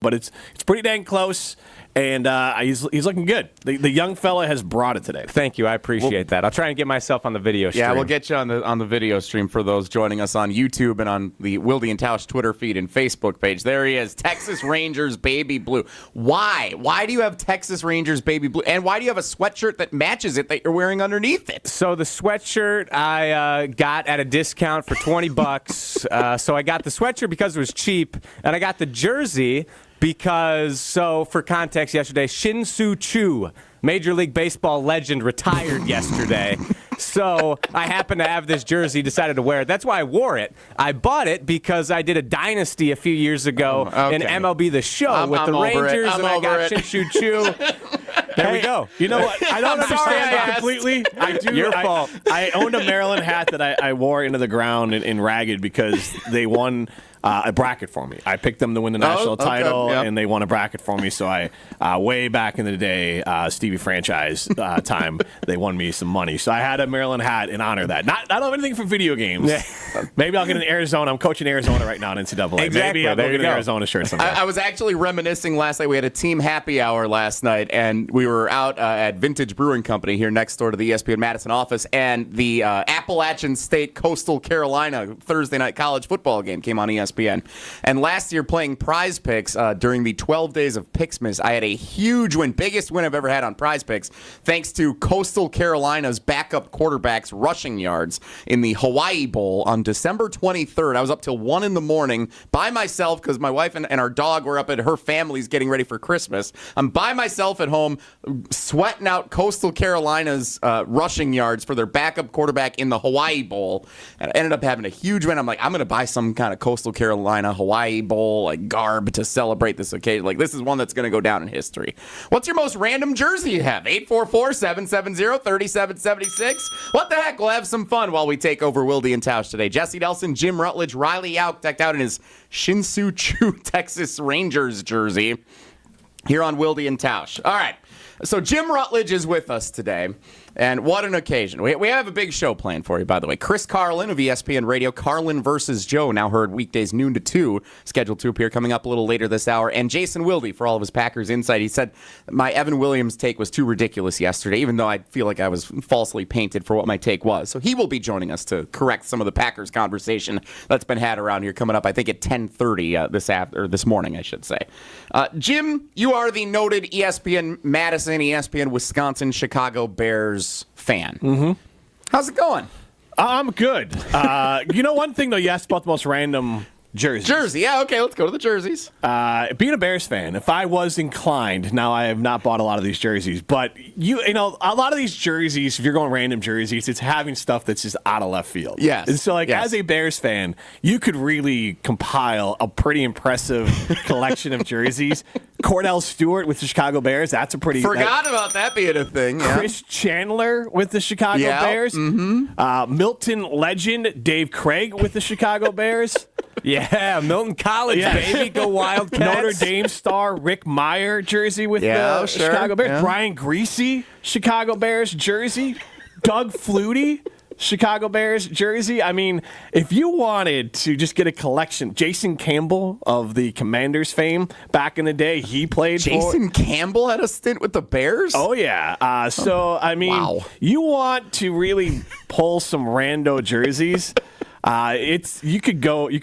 but it's pretty dang close. And he's looking good. The young fella has brought it today. Thank you. I appreciate that. I'll try and get myself on the video stream. Yeah, we'll get you on the video stream for those joining us on YouTube and on the Wilde Tausch Twitter feed and Facebook page. There he is, Texas Rangers Baby Blue. Why? Why do you have Texas Rangers Baby Blue? And why do you have a sweatshirt that matches it that you're wearing underneath it? So the sweatshirt I got at a discount for $20. So I got the sweatshirt because it was cheap, and I got the jersey because, so for context, yesterday, Shin-Soo Choo, Major League Baseball legend, retired yesterday. So I happened to have this jersey, decided to wear it. That's why I wore it. I bought it because I did a dynasty a few years ago in MLB The Show with the Rangers, and I got Shin-Soo Choo. There we go. You know what? I don't understand it completely. I do. Your fault. I owned a Maryland hat that I wore into the ground in ragged because they won a bracket for me. I picked them to win the national title, and they won a bracket for me. So I, way back in the day, Stevie franchise time, they won me some money. So I had a Maryland hat in honor of that. I don't have anything from video games. Maybe I'll get an Arizona. I'm coaching Arizona right now in NCAA. Exactly. Maybe I'll get an Arizona shirt someday. I was actually reminiscing last night. We had a team happy hour last night, and we were out at Vintage Brewing Company here next door to the ESPN Madison office, and the Appalachian State Coastal Carolina Thursday night college football game came on ESPN. And last year, playing Prize Picks during the 12 days of Picksmas, I had a huge win, biggest win I've ever had on Prize Picks, thanks to Coastal Carolina's backup quarterback's rushing yards in the Hawaii Bowl on December 23rd. I was up till 1 in the morning by myself because my wife and our dog were up at her family's getting ready for Christmas. I'm by myself at home sweating out Coastal Carolina's rushing yards for their backup quarterback in the Hawaii Bowl. And I ended up having a huge win. I'm like, I'm going to buy some kind of Coastal Carolina Hawaii Bowl like garb to celebrate this occasion. Like, this is one that's going to go down in history. What's your most random jersey you have? 844-770-3776. What the heck? We'll have some fun while we take over Wilde and Tausch today. Jesse Nelson, Jim Rutledge, Riley Yauk decked out in his Shin-Soo Choo Texas Rangers jersey here on Wilde and Tausch. All right. So Jim Rutledge is with us today, and what an occasion. We have a big show planned for you, by the way. Chris Carlin of ESPN Radio, Carlin versus Joe, now heard weekdays noon to 2, scheduled to appear coming up a little later this hour, and Jason Wilde for all of his Packers insight. He said my Evan Williams take was too ridiculous yesterday, even though I feel like I was falsely painted for what my take was. So he will be joining us to correct some of the Packers conversation that's been had around here coming up, I think, at 10:30 this morning, I should say. Jim, you are the noted ESPN Madison, ESPN Wisconsin, Chicago Bears fan. Mm-hmm. How's it going? I'm good. One thing, though, you asked about the most random jerseys. Jersey, yeah, okay, let's go to the jerseys. Being a Bears fan, if I was inclined, now I have not bought a lot of these jerseys, but a lot of these jerseys, if you're going random jerseys, it's having stuff that's just out of left field. Yes. And so, as a Bears fan, you could really compile a pretty impressive collection of jerseys. Cordell Stewart with the Chicago Bears, that's a pretty... Forgot about that being a thing. Yeah. Chris Chandler with the Chicago Bears. Mm-hmm. Milton legend Dave Craig with the Chicago Bears. Yeah, Milton College, baby. Go Wildcats. Notre Dame star Rick Meyer jersey with the Chicago Bears. Yeah. Brian Griese, Chicago Bears jersey. Doug Flutie, Chicago Bears jersey. I mean, if you wanted to just get a collection, Jason Campbell of the Commanders fame back in the day, he played Jason Campbell had a stint with the Bears? Oh, yeah. You want to really pull some rando jerseys. You could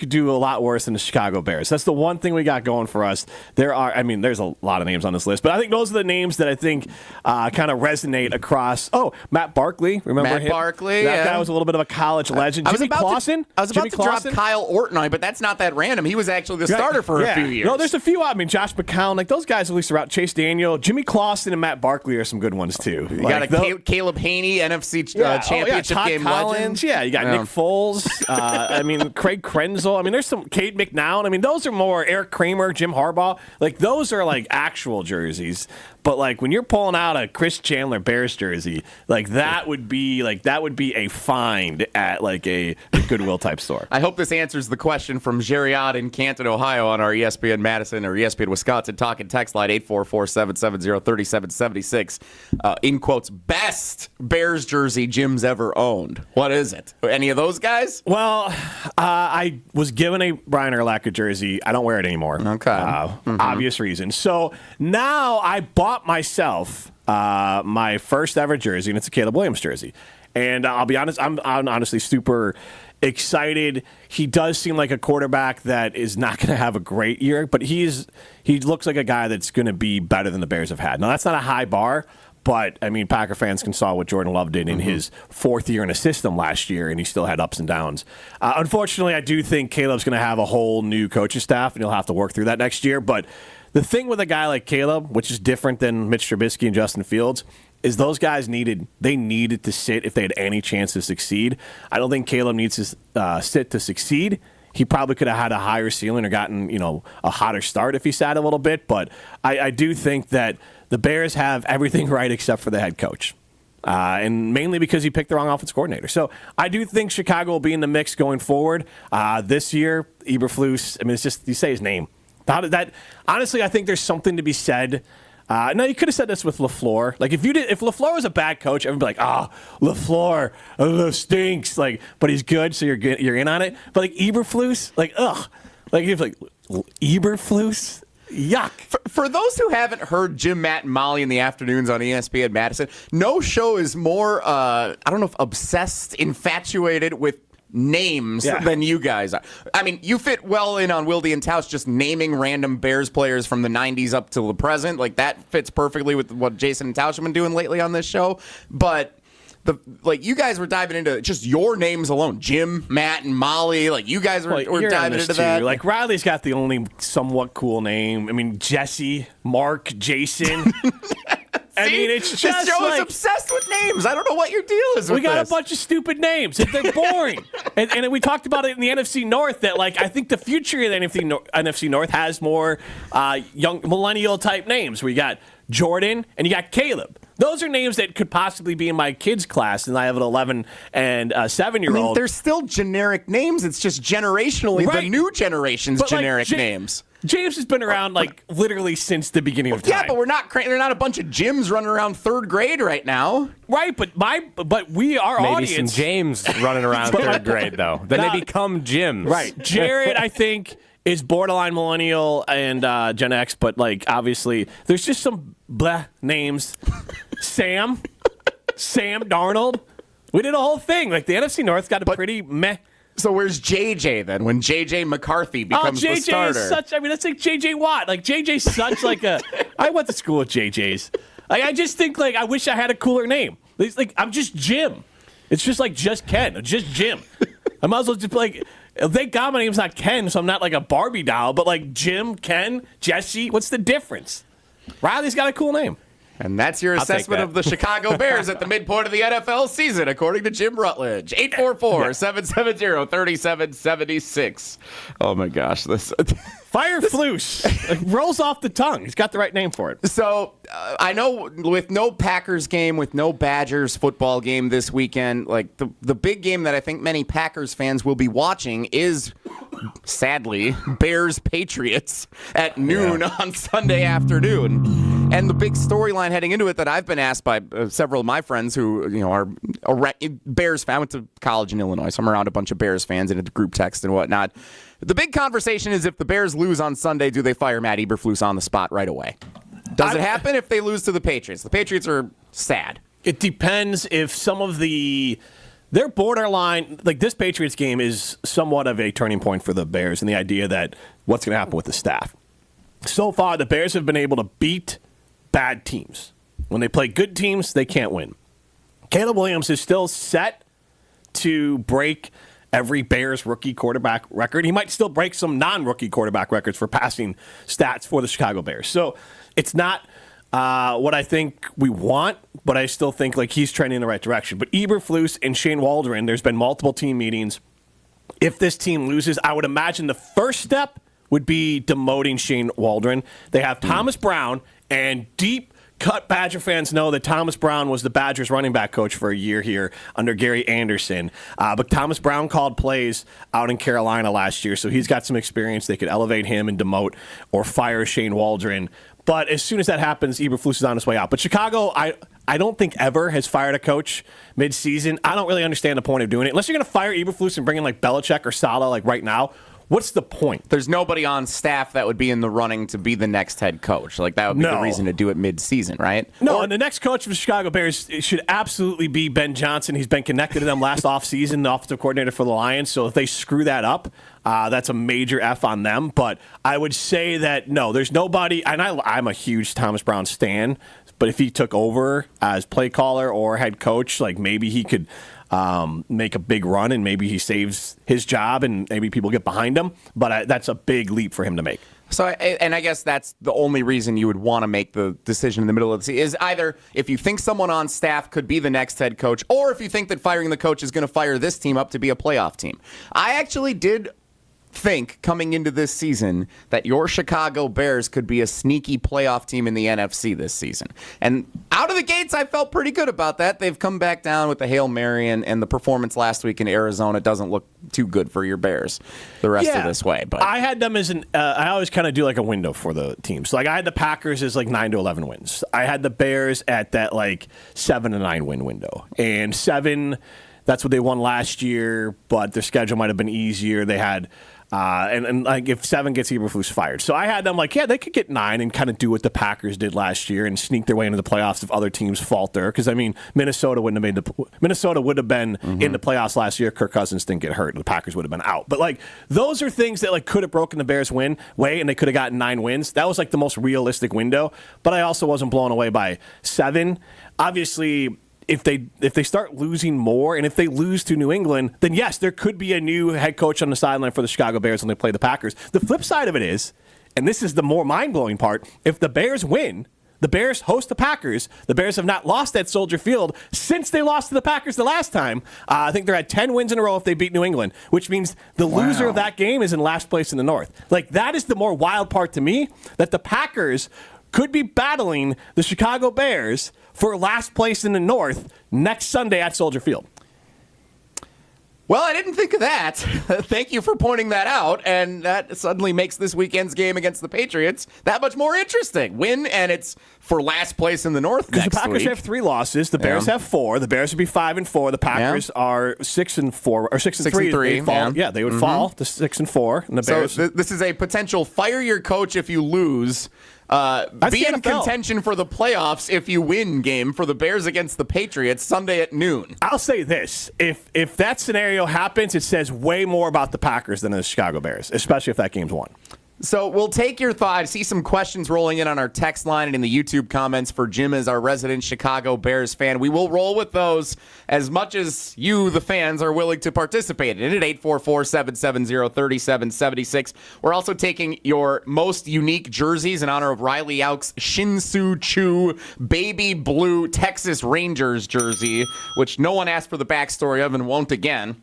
do a lot worse than the Chicago Bears. That's the one thing we got going for us. There's a lot of names on this list, but I think those are the names that I think kind of resonate across. Oh, Matt Barkley, remember him? Matt Barkley, that guy was a little bit of a college legend. Jimmy Clausen. I was about to drop Kyle Orton on you, but that's not that random. He was actually the starter for a few years. No, there's a few. Josh McCown, like those guys at least are out. Chase Daniel, Jimmy Clausen, and Matt Barkley are some good ones too. You got Caleb Haney, NFC championship game Collins, legend. Yeah, you got Nick Foles. Craig Krenzel. There's some Cade McNown. Those are more Eric Kramer, Jim Harbaugh. Like, those are like actual jerseys. But like when you're pulling out a Chris Chandler Bears jersey, like that would be a find at like a Goodwill type store. I hope this answers the question from Geriot in Canton, Ohio, on our ESPN Madison or ESPN Wisconsin talk and text line 844-770-3776. In quotes, best Bears jersey Jim's ever owned. What is it? Any of those guys? Well, Well, I was given a Brian Urlacher jersey. I don't wear it anymore. Okay. Obvious reason. So now I bought myself my first ever jersey, and it's a Caleb Williams jersey. And I'll be honest, I'm honestly super excited. He does seem like a quarterback that is not going to have a great year, but he looks like a guy that's going to be better than the Bears have had. Now, that's not a high bar. But, I mean, Packer fans can saw what Jordan Love did in his fourth year in a system last year, and he still had ups and downs. Unfortunately, I do think Caleb's going to have a whole new coaching staff, and he'll have to work through that next year. But the thing with a guy like Caleb, which is different than Mitch Trubisky and Justin Fields, is those guys needed to sit if they had any chance to succeed. I don't think Caleb needs to sit to succeed. He probably could have had a higher ceiling or gotten, a hotter start if he sat a little bit. But I do think that the Bears have everything right except for the head coach. And mainly because he picked the wrong offense coordinator. So I do think Chicago will be in the mix going forward. This year, Eberflus, I mean, it's just, you say his name. Honestly, I think there's something to be said. No, you could have said this with LaFleur. Like, if LaFleur was a bad coach, everyone would be like, LaFleur stinks. Like, but he's good, so you're in on it. But like Eberflus, like, ugh. Like, you're like, Eberflus? Yuck. For those who haven't heard Jim, Matt, and Molly in the afternoons on ESPN Madison, no show is more, I don't know if obsessed, infatuated with names than you guys are. I mean, you fit well in on Wilde Tausch, just naming random Bears players from the 90s up to the present. Like, that fits perfectly with what Jason and Tausch have been doing lately on this show. But you guys were diving into just your names alone. Jim, Matt, and Molly. Like, you guys were diving into that. Like, Riley's got the only somewhat cool name. I mean, Jesse, Mark, Jason. I mean, it's just this show like, is obsessed with names. I don't know what your deal is with we got this. a bunch of stupid names. They're boring. and we talked about it in the NFC North that, like, I think the future of the NFC North has more young millennial-type names. We got Jordan and you got Caleb. Those are names that could possibly be in my kids' class, and I have an 11 and 7-year-old. I mean, they're still generic names. It's just generationally the new generation's generic names. James has been around like literally since the beginning of time. Yeah, but they're not a bunch of Jims running around third grade right now. Right, but our Maybe audience. some James running around third grade though. Then they become Jims. Right. Jared, I think, is borderline millennial and Gen X, but like obviously there's just some blah names. Sam Darnold. We did a whole thing. Like the NFC North got a pretty meh. So where's JJ then? When JJ McCarthy becomes the starter? Is such. I mean, that's like JJ Watt. Like JJ's such like a. I went to school with JJ's. Like I just think like I wish I had a cooler name. It's like I'm just Jim. It's just like just Ken, just Jim. I might as well just like. Thank God my name's not Ken, so I'm not like a Barbie doll. But like Jim, Ken, Jesse. What's the difference? Riley's got a cool name. And that's your assessment of the Chicago Bears at the midpoint of the NFL season, according to Jim Rutledge. 844-770-3776. Oh, my gosh. This Fire Flus. Like, rolls off the tongue. He's got the right name for it. So I know with no Packers game, with no Badgers football game this weekend, like the big game that I think many Packers fans will be watching is, sadly, Bears-Patriots at noon on Sunday afternoon. And the big storyline heading into it that I've been asked by several of my friends who are Bears fans. I went to college in Illinois, so I'm around a bunch of Bears fans in a group text and whatnot. The big conversation is if the Bears lose on Sunday, do they fire Matt Eberflus on the spot right away? Does it happen if they lose to the Patriots? The Patriots are sad. It depends if some of they're borderline, like this Patriots game is somewhat of a turning point for the Bears and the idea that what's going to happen with the staff. So far, the Bears have been able to beat bad teams. When they play good teams, they can't win. Caleb Williams is still set to break every Bears rookie quarterback record. He might still break some non-rookie quarterback records for passing stats for the Chicago Bears. So it's not what I think we want, but I still think like he's trending in the right direction. But Eberflus and Shane Waldron, there's been multiple team meetings. If this team loses, I would imagine the first step would be demoting Shane Waldron. They have Thomas Brown, and deep cut Badger fans know that Thomas Brown was the Badgers running back coach for a year here under Gary Anderson. But Thomas Brown called plays out in Carolina last year, so he's got some experience. They could elevate him and demote or fire Shane Waldron. But as soon as that happens, Eberflus is on his way out. But Chicago, I don't think ever has fired a coach mid-season. I don't really understand the point of doing it. Unless you're going to fire Eberflus and bring in like Belichick or Saleh like right now, what's the point? There's nobody on staff that would be in the running to be the next head coach. Like, that would be the reason to do it mid-season, right? No, and the next coach of the Chicago Bears should absolutely be Ben Johnson. He's been connected to them last offseason, the offensive coordinator for the Lions. So if they screw that up, that's a major F on them. But I would say that, no, there's nobody, and I'm a huge Thomas Brown stan, but if he took over as play caller or head coach, like maybe he could make a big run and maybe he saves his job and maybe people get behind him. But that's a big leap for him to make. So, and I guess that's the only reason you would want to make the decision in the middle of the season is either if you think someone on staff could be the next head coach, or if you think that firing the coach is going to fire this team up to be a playoff team. I actually did think coming into this season that your Chicago Bears could be a sneaky playoff team in the NFC this season. And out of the gates, I felt pretty good about that. They've come back down with the Hail Mary, and the performance last week in Arizona doesn't look too good for your Bears the rest of this way. But I had them as I always kind of do like a window for the teams. Like I had the Packers as like 9 to 11 wins. I had the Bears at that like 7 to 9 win window. And 7, that's what they won last year, but their schedule might have been easier. They had and like if 7 gets Eberflus fired. So I had them like, yeah, they could get 9 and kind of do what the Packers did last year and sneak their way into the playoffs if other teams falter. Because I mean, Minnesota would have been in the playoffs last year. Kirk Cousins didn't get hurt, and the Packers would have been out. But like those are things that like could have broken the Bears' way, and they could have gotten 9 wins. That was like the most realistic window. But I also wasn't blown away by 7. Obviously, if they start losing more, and if they lose to New England, then yes, there could be a new head coach on the sideline for the Chicago Bears when they play the Packers. The flip side of it is, and this is the more mind-blowing part, if the Bears win, the Bears host the Packers. The Bears have not lost at Soldier Field since they lost to the Packers the last time. I think they're at 10 wins in a row if they beat New England, which means the loser of that game is in last place in the North. Like, that is the more wild part to me, that the Packers could be battling the Chicago Bears for last place in the North next Sunday at Soldier Field. Well, I didn't think of that. Thank you for pointing that out, and that suddenly makes this weekend's game against the Patriots that much more interesting. Win, and it's for last place in the North next week. Because the Packers have 3 losses. The Bears have 4. The Bears would be 5-4. The Packers are 6-4 or 6-3. They would fall to 6-4. And the Bears. So this is a potential fire your coach if you lose. Be in contention for the playoffs if you win game for the Bears against the Patriots Sunday at noon. I'll say this. If that scenario happens, it says way more about the Packers than the Chicago Bears, especially if that game's won. So we'll take your thought. I see some questions rolling in on our text line and in the YouTube comments for Jim as our resident Chicago Bears fan. We will roll with those as much as you, the fans, are willing to participate in it at 844-770-3776. We're also taking your most unique jerseys in honor of Riley Auk's Shin-Soo Choo baby blue Texas Rangers jersey, which no one asked for the backstory of and won't again.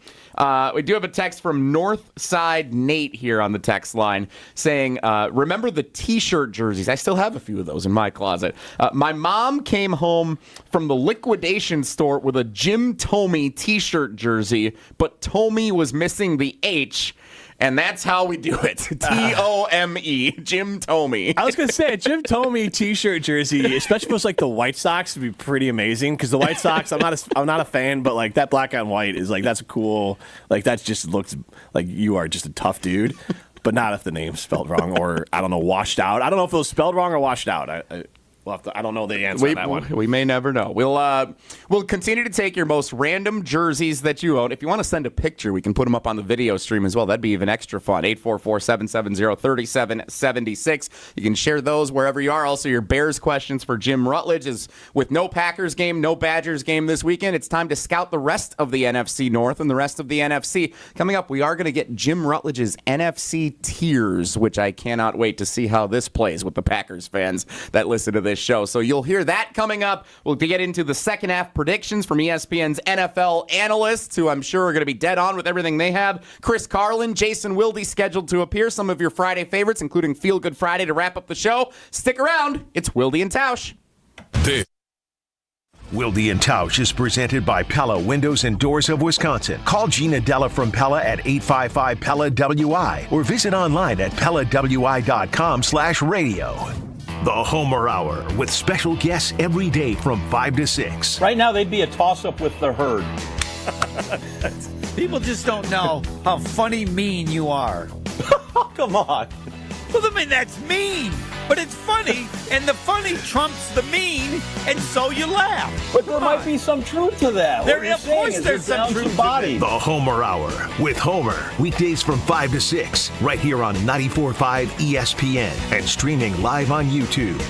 We do have a text from Northside Nate here on the text line saying, remember the T-shirt jerseys? I still have a few of those in my closet. My mom came home from the liquidation store with a Jim Thome T-shirt jersey, but Thome was missing the H. And that's how we do it. T-O-M-E, Jim Thome. I was going to say, a Jim Thome T-shirt jersey, especially if it was like the White Sox, would be pretty amazing. Because the White Sox, I'm not a fan, but like that black and white is like, that's cool. Like that just looks like you are just a tough dude. But not if the name's spelled wrong or, I don't know, washed out. I don't know if it was spelled wrong or washed out. I don't know the answer to that one. We may never know. We'll continue to take your most random jerseys that you own. If you want to send a picture, we can put them up on the video stream as well. That'd be even extra fun. 844-770-3776. You can share those wherever you are. Also, your Bears questions for Jim Rutledge is with no Packers game, no Badgers game this weekend. It's time to scout the rest of the NFC North and the rest of the NFC. Coming up, we are going to get Jim Rutledge's NFC tiers, which I cannot wait to see how this plays with the Packers fans that listen to this show. So you'll hear that coming up. We'll get into the second half predictions from ESPN's NFL analysts, who I'm sure are going to be dead on with everything they have. Chris Carlin, Jason Wilde scheduled to appear. Some of your Friday favorites, including Feel Good Friday, to wrap up the show. Stick around. It's Wilde and Tausch. Wilde and Tausch is presented by Pella Windows and Doors of Wisconsin. Call Gina Della from Pella at 855-PELLA-WI or visit online at PellaWI.com/radio. The Homer Hour with special guests every day from 5 to 6. Right now, they'd be a toss-up with the Herd. People just don't know how funny mean you are. Come on. Well, I mean, that's mean, but it's funny, and the funny trumps the mean, and so you laugh. But there might be some truth to that. Of course there's some truth to body. The Homer Hour with Homer. Weekdays from 5 to 6, right here on 94.5 ESPN and streaming live on YouTube.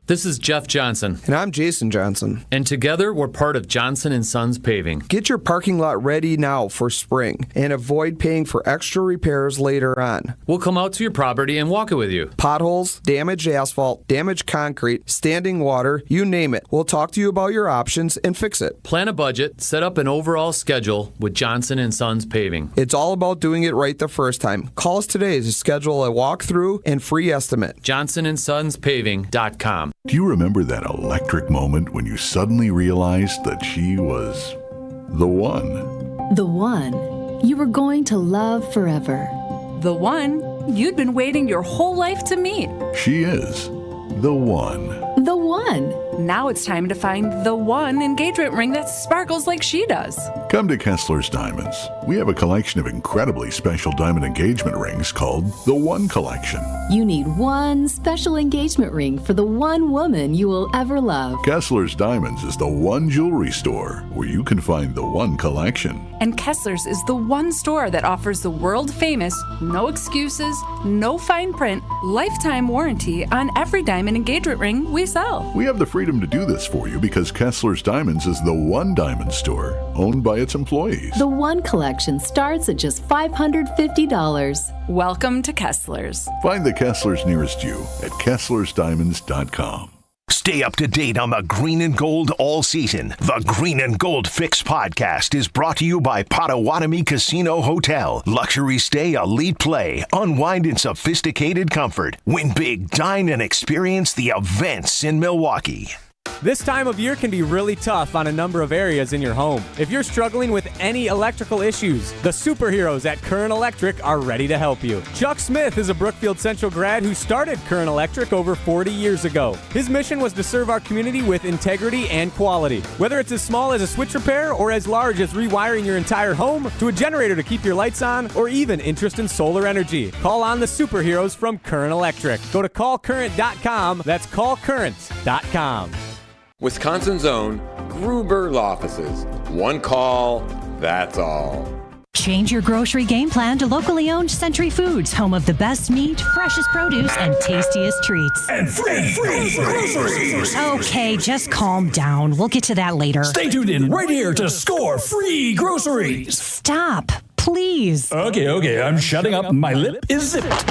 This is Jeff Johnson. And I'm Jason Johnson. And together, we're part of Johnson & Sons Paving. Get your parking lot ready now for spring and avoid paying for extra repairs later on. We'll come out to your property and walk it with you. Potholes, damaged asphalt, damaged concrete, standing water, you name it. We'll talk to you about your options and fix it. Plan a budget, set up an overall schedule with Johnson & Sons Paving. It's all about doing it right the first time. Call us today to schedule a walkthrough and free estimate. JohnsonandSonsPaving.com. Do you remember that electric moment when you suddenly realized that she was the one? The one you were going to love forever. The one you'd been waiting your whole life to meet. She is the one. The one. Now it's time to find the one engagement ring that sparkles like she does. Come to Kessler's Diamonds. We have a collection of incredibly special diamond engagement rings called the One Collection. You need one special engagement ring for the one woman you will ever love. Kessler's Diamonds is the one jewelry store where you can find the One Collection. And Kessler's is the one store that offers the world-famous, no excuses, no fine print, lifetime warranty on every diamond engagement ring we sell. We have the freedom to do this for you because Kessler's Diamonds is the one diamond store owned by its employees. The One Collection starts at just $550. Welcome to Kessler's. Find the Kesslers nearest you at KesslersDiamonds.com. Stay up to date on the green and gold all season. The Green and Gold Fix podcast is brought to you by Potawatomi Casino Hotel. Luxury stay, elite play, unwind in sophisticated comfort. Win big, dine, and experience the events in Milwaukee. This time of year can be really tough on a number of areas in your home. If you're struggling with any electrical issues, the superheroes at Current Electric are ready to help you. Chuck Smith is a Brookfield Central grad who started Current Electric over 40 years ago. His mission was to serve our community with integrity and quality. Whether it's as small as a switch repair or as large as rewiring your entire home, to a generator to keep your lights on, or even interest in solar energy, call on the superheroes from Current Electric. Go to callcurrent.com. That's callcurrent.com. Wisconsin's own Gruber Offices. One call, that's all. Change your grocery game plan to locally owned Century Foods, home of the best meat, freshest produce, and tastiest treats. And free groceries. Okay, just calm down. We'll get to that later. Stay tuned in right here to score free groceries. Stop, please. Okay, I'm shutting up. My lip is zipped.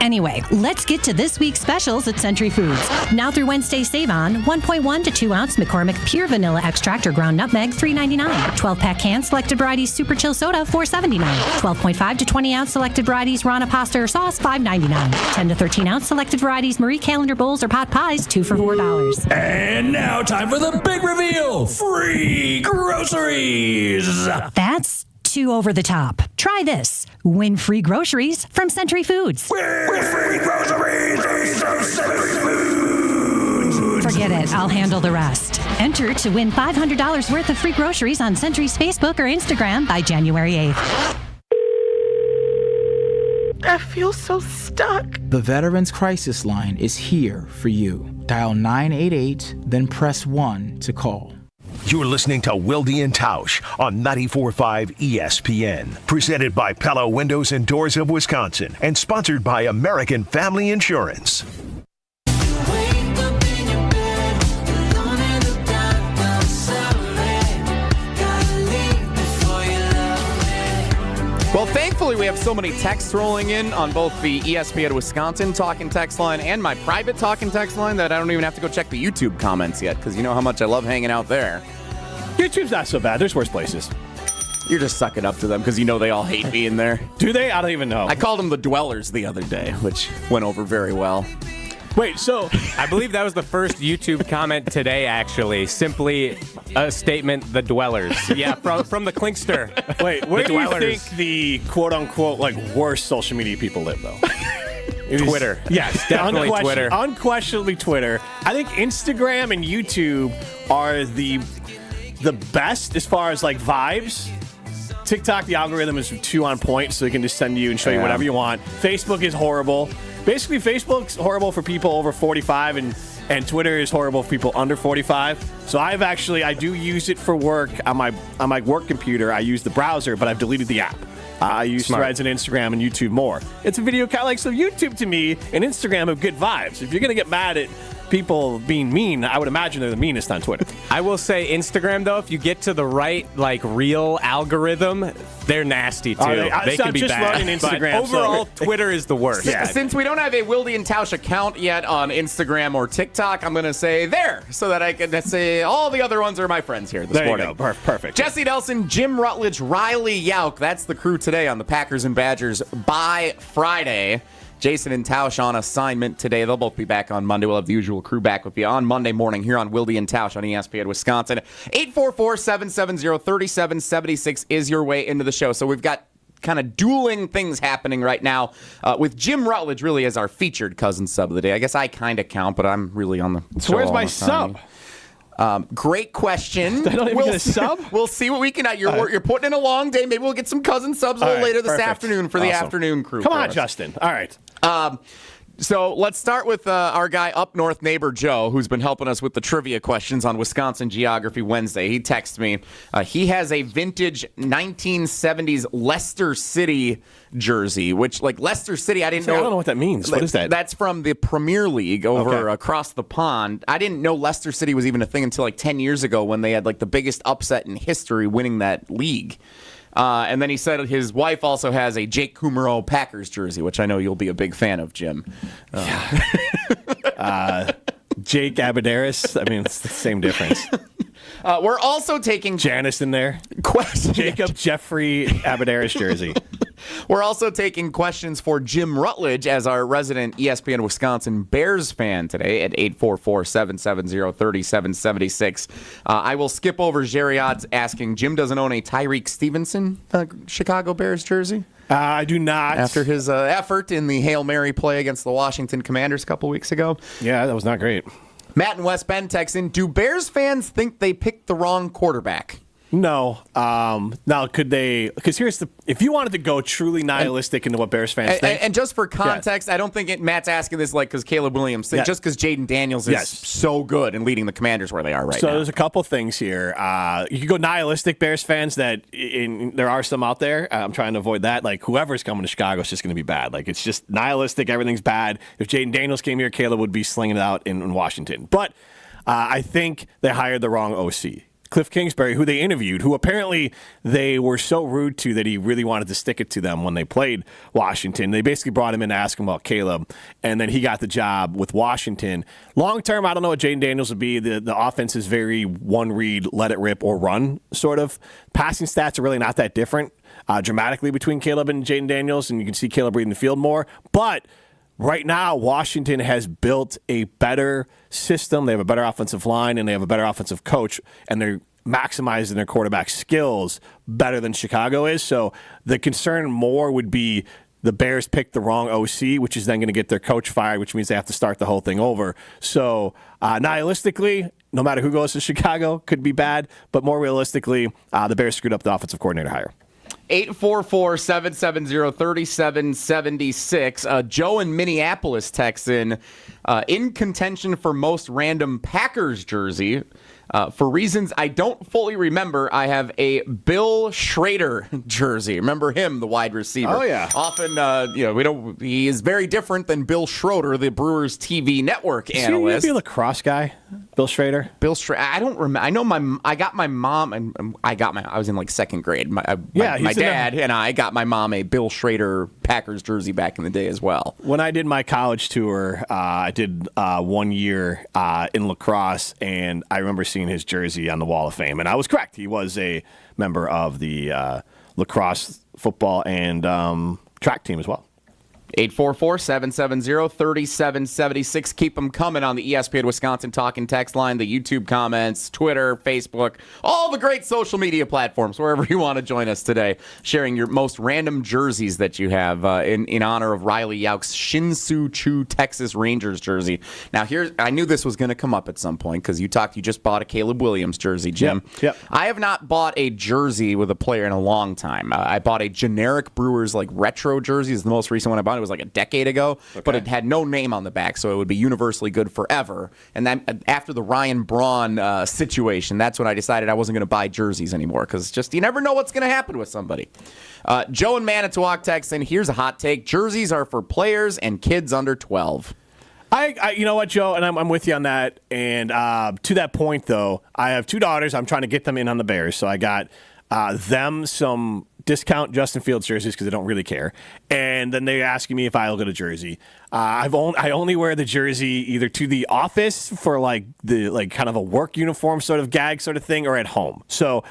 Anyway, let's get to this week's specials at Century Foods. Now through Wednesday, save on 1.1 to 2 ounce McCormick Pure Vanilla Extract or Ground Nutmeg, $3.99. 12-pack can Selected Varieties Super Chill Soda, $4.79. 12.5 to 20 ounce Selected Varieties Rana Pasta or Sauce, $5.99. 10 to 13 ounce Selected Varieties Marie Callender Bowls or Pot Pies, 2 for $4. And now time for the big reveal: free groceries. That's too over the top. Try this. Win free groceries from Century Foods. Win free groceries from Century Foods. Forget it. I'll handle the rest. Enter to win $500 worth of free groceries on Century's Facebook or Instagram by January 8th. I feel so stuck. The Veterans Crisis Line is here for you. Dial 988, then press 1 to call. You're listening to Wilde Tausch on 94.5 ESPN. Presented by Pella Windows and Doors of Wisconsin and sponsored by American Family Insurance. Well, thankfully, we have so many texts rolling in on both the ESPN Wisconsin talking text line and my private talking text line that I don't even have to go check the YouTube comments yet, because you know how much I love hanging out there. YouTube's not so bad. There's worse places. You're just sucking up to them because you know they all hate me in there. Do they? I don't even know. I called them the Dwellers the other day, which went over very well. Wait, so I believe that was the first YouTube comment today, actually. Simply a statement, the Dwellers. Yeah, from the Klinkster. Wait, where do you think the quote-unquote, like, worst social media people live, though? Twitter. Yes, definitely Twitter. Unquestionably Twitter. I think Instagram and YouTube are the best as far as like vibes. TikTok, the algorithm is too on point, so it can just send you and show you whatever you want. Facebook is horrible. Basically, Facebook's horrible for people over 45, and Twitter is horrible for people under 45. So I do use it for work on my work computer. I use the browser, but I've deleted the app. I use Threads and Instagram and YouTube more. It's a video so YouTube to me and Instagram have good vibes. If you're gonna get mad at people being mean, I would imagine they're the meanest on Twitter. I will say Instagram, though, if you get to the right, like, real algorithm, they're nasty, too. They can be bad. Running Instagram, but overall, Twitter is the worst. Yeah. Since we don't have a Wilde Tausch account yet on Instagram or TikTok, I'm going to say there so that I can say all the other ones are my friends here this morning. There you go. Perfect. Jesse Nelson, Jim Rutledge, Riley Yauk. That's the crew today on the Packers and Badgers by Friday. Jason and Tausch on assignment today. They'll both be back on Monday. We'll have the usual crew back with you on Monday morning here on Wilde and Tausch on ESPN Wisconsin. 844-770-3776 is your way into the show. So we've got kind of dueling things happening right now with Jim Rutledge really as our featured cousin sub of the day. I guess I kind of count, but I'm really on the So where's my sub? Great question. I don't even get a sub? We'll see what we can. You're putting in a long day. Maybe we'll get some cousin subs a little later this afternoon for the afternoon crew. Come on, Justin. All right. So let's start with our guy up north, neighbor Joe, who's been helping us with the trivia questions on Wisconsin Geography Wednesday. He texted me. He has a vintage 1970s Leicester City jersey, which, like, Leicester City, I didn't know. I don't know what that means. What is that? That's from the Premier League over across the pond. I didn't know Leicester City was even a thing until like 10 years ago when they had like the biggest upset in history winning that league. And then he said his wife also has a Jake Kummerow Packers jersey, which I know you'll be a big fan of, Jim. Jake Abadaris. I mean, it's the same difference. We're also taking Janice in there. Jacob Jeffrey Abadaris jersey. We're also taking questions for Jim Rutledge as our resident ESPN Wisconsin Bears fan today at 844-770-3776. I will skip over Geriot's asking, Jim doesn't own a Tyreek Stevenson Chicago Bears jersey? I do not. After his effort in the Hail Mary play against the Washington Commanders a couple weeks ago. Yeah, that was not great. Matt and West Bend texts in, do Bears fans think they picked the wrong quarterback? No. Now, could they? Because if you wanted to go truly nihilistic into what Bears fans think. And just for context, I don't think Matt's asking this like because Caleb Williams, just because Jaden Daniels is so good and leading the Commanders where they are right now. So there's a couple things here. You could go nihilistic Bears fans there are some out there. I'm trying to avoid that. Like whoever's coming to Chicago is just going to be bad. Like it's just nihilistic. Everything's bad. If Jaden Daniels came here, Caleb would be slinging it out in Washington. But I think they hired the wrong OC. Cliff Kingsbury, who they interviewed, who apparently they were so rude to that he really wanted to stick it to them when they played Washington. They basically brought him in to ask him about Caleb, and then he got the job with Washington. Long term, I don't know what Jaden Daniels would be. The offense is very one read, let it rip, or run sort of. Passing stats are really not that different dramatically between Caleb and Jaden Daniels, and you can see Caleb reading the field more. But right now, Washington has built a better system. They have a better offensive line, and they have a better offensive coach, and they're maximizing their quarterback skills better than Chicago is. So the concern more would be the Bears picked the wrong OC, which is then going to get their coach fired, which means they have to start the whole thing over. So nihilistically, no matter who goes to Chicago, could be bad. But more realistically, the Bears screwed up the offensive coordinator hire. 844-770-3776. Joe in Minneapolis texts in contention for most random Packers jersey. For reasons I don't fully remember, I have a Bill Schrader jersey. Remember him, the wide receiver? Oh, yeah. Often, he is very different than Bill Schroeder, the Brewers TV network analyst. Is he a lacrosse guy, Bill Schrader? Bill Schrader. I don't remember. I know I got my mom, and I was in like second grade. My dad and I got my mom a Bill Schrader Packers jersey back in the day as well. When I did my college tour, I did 1 year in lacrosse, and I remember seeing his jersey on the Wall of Fame, and I was correct. He was a member of the lacrosse, football, and track team as well. 844-770-3776. Keep them coming on the ESPN Wisconsin Talking text line, the YouTube comments, Twitter, Facebook, all the great social media platforms, wherever you want to join us today, sharing your most random jerseys that you have in honor of Riley Yauk's Shin-Soo Choo Texas Rangers jersey. Now, I knew this was going to come up at some point because you just bought a Caleb Williams jersey, Jim. Yep. I have not bought a jersey with a player in a long time. I bought a generic Brewers retro jersey. Is the most recent one I bought. It was a decade ago, but it had no name on the back, so it would be universally good forever. And then after the Ryan Braun situation, that's when I decided I wasn't going to buy jerseys anymore because you never know what's going to happen with somebody. Joe in Manitowoc texts in, here's a hot take. Jerseys are for players and kids under 12. You know what, Joe, and I'm with you on that. And to that point, though, I have 2 daughters. I'm trying to get them in on the Bears, so I got them some discount Justin Fields jerseys because they don't really care. And then they're asking me if I'll get a jersey. I only wear the jersey either to the office for the kind of a work uniform sort of gag sort of thing, or at home. So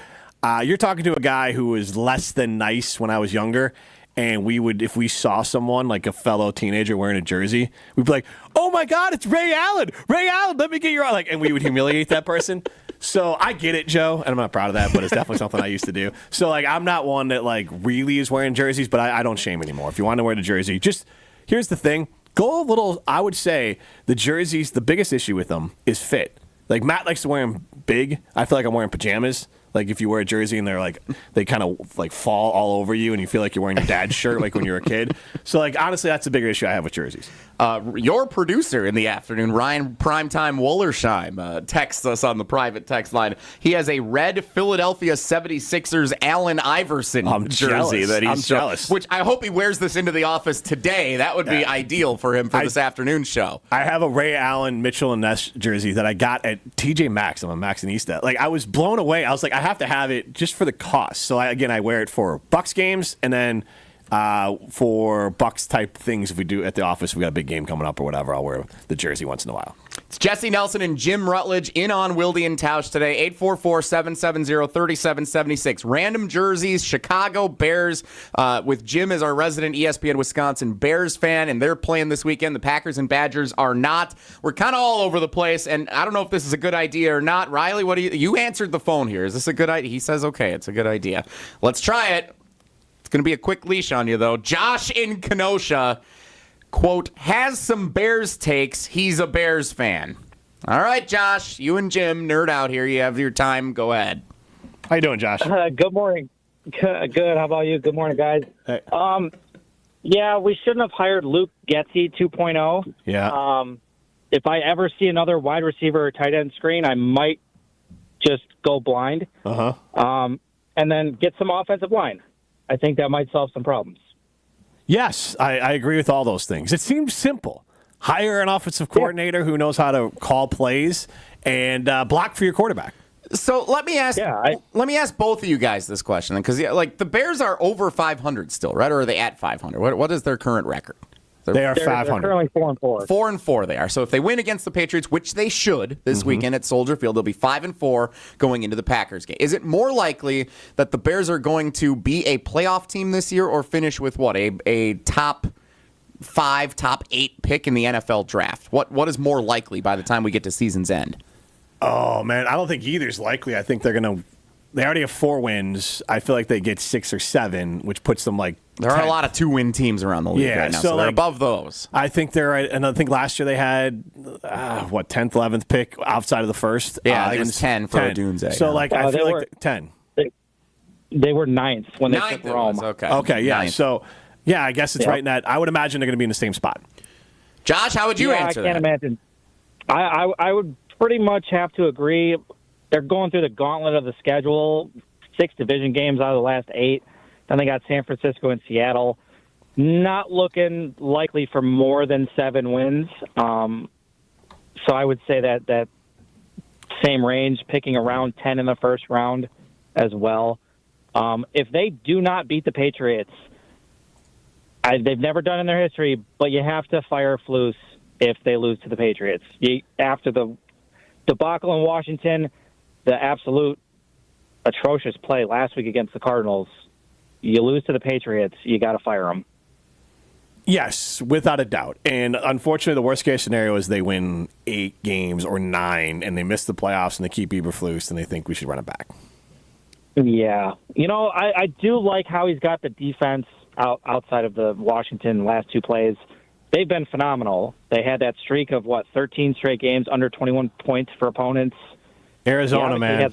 you're talking to a guy who was less than nice when I was younger. And we would, if we saw someone, like a fellow teenager wearing a jersey, we'd be like, "Oh my God, it's Ray Allen! Ray Allen, let me get your," and we would humiliate that person. So I get it, Joe, and I'm not proud of that, but it's definitely something I used to do. So I'm not one that really is wearing jerseys, but I don't shame anymore. If you want to wear the jersey, just here's the thing: go a little. I would say the jerseys, the biggest issue with them is fit. Matt likes to wear them big. I feel like I'm wearing pajamas. If you wear a jersey and they kind of fall all over you and you feel like you're wearing your dad's shirt when you were a kid. So honestly, that's the bigger issue I have with jerseys. Your producer in the afternoon, Ryan Primetime Wollersheim, texts us on the private text line. He has a red Philadelphia 76ers Allen Iverson jersey that he's jealous. Which I hope he wears this into the office today. That would be ideal for him for this afternoon show. I have a Ray Allen Mitchell and Ness jersey that I got at TJ Maxx. I'm a Maxxinista. I was blown away. I was I have to have it just for the cost. So I wear it for Bucks games, and then for Bucks type things, if we do at the office, we got a big game coming up or whatever, I'll wear the jersey once in a while. It's Jesse Nelson and Jim Rutledge in on Wilde Tausch today. 844-770-3776. Random jerseys, Chicago Bears, with Jim as our resident ESPN Wisconsin Bears fan, and they're playing this weekend. The Packers and Badgers are not. We're kind of all over the place, and I don't know if this is a good idea or not. Riley, what do you answered the phone here. Is this a good idea? He says, okay, it's a good idea. Let's try it. It's going to be a quick leash on you, though. Josh in Kenosha, quote, has some Bears takes. He's a Bears fan. All right, Josh, you and Jim, nerd out here. You have your time. Go ahead. How you doing, Josh? Good morning. Good. How about you? Good morning, guys. Hey. Yeah, we shouldn't have hired Luke Getsy 2.0. Yeah. If I ever see another wide receiver or tight end screen, I might just go blind. Uh-huh. And then get some offensive line. I think that might solve some problems. Yes, I agree with all those things. It seems simple. Hire an offensive coordinator who knows how to call plays and block for your quarterback. So let me ask. Let me ask both of you guys this question, because the Bears are over 500 still, right? Or are they at 500? What is their current record? They are 500. They're currently 4-4. 4-4 they are. So if they win against the Patriots, which they should this weekend at Soldier Field, they'll be 5-4 going into the Packers game. Is it more likely that the Bears are going to be a playoff team this year, or finish with a top 5, top 8 pick in the NFL draft? What is more likely by the time we get to season's end? Oh man, I don't think either's likely. I think they're gonna. They already have 4 wins. I feel like they get 6 or 7, which puts them there 10. are a lot of 2-win teams around the league right now, so they're above those. I think they're right, and I think last year they had 10th, 11th pick outside of the first. Yeah, it was 10 for a Doomsday. So I feel like 10. They were 9th when they took Rome. Okay, yeah. 9th. So yeah, I guess it's right in that. I would imagine they're going to be in the same spot. Josh, how would you answer that? I can't imagine. I would pretty much have to agree. They're going through the gauntlet of the schedule. 6 division games out of the last 8. Then they got San Francisco and Seattle. Not looking likely for more than 7 wins. So I would say that same range, picking around 10 in the first round as well. If they do not beat the Patriots, they've never done in their history, but you have to fire Flus if they lose to the Patriots. After the debacle in Washington, the absolute atrocious play last week against the Cardinals, you lose to the Patriots, you got to fire them. Yes, without a doubt. And unfortunately, the worst case scenario is they win 8 games or 9, and they miss the playoffs, and they keep Eberflus, and they think we should run it back. Yeah. I do like how he's got the defense outside of the Washington last 2 plays. They've been phenomenal. They had that streak of, 13 straight games under 21 points for opponents. Arizona, man.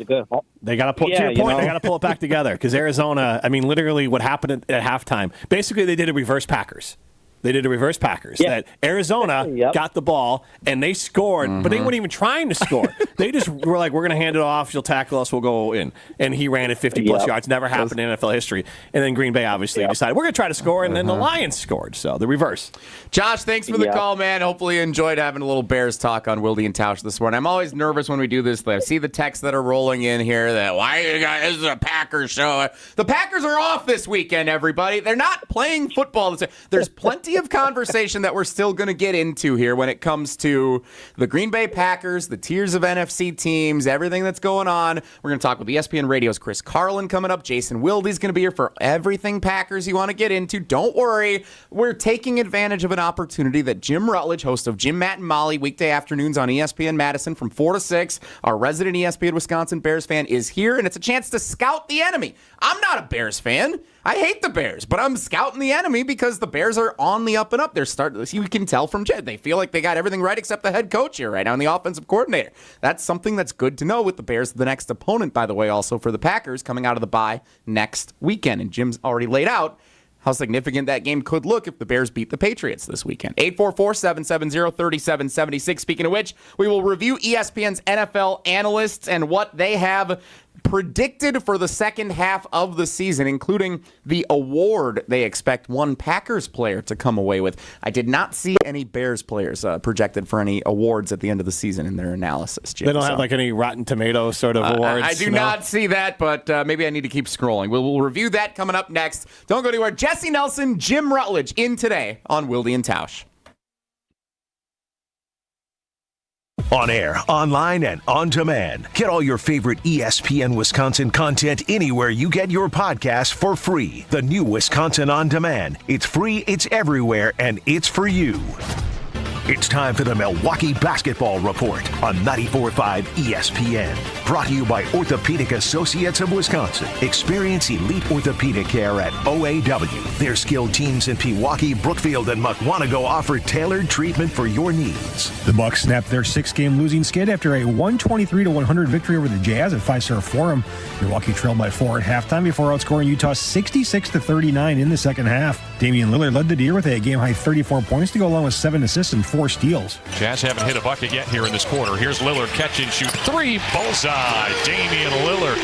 They got to pull. To your point, they got to pull it back together because Arizona. I mean, literally, what happened at halftime? Basically, they did a reverse Packers. That Arizona got the ball and they scored, but they weren't even trying to score. They just were like, "We're going to hand it off. You'll tackle us. We'll go in." And he ran it 50-plus yards. Never happened in NFL history. And then Green Bay obviously decided we're going to try to score, and then the Lions scored. So the reverse. Josh, thanks for the call, man. Hopefully you enjoyed having a little Bears talk on Wilde Tausch this morning. I'm always nervous when we do this. I see the texts that are rolling in here that why you guys, this is a Packers show. The Packers are off this weekend, everybody. They're not playing football. There's plenty of conversation that we're still going to get into here when it comes to the Green Bay Packers, the tiers of NFC teams, everything that's going on. We're going to talk with ESPN Radio's Chris Carlin coming up. Jason Wilde's going to be here for everything Packers you want to get into. Don't worry. We're taking advantage of an opportunity that Jim Rutledge, host of Jim, Matt, and Molly, weekday afternoons on ESPN Madison from 4 to 6, our resident ESPN Wisconsin Bears fan, is here, and it's a chance to scout the enemy. I'm not a Bears fan. I hate the Bears, but I'm scouting the enemy because the Bears are on the up and up. You can tell from Jed. They feel like they got everything right except the head coach here right now and the offensive coordinator. That's something that's good to know with the Bears. The next opponent, by the way, also for the Packers coming out of the bye next weekend. And Jim's already laid out how significant that game could look if the Bears beat the Patriots this weekend. 844-770-3776. Speaking of which, we will review ESPN's NFL analysts and what they have predicted for the second half of the season, including the award they expect one Packers player to come away with. I did not see any Bears players projected for any awards at the end of the season in their analysis, Jim. They don't have any Rotten Tomatoes sort of awards? I do not see that, but maybe I need to keep scrolling. We'll review that coming up next. Don't go anywhere. Jesse Nelson, Jim Rutledge in today on Wilde Tausch. On air, online, and on demand. Get all your favorite ESPN Wisconsin content anywhere you get your podcast for free. The new Wisconsin On Demand. It's free, it's everywhere, and it's for you. It's time for the Milwaukee Basketball Report on 94.5 ESPN. Brought to you by Orthopedic Associates of Wisconsin. Experience elite orthopedic care at OAW. Their skilled teams in Pewaukee, Brookfield, and Mukwonago offer tailored treatment for your needs. The Bucks snapped their 6-game losing skid after a 123-100 victory over the Jazz at Fiserv Forum. Milwaukee trailed by 4 at halftime before outscoring Utah 66-39 in the second half. Damian Lillard led the Deer with a game-high 34 points to go along with 7 assists and 4 steals. Jazz haven't hit a bucket yet here in this quarter. Here's Lillard, catch and shoot 3, bullseye. Damian Lillard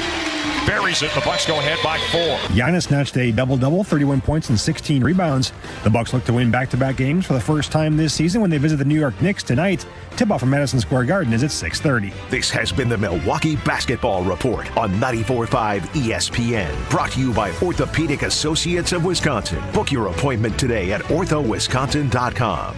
buries it. The Bucks go ahead by 4. Giannis snatched a double-double, 31 points and 16 rebounds. The Bucks look to win back-to-back games for the first time this season when they visit the New York Knicks tonight. Tip-off from Madison Square Garden is at 6:30. This has been the Milwaukee Basketball Report on 94.5 ESPN. Brought to you by Orthopedic Associates of Wisconsin. Book your appointment today at orthowisconsin.com.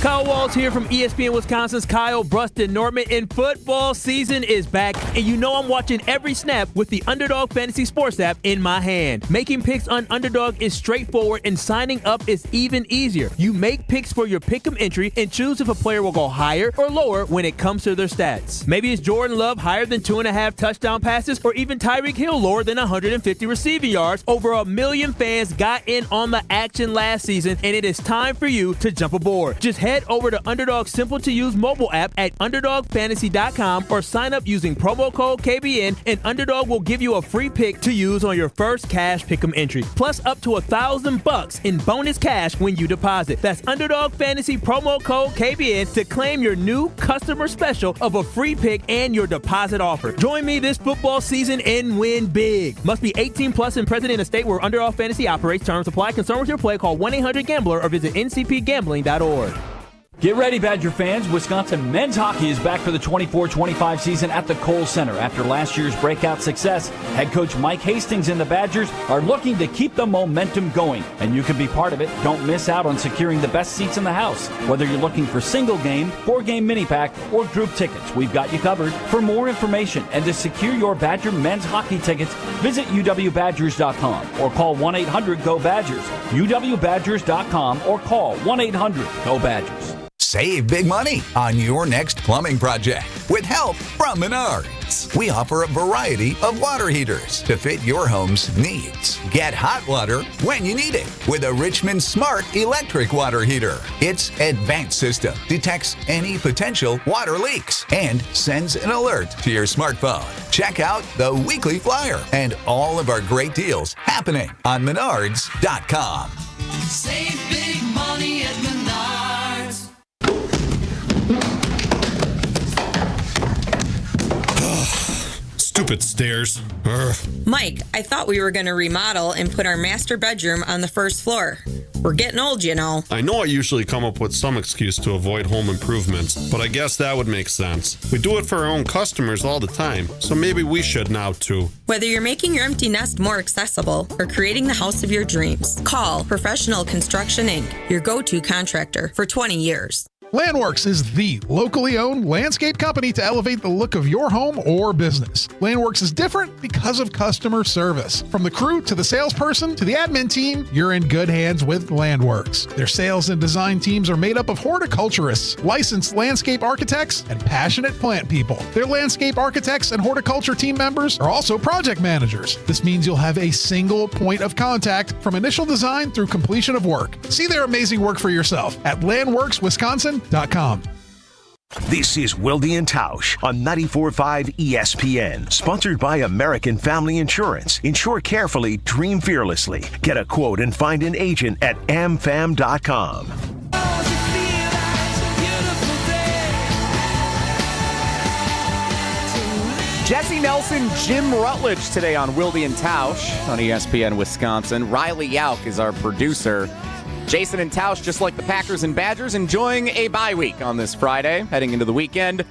Kyle Walsh here from ESPN Wisconsin's Kyle Bruston Norman, and football season is back, and you know I'm watching every snap with the Underdog Fantasy Sports app in my hand. Making picks on Underdog is straightforward, and signing up is even easier. You make picks for your pick'em entry and choose if a player will go higher or lower when it comes to their stats. Maybe it's Jordan Love higher than 2.5 touchdown passes, or even Tyreek Hill lower than 150 receiving yards. Over 1 million fans got in on the action last season, and it is time for you to jump aboard. Just head over to Underdog's simple-to-use mobile app at UnderdogFantasy.com or sign up using promo code KBN, and Underdog will give you a free pick to use on your first cash pick'em entry, plus up to $1,000 in bonus cash when you deposit. That's Underdog Fantasy promo code KBN to claim your new customer special of a free pick and your deposit offer. Join me this football season and win big. Must be 18 plus and present in a state where Underdog Fantasy operates. Terms apply. Concern with your play. Call 1-800-GAMBLER or visit ncpgambling.org. Get ready, Badger fans. Wisconsin men's hockey is back for the 24-25 season at the Kohl Center. After last year's breakout success, head coach Mike Hastings and the Badgers are looking to keep the momentum going, and you can be part of it. Don't miss out on securing the best seats in the house. Whether you're looking for single game, 4-game mini pack, or group tickets, we've got you covered. For more information and to secure your Badger men's hockey tickets, visit uwbadgers.com or call 1-800-GO-BADGERS. uwbadgers.com or call 1-800-GO-BADGERS. Save big money on your next plumbing project with help from Menards. We offer a variety of water heaters to fit your home's needs. Get hot water when you need it with a Richmond Smart electric water heater. Its advanced system detects any potential water leaks and sends an alert to your smartphone. Check out the weekly flyer and all of our great deals happening on Menards.com. Save big money at Menards. Stupid stairs. Mike, I thought we were going to remodel and put our master bedroom on the first floor. We're getting old, you know. I know I usually come up with some excuse to avoid home improvements, but I guess that would make sense. We do it for our own customers all the time, so maybe we should now too. Whether you're making your empty nest more accessible or creating the house of your dreams, call Professional Construction Inc., your go-to contractor for 20 years. Landworks is the locally owned landscape company to elevate the look of your home or business. Landworks is different because of customer service. From the crew to the salesperson to the admin team, you're in good hands with Landworks. Their sales and design teams are made up of horticulturists, licensed landscape architects, and passionate plant people. Their landscape architects and horticulture team members are also project managers. This means you'll have a single point of contact from initial design through completion of work. See their amazing work for yourself at landworkswisconsin.com. This is Wilde Tausch on 94.5 ESPN, sponsored by American Family Insurance. Insure carefully, dream fearlessly. Get a quote and find an agent at amfam.com. Jesse Nelson, Jim Rutledge today on Wilde Tausch on ESPN Wisconsin. Riley Yauk is our producer. Jason and Tausch, just like the Packers and Badgers, enjoying a bye week on this Friday, heading into the weekend.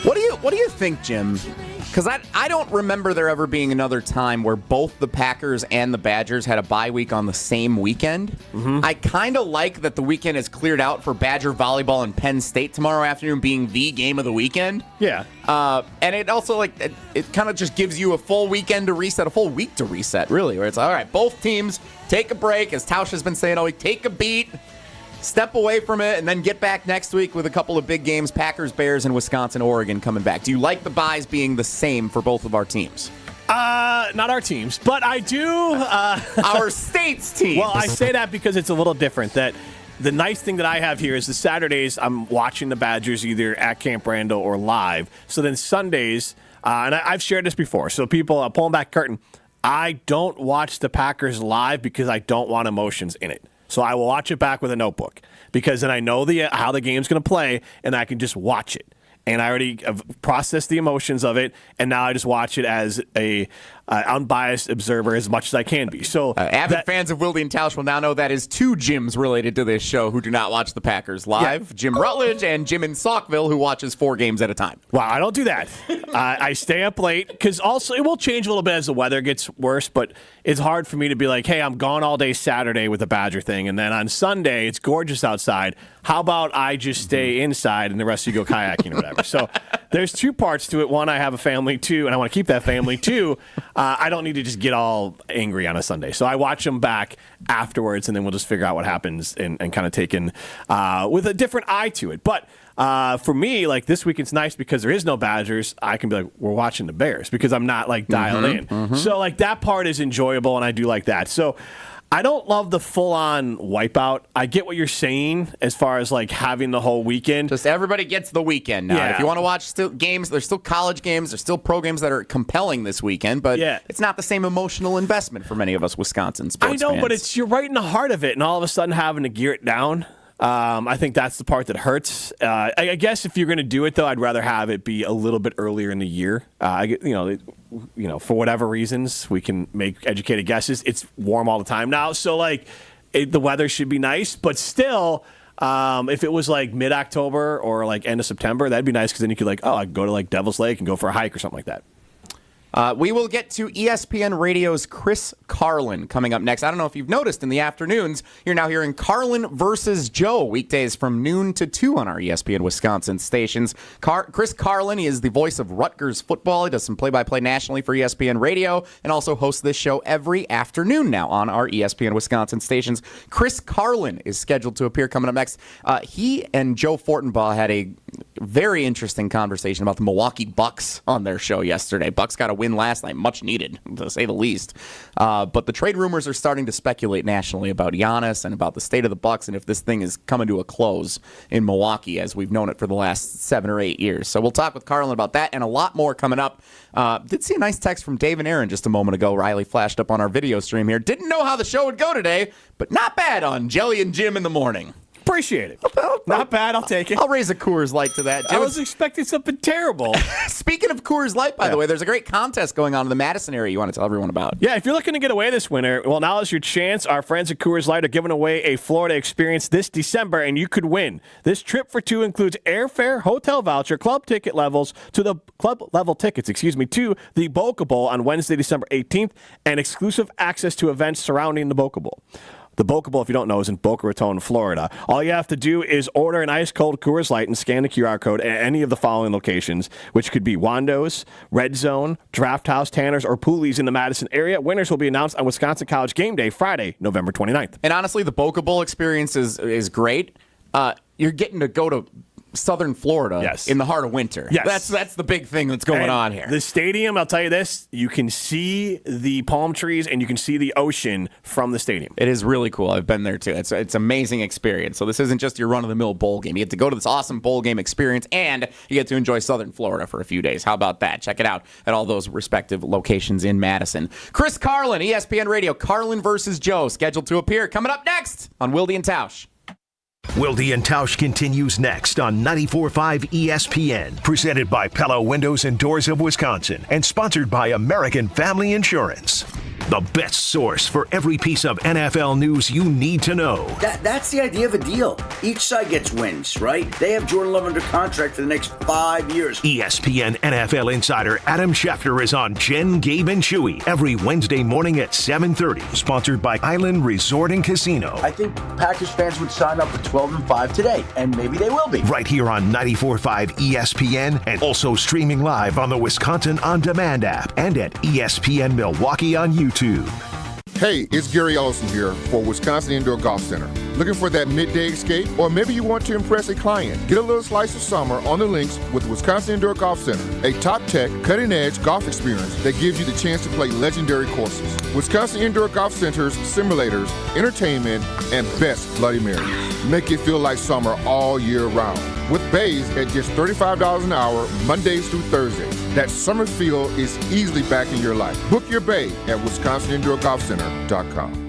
What do you think, Jim? Because I don't remember there ever being another time where both the Packers and the Badgers had a bye week on the same weekend. Mm-hmm. I kind of like that the weekend is cleared out for Badger volleyball and Penn State tomorrow afternoon being the game of the weekend. Yeah. And it also, it kind of just gives you a full weekend to reset, a full week to reset, really, where it's, all right, both teams take a break, as Tausch has been saying all week, take a beat, step away from it, and then get back next week with a couple of big games, Packers, Bears, and Wisconsin, Oregon coming back. Do you like the byes being the same for both of our teams? Not our teams, but I do. Our state's teams. Well, I say that because it's a little different. That the nice thing that I have here is the Saturdays I'm watching the Badgers either at Camp Randall or live. So then Sundays, and I've shared this before, so people, pulling back curtain, I don't watch the Packers live because I don't want emotions in it. So I will watch it back with a notebook because then I know how the game's going to play and I can just watch it. And I already have processed the emotions of it, and now I just watch it as a unbiased observer as much as I can be. So avid fans of Wilde and Tausch will now know that is two Jims related to this show who do not watch the Packers live. Yeah. Jim Rutledge and Jim in Saukville, who watches 4 games at a time. Wow, I don't do that. I stay up late because also it will change a little bit as the weather gets worse, but it's hard for me to be like, hey, I'm gone all day Saturday with the Badger thing, and then on Sunday it's gorgeous outside. How about I just stay inside and the rest of you go kayaking or whatever? So there's 2 parts to it. One, I have a family. 2, and I want to keep that family. 2, I don't need to just get all angry on a Sunday. So I watch them back afterwards, and then we'll just figure out what happens and kind of take in with a different eye to it. But for me, like this week, it's nice because there is no Badgers. I can be like, we're watching the Bears because I'm not like dialed in. Mm-hmm. So like that part is enjoyable, and I do like that. So I don't love the full-on wipeout. I get what you're saying as far as like having the whole weekend. Just everybody gets the weekend now. Yeah. If you want to watch still games, there's still college games. There's still pro games that are compelling this weekend, but it's not the same emotional investment for many of us Wisconsin sports fans. But you're right in the heart of it, and all of a sudden having to gear it down. I think that's the part that hurts. I guess if you're going to do it, though, I'd rather have it be a little bit earlier in the year. For whatever reasons, we can make educated guesses. It's warm all the time now, so like the weather should be nice, but still, If it was like mid-October or like end of September, that'd be nice because then you could I could go to like Devil's Lake and go for a hike or something like that. We will get to ESPN Radio's Chris Carlin coming up next. I don't know if you've noticed in the afternoons, you're now hearing Carlin versus Joe weekdays from noon to 2 on our ESPN Wisconsin stations. Chris Carlin, he is the voice of Rutgers football. He does some play-by-play nationally for ESPN Radio and also hosts this show every afternoon now on our ESPN Wisconsin stations. Chris Carlin is scheduled to appear coming up next. He and Joe Fortenbaugh had a very interesting conversation about the Milwaukee Bucks on their show yesterday. Bucks got a win last night, much needed, to say the least. But the trade rumors are starting to speculate nationally about Giannis and about the state of the Bucks and if this thing is coming to a close in Milwaukee as we've known it for the last 7 or 8 years. So we'll talk with Carlin about that and a lot more coming up. Did see a nice text from Dave and Aaron just a moment ago. Riley flashed up on our video stream here. Didn't know how the show would go today, but not bad on Jelly and Jim in the morning. Appreciate it. Not bad. I'll take it. I'll raise a Coors Light to that. I was expecting something terrible. Speaking of Coors Light, by the way, there's a great contest going on in the Madison area you want to tell everyone about. Yeah, if you're looking to get away this winter, well, now is your chance. Our friends at Coors Light are giving away a Florida experience this December, and you could win. This trip for 2 includes airfare, hotel voucher, club level tickets, to the Boca Bowl on Wednesday, December 18th, and exclusive access to events surrounding the Boca Bowl. The Boca Bowl, if you don't know, is in Boca Raton, Florida. All you have to do is order an ice-cold Coors Light and scan the QR code at any of the following locations, which could be Wando's, Red Zone, Draft House, Tanner's, or Pooley's in the Madison area. Winners will be announced on Wisconsin College Game Day, Friday, November 29th. And honestly, the Boca Bowl experience is great. You're getting to go to Southern Florida in the heart of winter. Yes. That's the big thing that's going on here. The stadium, I'll tell you this, you can see the palm trees and you can see the ocean from the stadium. It is really cool. I've been there too. It's an amazing experience. So this isn't just your run-of-the-mill bowl game. You get to go to this awesome bowl game experience and you get to enjoy Southern Florida for a few days. How about that? Check it out at all those respective locations in Madison. Chris Carlin, ESPN Radio, Carlin versus Joe, scheduled to appear coming up next on Wilde Tausch. Wilde Tausch continues next on 94.5 ESPN, presented by Pella Windows and Doors of Wisconsin, and sponsored by American Family Insurance. The best source for every piece of NFL news you need to know. That's the idea of a deal. Each side gets wins, right? They have Jordan Love under contract for the next 5 years. ESPN NFL insider Adam Schefter is on Jen, Gabe, and Chewy every Wednesday morning at 7:30. Sponsored by Island Resort and Casino. I think Packers fans would sign up for 12-5 today, and maybe they will be. Right here on 94.5 ESPN, and also streaming live on the Wisconsin On Demand app and at ESPN Milwaukee on YouTube. Hey, it's Gary Ellison here for Wisconsin Indoor Golf Center. Looking for that midday escape? Or maybe you want to impress a client. Get a little slice of summer on the links with Wisconsin Indoor Golf Center, a top-tech, cutting-edge golf experience that gives you the chance to play legendary courses. Wisconsin Indoor Golf Center's simulators, entertainment, and best Bloody Marys make it feel like summer all year round. With bays at just $35 an hour, Mondays through Thursdays. That summer feel is easily back in your life. Book your bay at WisconsinIndoorGolfCenter.com.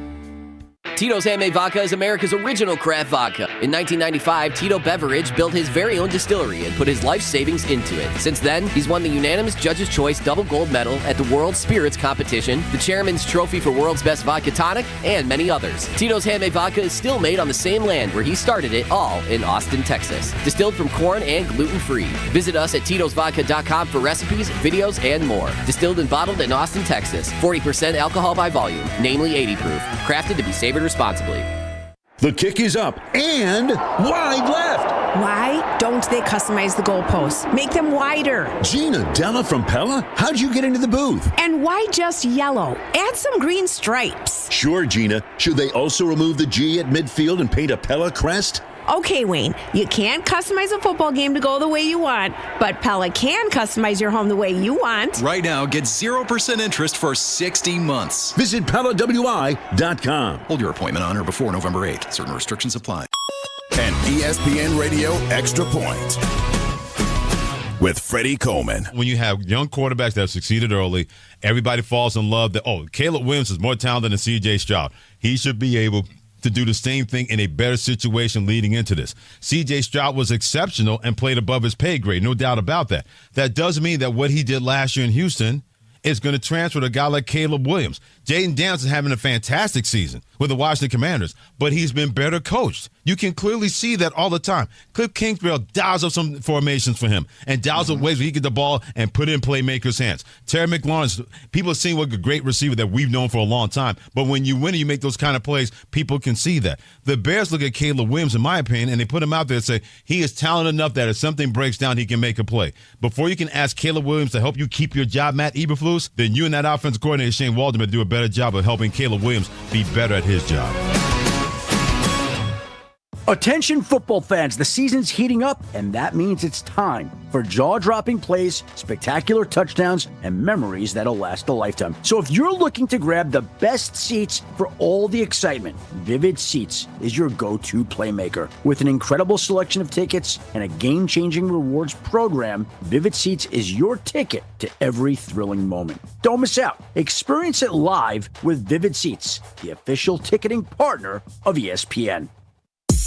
Tito's Handmade Vodka is America's original craft vodka. In 1995, Tito Beveridge built his very own distillery and put his life savings into it. Since then, he's won the unanimous Judge's Choice Double Gold Medal at the World Spirits Competition, the Chairman's Trophy for World's Best Vodka Tonic, and many others. Tito's Handmade Vodka is still made on the same land where he started it, all in Austin, Texas. Distilled from corn and gluten-free. Visit us at Tito'sVodka.com for recipes, videos, and more. Distilled and bottled in Austin, Texas. 40% alcohol by volume, namely 80 proof. Crafted to be savored responsibly. The kick is up and wide left. Why don't they customize the goalposts? Make them wider. Gina Della from Pella? How'd you get into the booth? And why just yellow? Add some green stripes. Sure, Gina. Should they also remove the G at midfield and paint a Pella crest? Okay, Wayne, you can't customize a football game to go the way you want, but Pella can customize your home the way you want. Right now, get 0% interest for 60 months. Visit PellaWI.com. Hold your appointment on or before November 8th. Certain restrictions apply. An ESPN Radio Extra Point with Freddie Coleman. When you have young quarterbacks that have succeeded early, everybody falls in love that, Caleb Williams is more talented than C.J. Stroud. He should be able to do the same thing in a better situation leading into this. C.J. Stroud was exceptional and played above his pay grade, no doubt about that. That does mean that what he did last year in Houston is going to transfer to a guy like Caleb Williams. Jaden Daniels is having a fantastic season with the Washington Commanders, but he's been better coached. You can clearly see that all the time. Cliff Kingsbury dials up some formations for him and dials up ways where he get the ball and put it in playmakers' hands. Terry McLaurin, people have seen what a great receiver that we've known for a long time. But when you win and you make those kind of plays, people can see that. The Bears look at Caleb Williams, in my opinion, and they put him out there and say he is talented enough that if something breaks down, he can make a play. Before you can ask Caleb Williams to help you keep your job, Matt Eberflus, then you and that offensive coordinator, Shane Waldman, do a better job of helping Caleb Williams be better at his job. Attention football fans, the season's heating up, and that means it's time for jaw-dropping plays, spectacular touchdowns, and memories that'll last a lifetime. So if you're looking to grab the best seats for all the excitement, Vivid Seats is your go-to playmaker. With an incredible selection of tickets and a game-changing rewards program, Vivid Seats is your ticket to every thrilling moment. Don't miss out. Experience it live with Vivid Seats, the official ticketing partner of ESPN.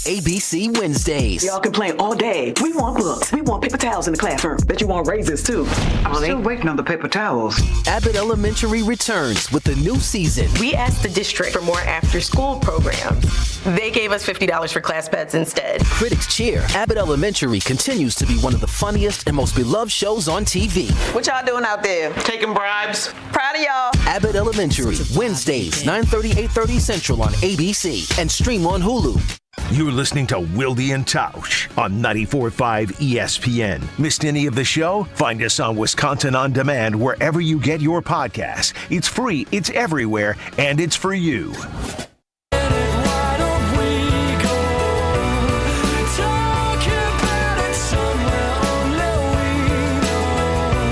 ABC Wednesdays. Y'all complain all day. We want books. We want paper towels in the classroom. Bet you want raises too. I'm still waiting on the paper towels. Abbott Elementary returns with the new season. We asked the district for more after-school programs. They gave us $50 for class pets instead. Critics cheer. Abbott Elementary continues to be one of the funniest and most beloved shows on TV. What y'all doing out there? Taking bribes? Proud of y'all. Abbott Elementary, Wednesdays, 9:30, 8:30 Central on ABC and stream on Hulu. You're listening to Wilde Tausch on 94.5 ESPN. Missed any of the show? Find us on Wisconsin On Demand wherever you get your podcasts. It's free, it's everywhere, and it's for you.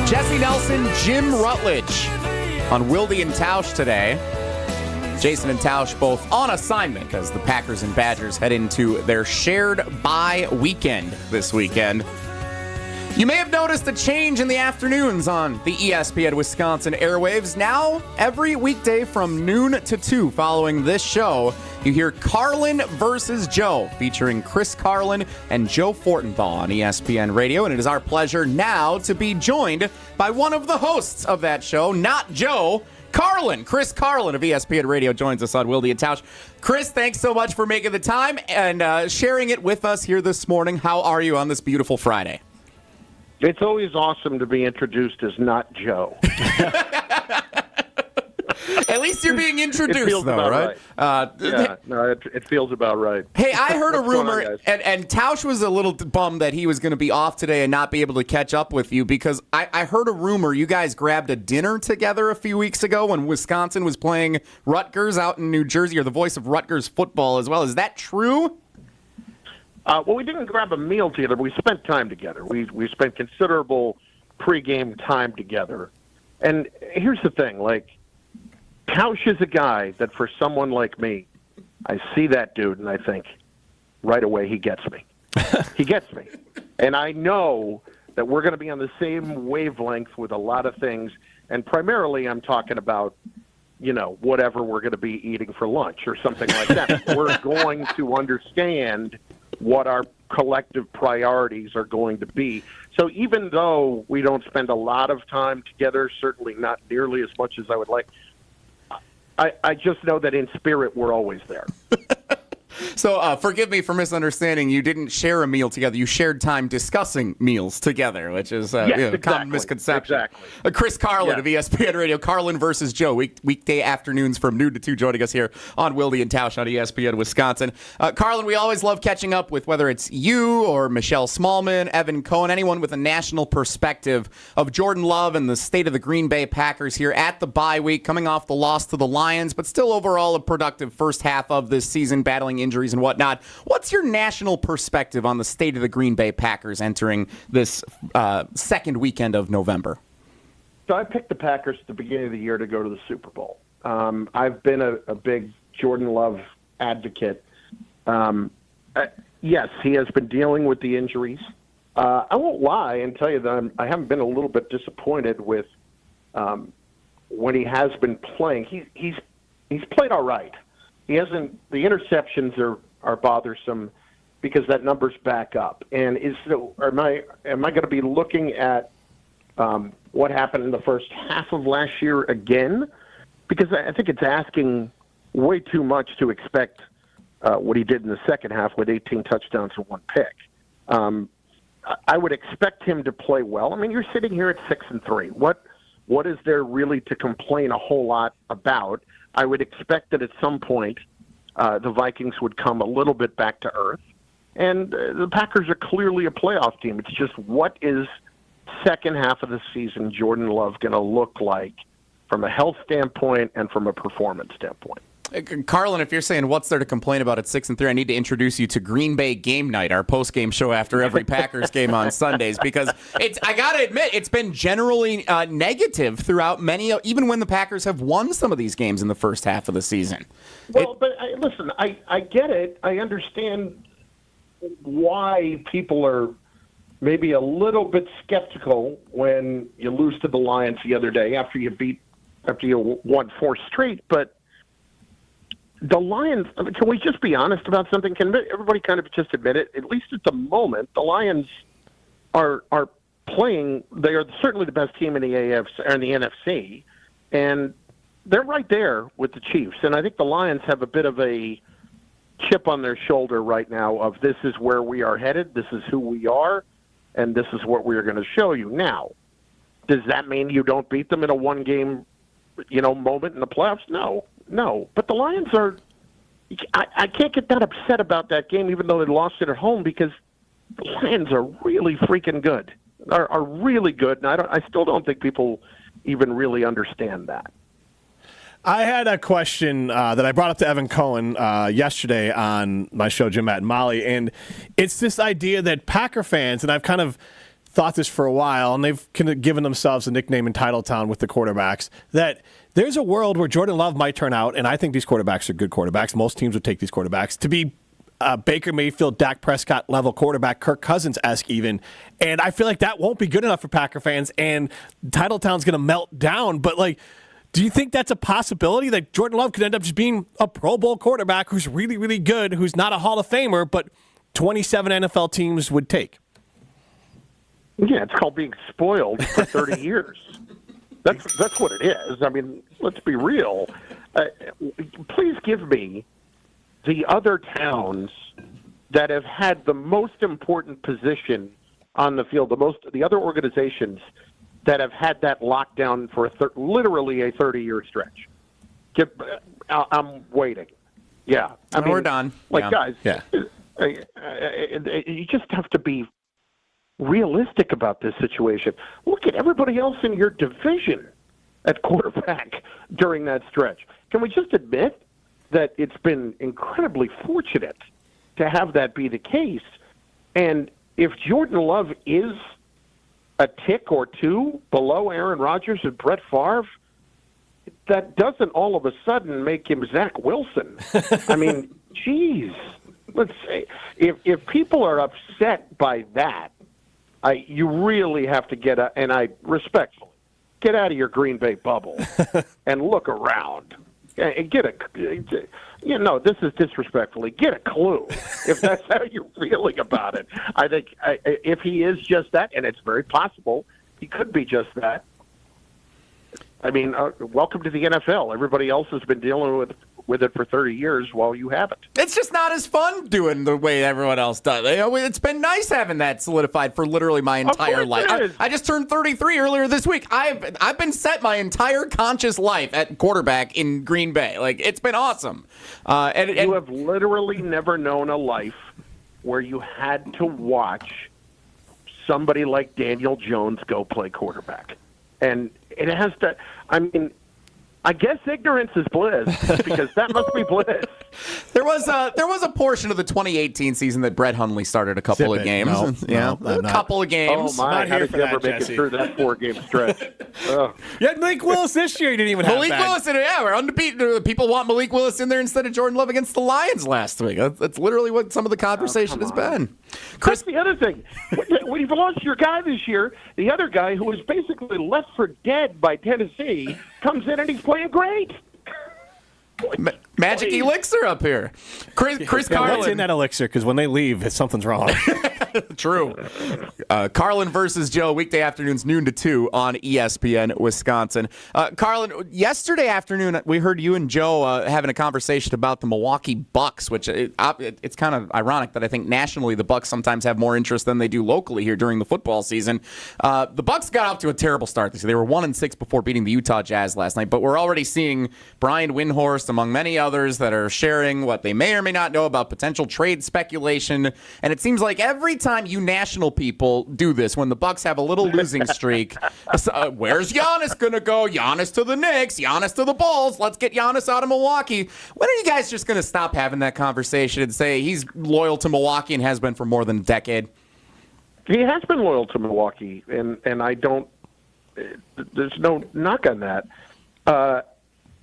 Jesse Nelson, Jim Rutledge on Wilde and Tausch today. Jason and Tausch both on assignment as the Packers and Badgers head into their shared bye weekend this weekend. You may have noticed a change in the afternoons on the ESPN Wisconsin airwaves. Now, every weekday from noon to 2 following this show, you hear Carlin versus Joe, featuring Chris Carlin and Joe Fortenthal on ESPN Radio. And it is our pleasure now to be joined by one of the hosts of that show, not Joe, Carlin. Chris Carlin of ESPN Radio joins us on Wilde and Tausch. Chris, thanks so much for making the time and sharing it with us here this morning. How are you on this beautiful Friday? It's always awesome to be introduced as not Joe. At least you're being introduced, though, right? It feels about right. Hey, I heard a rumor, on, and Tausch was a little bummed that he was going to be off today and not be able to catch up with you because I heard a rumor you guys grabbed a dinner together a few weeks ago when Wisconsin was playing Rutgers out in New Jersey, or the voice of Rutgers football as well. Is that true? Well, we didn't grab a meal together, but we spent time together. We spent considerable pregame time together. And here's the thing, Tausch is a guy that for someone like me, I see that dude and I think, right away, he gets me. He gets me. And I know that we're going to be on the same wavelength with a lot of things. And primarily I'm talking about, whatever we're going to be eating for lunch or something like that. We're going to understand what our collective priorities are going to be. So even though we don't spend a lot of time together, certainly not nearly as much as I would like, I just know that in spirit we're always there. So forgive me for misunderstanding. You didn't share a meal together. You shared time discussing meals together, which is a common misconception. Exactly. Chris Carlin of ESPN Radio. Carlin versus Joe, weekday afternoons from noon to 2, joining us here on Wilde and Tausch on ESPN Wisconsin. Carlin, we always love catching up with whether it's you or Michelle Smallman, Evan Cohen, anyone with a national perspective of Jordan Love and the state of the Green Bay Packers here at the bye week, coming off the loss to the Lions, but still overall a productive first half of this season, battling injuries and whatnot. What's your national perspective on the state of the Green Bay Packers entering this second weekend of November? So I picked the Packers at the beginning of the year to go to the Super Bowl. I've been a big Jordan Love advocate. Yes, he has been dealing with the injuries. I won't lie and tell you that I haven't been a little bit disappointed with when he has been playing. He's played all right. He hasn't. The interceptions are bothersome because that number's back up. And am I going to be looking at what happened in the first half of last year again? Because I think it's asking way too much to expect what he did in the second half with 18 touchdowns and 1 pick. I would expect him to play well. I mean, you're sitting here at 6-3. What is there really to complain a whole lot about? I would expect that at some point the Vikings would come a little bit back to earth. And the Packers are clearly a playoff team. It's just what is second half of the season Jordan Love going to look like from a health standpoint and from a performance standpoint? Carlin, if you're saying what's there to complain about at 6-3, I need to introduce you to Green Bay Game Night, our post-game show after every Packers game on Sundays, because I got to admit, it's been generally negative throughout even when the Packers have won some of these games in the first half of the season. Well, listen, I get it. I understand why people are maybe a little bit skeptical when you lose to the Lions the other day after you won 4 straight, but the Lions, can we just be honest about something? Can everybody kind of just admit it? At least at the moment, the Lions are playing. They are certainly the best team in the AFC or in the NFC, and they're right there with the Chiefs. And I think the Lions have a bit of a chip on their shoulder right now of this is where we are headed, this is who we are, and this is what we are going to show you. Now, does that mean you don't beat them in a one-game, moment in the playoffs? No, but the Lions are – I can't get that upset about that game even though they lost it at home because the Lions are really freaking good, are really good, and I still don't think people even really understand that. I had a question that I brought up to Evan Cohen yesterday on my show, Jim, Matt, and Molly, and it's this idea that Packer fans, and I've kind of thought this for a while, and they've kind of given themselves a nickname in Titletown with the quarterbacks, that there's a world where Jordan Love might turn out, and I think these quarterbacks are good quarterbacks. Most teams would take these quarterbacks to be Baker Mayfield, Dak Prescott level quarterback, Kirk Cousins-esque even. And I feel like that won't be good enough for Packer fans, and Titletown's going to melt down. But, do you think that's a possibility that Jordan Love could end up just being a Pro Bowl quarterback who's really, really good, who's not a Hall of Famer, but 27 NFL teams would take? Yeah, it's called being spoiled for 30 years. That's what it is. I mean, let's be real. Please give me the other towns that have had the most important position on the field, the other organizations that have had that lockdown for literally a 30-year stretch. I'm waiting. Yeah. We're done. Guys, you just have to be realistic about this situation. Look at everybody else in your division at quarterback during that stretch. Can we just admit that it's been incredibly fortunate to have that be the case? And if Jordan Love is a tick or two below Aaron Rodgers and Brett Favre, that doesn't all of a sudden make him Zach Wilson. I mean, geez. Let's say if people are upset by that, you really have to get and I respectfully get out of your Green Bay bubble and look around and get this is disrespectfully, get a clue if that's how you're feeling about it. I think if he is just that, and it's very possible he could be just that. I mean, welcome to the NFL. Everybody else has been dealing with it for 30 years while you haven't. It's just not as fun doing the way everyone else does. It's been nice having that solidified for literally my entire life. I just turned 33 earlier this week. I've been set my entire conscious life at quarterback in Green Bay. It's been awesome. And you have literally never known a life where you had to watch somebody like Daniel Jones go play quarterback. And it has to, I guess ignorance is bliss because that must be bliss. There was a portion of the 2018 season that Brett Hundley started a couple of games. A couple of games. Oh my! How did you ever make it through that 4-game stretch? Yeah, Malik Willis this year. You didn't even have Malik Willis. We're undefeated. People want Malik Willis in there instead of Jordan Love against the Lions last week. That's literally what some of the conversation has been. Chris, that's the other thing. When you've lost your guy this year, the other guy who was basically left for dead by Tennessee comes in and he's playing great. Magic elixir up here. Chris Carlin. What's in that elixir? Because when they leave, something's wrong. True. Carlin versus Joe, weekday afternoons, noon to 2 on ESPN Wisconsin. Carlin, yesterday afternoon, we heard you and Joe having a conversation about the Milwaukee Bucks, which it's kind of ironic that I think nationally the Bucks sometimes have more interest than they do locally here during the football season. The Bucks got off to a terrible start this year. They were 1-6 before beating the Utah Jazz last night, but we're already seeing Brian Windhorst, among many others, that are sharing what they may or may not know about potential trade speculation. And it seems like every time you national people do this, when the Bucks have a little losing streak, where's Giannis going to go? Giannis to the Knicks, Giannis to the Bulls. Let's get Giannis out of Milwaukee. When are you guys just going to stop having that conversation and say he's loyal to Milwaukee and has been for more than a decade? He has been loyal to Milwaukee, and I don't. There's no knock on that.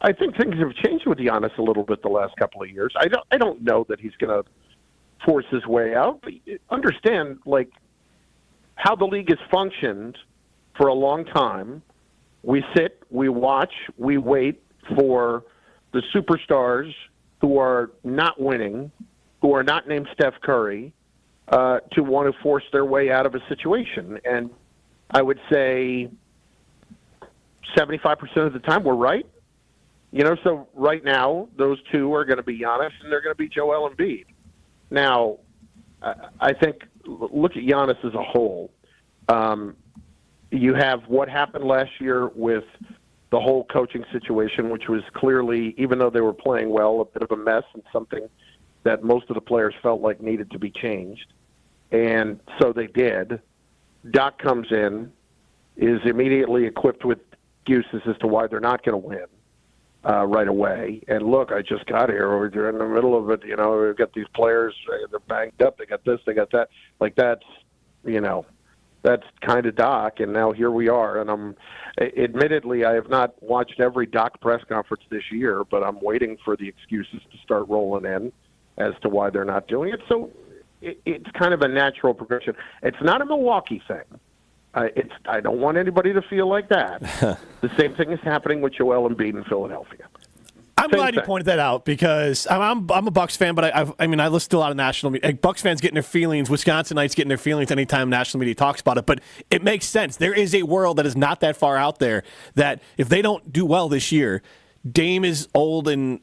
I think things have changed with Giannis a little bit the last couple of years. I don't know that he's going to force his way out, but understand like how the league has functioned for a long time. We sit, we watch, we wait for the superstars who are not winning, who are not named Steph Curry, to want to force their way out of a situation. And I would say 75% of the time we're right. So right now, those two are going to be Giannis and they're going to be Joel Embiid. Now, I think, look at Giannis as a whole. You have what happened last year with the whole coaching situation, which was clearly, even though they were playing well, a bit of a mess and something that most of the players felt like needed to be changed. And so they did. Doc comes in, is immediately equipped with excuses as to why they're not going to win. Right away. And look, I just got here. We're in the middle of it. We've got these players. They're banged up. They got this. They got that. Like that's kind of Doc. And now here we are. And admittedly, I have not watched every Doc press conference this year, but I'm waiting for the excuses to start rolling in as to why they're not doing it. So it's kind of a natural progression. It's not a Milwaukee thing. I don't want anybody to feel like that. The same thing is happening with Joel Embiid in Philadelphia. I'm glad you pointed that out because I'm a Bucks fan, but I listen to a lot of national media. Bucks fans getting their feelings, Wisconsinites getting their feelings anytime national media talks about it. But it makes sense. There is a world that is not that far out there that if they don't do well this year, Dame is old and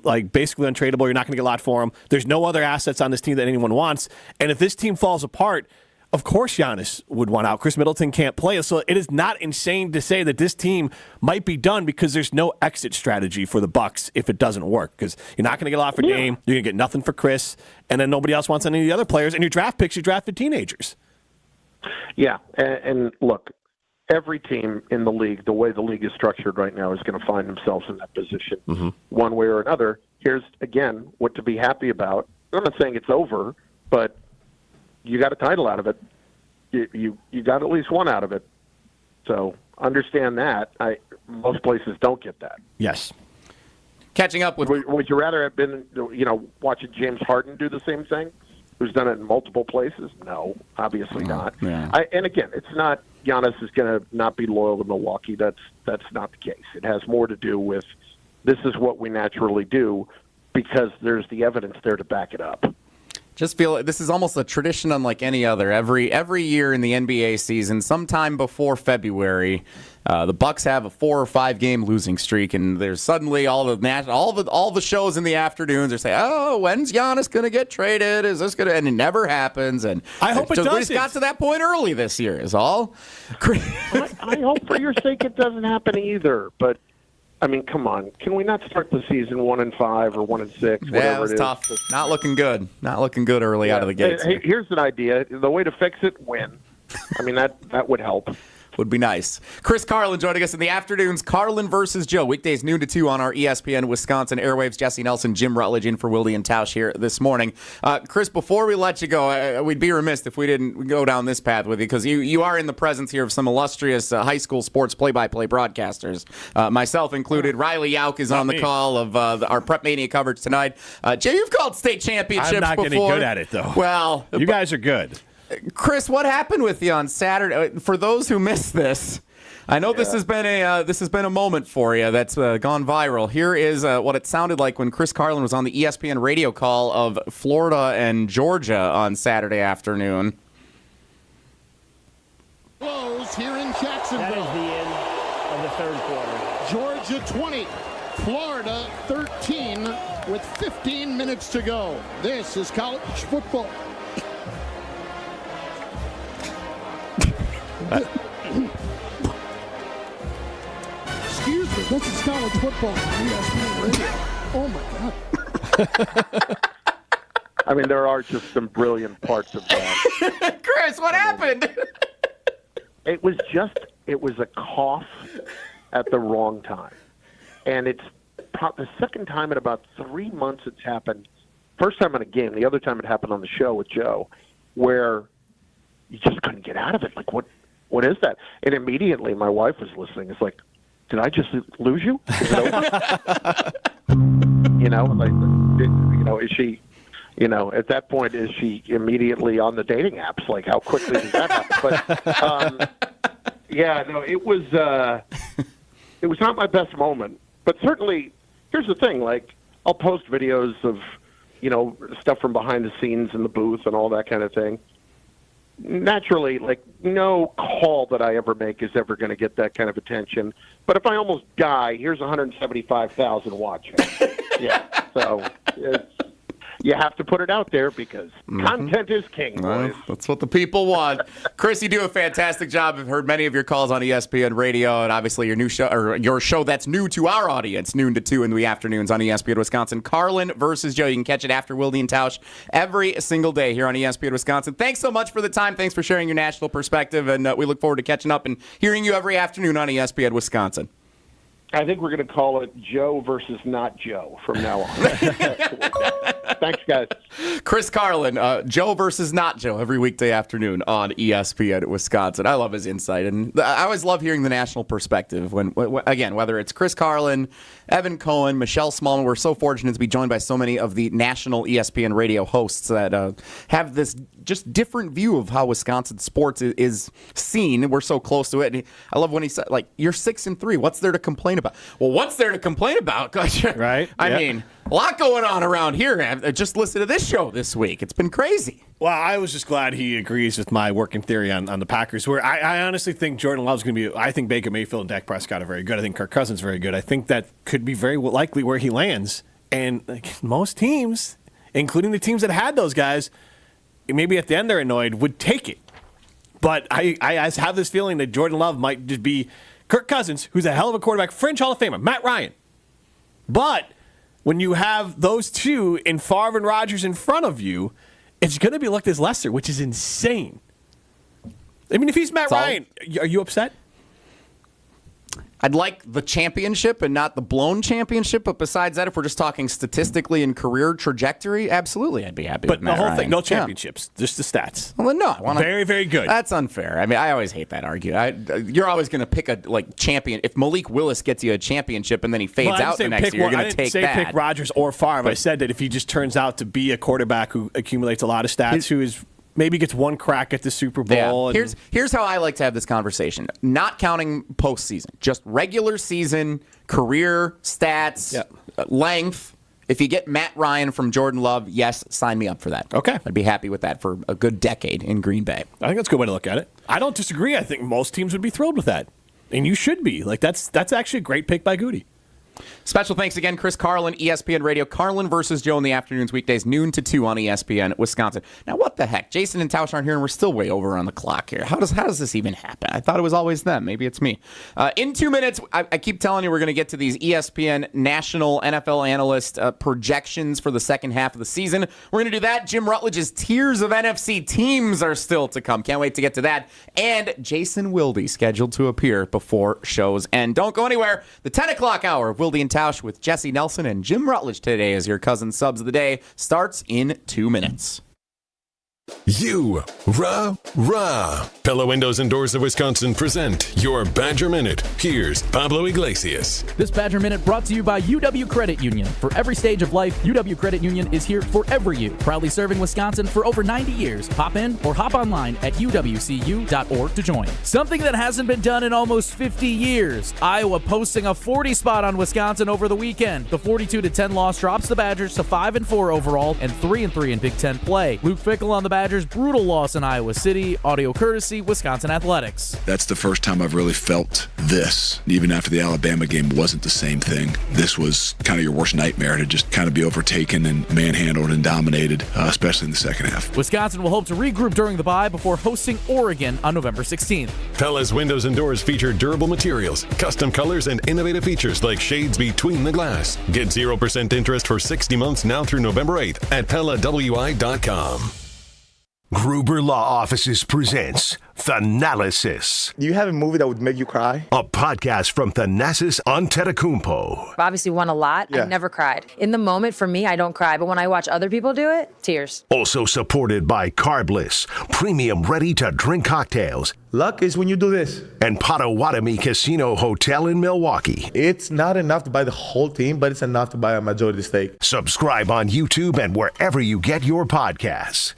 like basically untradeable. You're not going to get a lot for him. There's no other assets on this team that anyone wants. And if this team falls apart, of course Giannis would want out. Chris Middleton can't play. So it is not insane to say that this team might be done because there's no exit strategy for the Bucks if it doesn't work. Because you're not going to get a lot for Dame. You're going to get nothing for Chris. And then nobody else wants any of the other players. And your draft picks, you drafted teenagers. Yeah. And look, every team in the league, the way the league is structured right now, is going to find themselves in that position one way or another. Here's, again, what to be happy about. I'm not saying it's over, but you got a title out of it. You got at least one out of it. So understand that. Most places don't get that. Yes. Catching up with. Would you rather have been, watching James Harden do the same thing, who's done it in multiple places? No, obviously not. Yeah. And again, it's not Giannis is going to not be loyal to Milwaukee. That's not the case. It has more to do with this is what we naturally do because there's the evidence there to back it up. Just feel like this is almost a tradition unlike any other. Every year in the NBA season, sometime before February, the Bucks have a 4 or 5 game losing streak, and there's suddenly all the shows in the afternoons are saying, "Oh, when's Giannis going to get traded? Is this going to?" And it never happens. And I hope it does. We just got to that point early this year. Is all. I hope for your sake it doesn't happen either. But I mean, come on. Can we not start the season 1-5 or 1-6? Yeah, it's tough. Not looking good. Not looking good early out of the gates. Hey, here's an idea. The way to fix it, win. I mean, that would help. Would be nice. Chris Carlin joining us in the afternoons. Carlin versus Joe. Weekdays noon to 2 on our ESPN Wisconsin airwaves. Jesse Nelson, Jim Rutledge in for Wilde Tausch here this morning. Chris, before we let you go, we'd be remiss if we didn't go down this path with you because you are in the presence here of some illustrious high school sports play-by-play broadcasters, myself included. Riley Yauk is on the call of our Prep Mania coverage tonight. Jay, you've called state championships before. I'm not getting good at it, though. Well, you guys are good. Chris, what happened with you on Saturday? For those who missed this, I know this has been a moment for you that's gone viral. Here is what it sounded like when Chris Carlin was on the ESPN radio call of Florida and Georgia on Saturday afternoon. Close here in Jacksonville. That is the end of the third quarter. Georgia 20, Florida 13 with 15 minutes to go. This is college football. Excuse me, this is college football on ESPN Radio. Oh my God. I mean, there are just some brilliant parts of that. Chris, what happened? It was a cough at the wrong time. And it's the second time in about 3 months it's happened. First time in a game, the other time it happened on the show with Joe, where you just couldn't get out of it. Like, what is that? And immediately my wife was listening. It's like, did I just lose you? Is it over? Is she, at that point, is she immediately on the dating apps? Like, how quickly does that happen? But, it was not my best moment. But certainly, here's the thing, like, I'll post videos of, stuff from behind the scenes in the booth and all that kind of thing. Naturally, like, no call that I ever make is ever going to get that kind of attention. But if I almost die, here's 175,000 watching. Yeah, so you have to put it out there because content is king, boys. That's what the people want. Chris, you do a fantastic job. I've heard many of your calls on ESPN Radio, and obviously your new show, or your show that's new to our audience, noon to 2 in the afternoons on ESPN Wisconsin. Carlin versus Joe. You can catch it after Wilde Tausch every single day here on ESPN Wisconsin. Thanks so much for the time. Thanks for sharing your national perspective, and we look forward to catching up and hearing you every afternoon on ESPN Wisconsin. I think we're going to call it Joe versus not Joe from now on. Thanks, guys. Chris Carlin, Joe versus not Joe, every weekday afternoon on ESPN Wisconsin. I love his insight, and I always love hearing the national perspective. When again, whether it's Chris Carlin, Evan Cohen, Michelle Smallman, we're so fortunate to be joined by so many of the national ESPN radio hosts that have this just different view of how Wisconsin sports is seen. We're so close to it. And I love when he said, like, you're 6-3. What's there to complain about? Well, what's there to complain about? Right. I mean, a lot going on around here. Just listen to this show this week. It's been crazy. Well, I was just glad he agrees with my working theory on the Packers, where I honestly think Jordan Love's going to be – I think Baker Mayfield and Dak Prescott are very good. I think Kirk Cousins is very good. I think that could be very likely where he lands. And most teams, including the teams that had those guys, maybe at the end they're annoyed, would take it. But I have this feeling that Jordan Love might just be Kirk Cousins, who's a hell of a quarterback, fringe Hall of Famer, Matt Ryan. But when you have those two in Favre and Rodgers in front of you, it's going to be looked as lesser, which is insane. I mean, if he's Matt Ryan, are you upset? I'd like the championship and not the blown championship, but besides that, if we're just talking statistically and career trajectory, absolutely, I'd be happy with Matt Ryan. But the whole thing, no championships, just the stats. Well, then no. Very, very good. That's unfair. I mean, I always hate that argument. You're always going to pick a champion. If Malik Willis gets you a championship and then he fades out the next year, you're going to take that. I didn't say pick Rodgers or Favre. I said that if he just turns out to be a quarterback who accumulates a lot of stats, who is maybe gets one crack at the Super Bowl. Yeah. Here's how I like to have this conversation. Not counting postseason, just regular season, career, stats, length. If you get Matt Ryan from Jordan Love, yes, sign me up for that. Okay. I'd be happy with that for a good decade in Green Bay. I think that's a good way to look at it. I don't disagree. I think most teams would be thrilled with that. And you should be. Like that's actually a great pick by Goody. Special thanks again, Chris Carlin, ESPN Radio. Carlin versus Joe in the afternoons, weekdays, noon to 2 on ESPN Wisconsin. Now, what the heck? Jason and Tausch aren't here, and we're still way over on the clock here. How does this even happen? I thought it was always them. Maybe it's me. In 2 minutes, I keep telling you we're going to get to these ESPN national NFL analyst projections for the second half of the season. We're going to do that. Jim Rutledge's tiers of NFC teams are still to come. Can't wait to get to that. And Jason Wilde scheduled to appear before shows end. Don't go anywhere. The 10 o'clock hour of Wilde and Tausch with Jesse Nelson and Jim Rutledge today as your cousin subs of the day starts in 2 minutes. Rah. Pella Windows and Doors of Wisconsin present your Badger Minute. Here's Pablo Iglesias. This Badger Minute brought to you by UW Credit Union. For every stage of life, UW Credit Union is here for every you. Proudly serving Wisconsin for over 90 years. Hop in or hop online at uwcu.org to join. Something that hasn't been done in almost 50 years. Iowa posting a 40 spot on Wisconsin over the weekend. The 42-10 loss drops the Badgers to 5-4 overall and 3-3 in Big Ten play. Luke Fickell on the Badgers' brutal loss in Iowa City. Audio courtesy Wisconsin Athletics. That's the first time I've really felt this. Even after the Alabama game wasn't the same thing. This was kind of your worst nightmare, to just kind of be overtaken and manhandled and dominated, especially in the second half. Wisconsin will hope to regroup during the bye before hosting Oregon on November 16th. Pella's Windows and Doors feature durable materials, custom colors, and innovative features like shades between the glass. Get 0% interest for 60 months now through November 8th at PellaWI.com. Gruber Law Offices presents Thanalysis. Do you have a movie that would make you cry? A podcast from Thanasis Antetokounmpo. I've obviously won a lot. Yeah. I've never cried. In the moment, for me, I don't cry. But when I watch other people do it, tears. Also supported by Carbliss, premium ready-to-drink cocktails. Luck is when you do this. And Potawatomi Casino Hotel in Milwaukee. It's not enough to buy the whole team, but it's enough to buy a majority stake. Subscribe on YouTube and wherever you get your podcasts.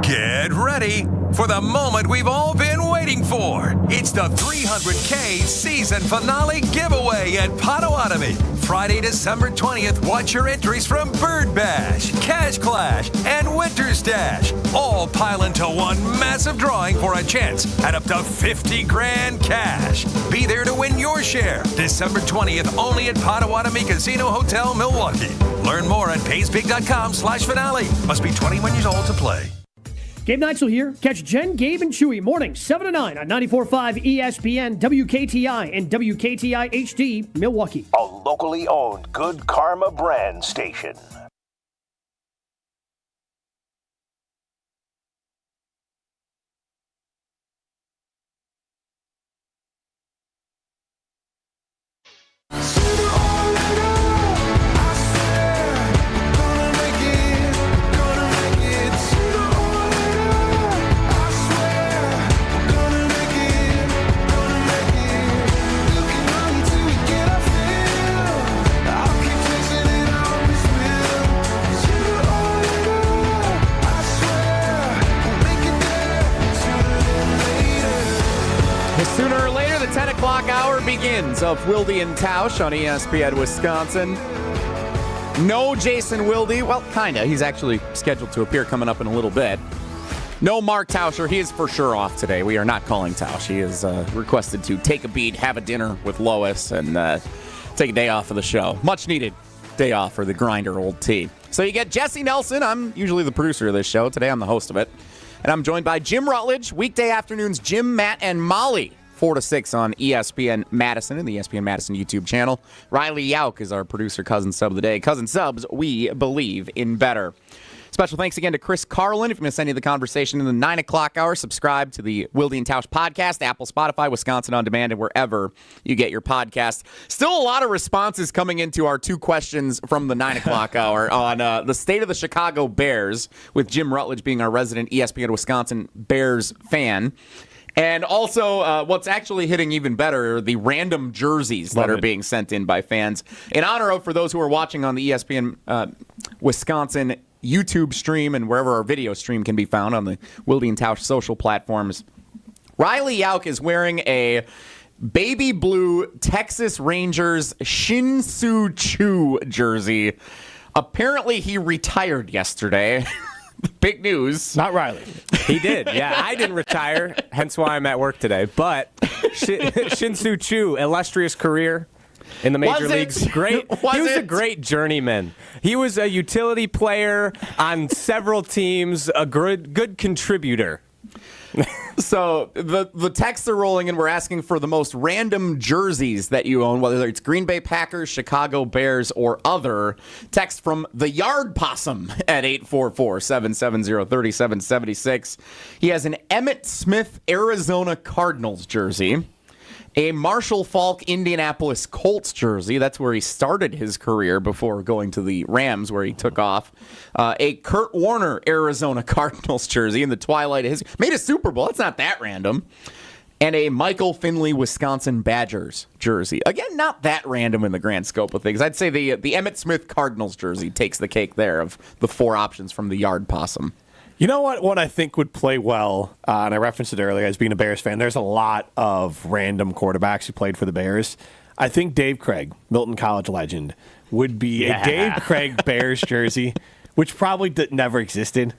Get ready for the moment we've all been waiting for. It's the 300K season finale giveaway at Potawatomi. Friday, December 20th, watch your entries from Bird Bash, Cash Clash, and Winter Stash. All pile into one massive drawing for a chance at up to 50 grand cash. Be there to win your share. December 20th, only at Potawatomi Casino Hotel, Milwaukee. Learn more at paysbig.com/finale. Must be 21 years old to play. Gabe Neitzel here. Catch Jen, Gabe, and Chewy mornings 7 to 9 on 94.5 ESPN, WKTI, and WKTI HD, Milwaukee. A locally owned Good Karma brand station. Sooner or later, the 10 o'clock hour begins of Wilde Tausch on ESPN Wisconsin. No Jason Wilde. Well, kinda. He's actually scheduled to appear coming up in a little bit. No Mark Tauscher. He is for sure off today. We are not calling Tausch. He is requested to take a beat, have a dinner with Lois, and take a day off of the show. Much needed day off for the grinder old T. So you get Jesse Nelson. I'm usually the producer of this show. Today I'm the host of it. And I'm joined by Jim Rutledge. Weekday afternoons, Jim, Matt, and Molly. 4 to 6 on ESPN Madison and the ESPN Madison YouTube channel. Riley Yauk is our producer, Cousin Sub of the day. Cousin Subs, we believe in better. Special thanks again to Chris Carlin. If you missed any of the conversation in the 9 o'clock hour, subscribe to the Wilde Tausch podcast, Apple, Spotify, Wisconsin On Demand, and wherever you get your podcast. Still a lot of responses coming into our 2 questions from the 9 o'clock hour on the state of the Chicago Bears, with Jim Rutledge being our resident ESPN Wisconsin Bears fan. And also, what's actually hitting even better are the random jerseys that are being sent in by fans. In honor of, for those who are watching on the ESPN Wisconsin YouTube stream and wherever our video stream can be found on the Wilde and Tausch social platforms, Riley Yauk is wearing a baby blue Texas Rangers Shin-Soo Choo jersey. Apparently, he retired yesterday. Big news. Not Riley. He did. Yeah, I didn't retire, hence why I'm at work today. But Shin-Soo Choo, illustrious career in the major leagues. Great. He was a great journeyman. He was a utility player on several teams, a good contributor. So the texts are rolling in. We're asking for the most random jerseys that you own, whether it's Green Bay Packers, Chicago Bears, or other. Text from the Yard Possum at 844-770-3776. He has an Emmitt Smith Arizona Cardinals jersey. A Marshall Faulk Indianapolis Colts jersey. That's where he started his career before going to the Rams, where he took off. A Kurt Warner Arizona Cardinals jersey in the twilight of his... Made a Super Bowl. That's not that random. And a Michael Finley Wisconsin Badgers jersey. Again, not that random in the grand scope of things. I'd say the Emmitt Smith Cardinals jersey takes the cake there of the 4 options from the Yard Possum. You know what I think would play well, and I referenced it earlier as being a Bears fan, there's a lot of random quarterbacks who played for the Bears. I think Dave Craig, Milton College legend, would be a Dave Craig Bears jersey, which probably never existed,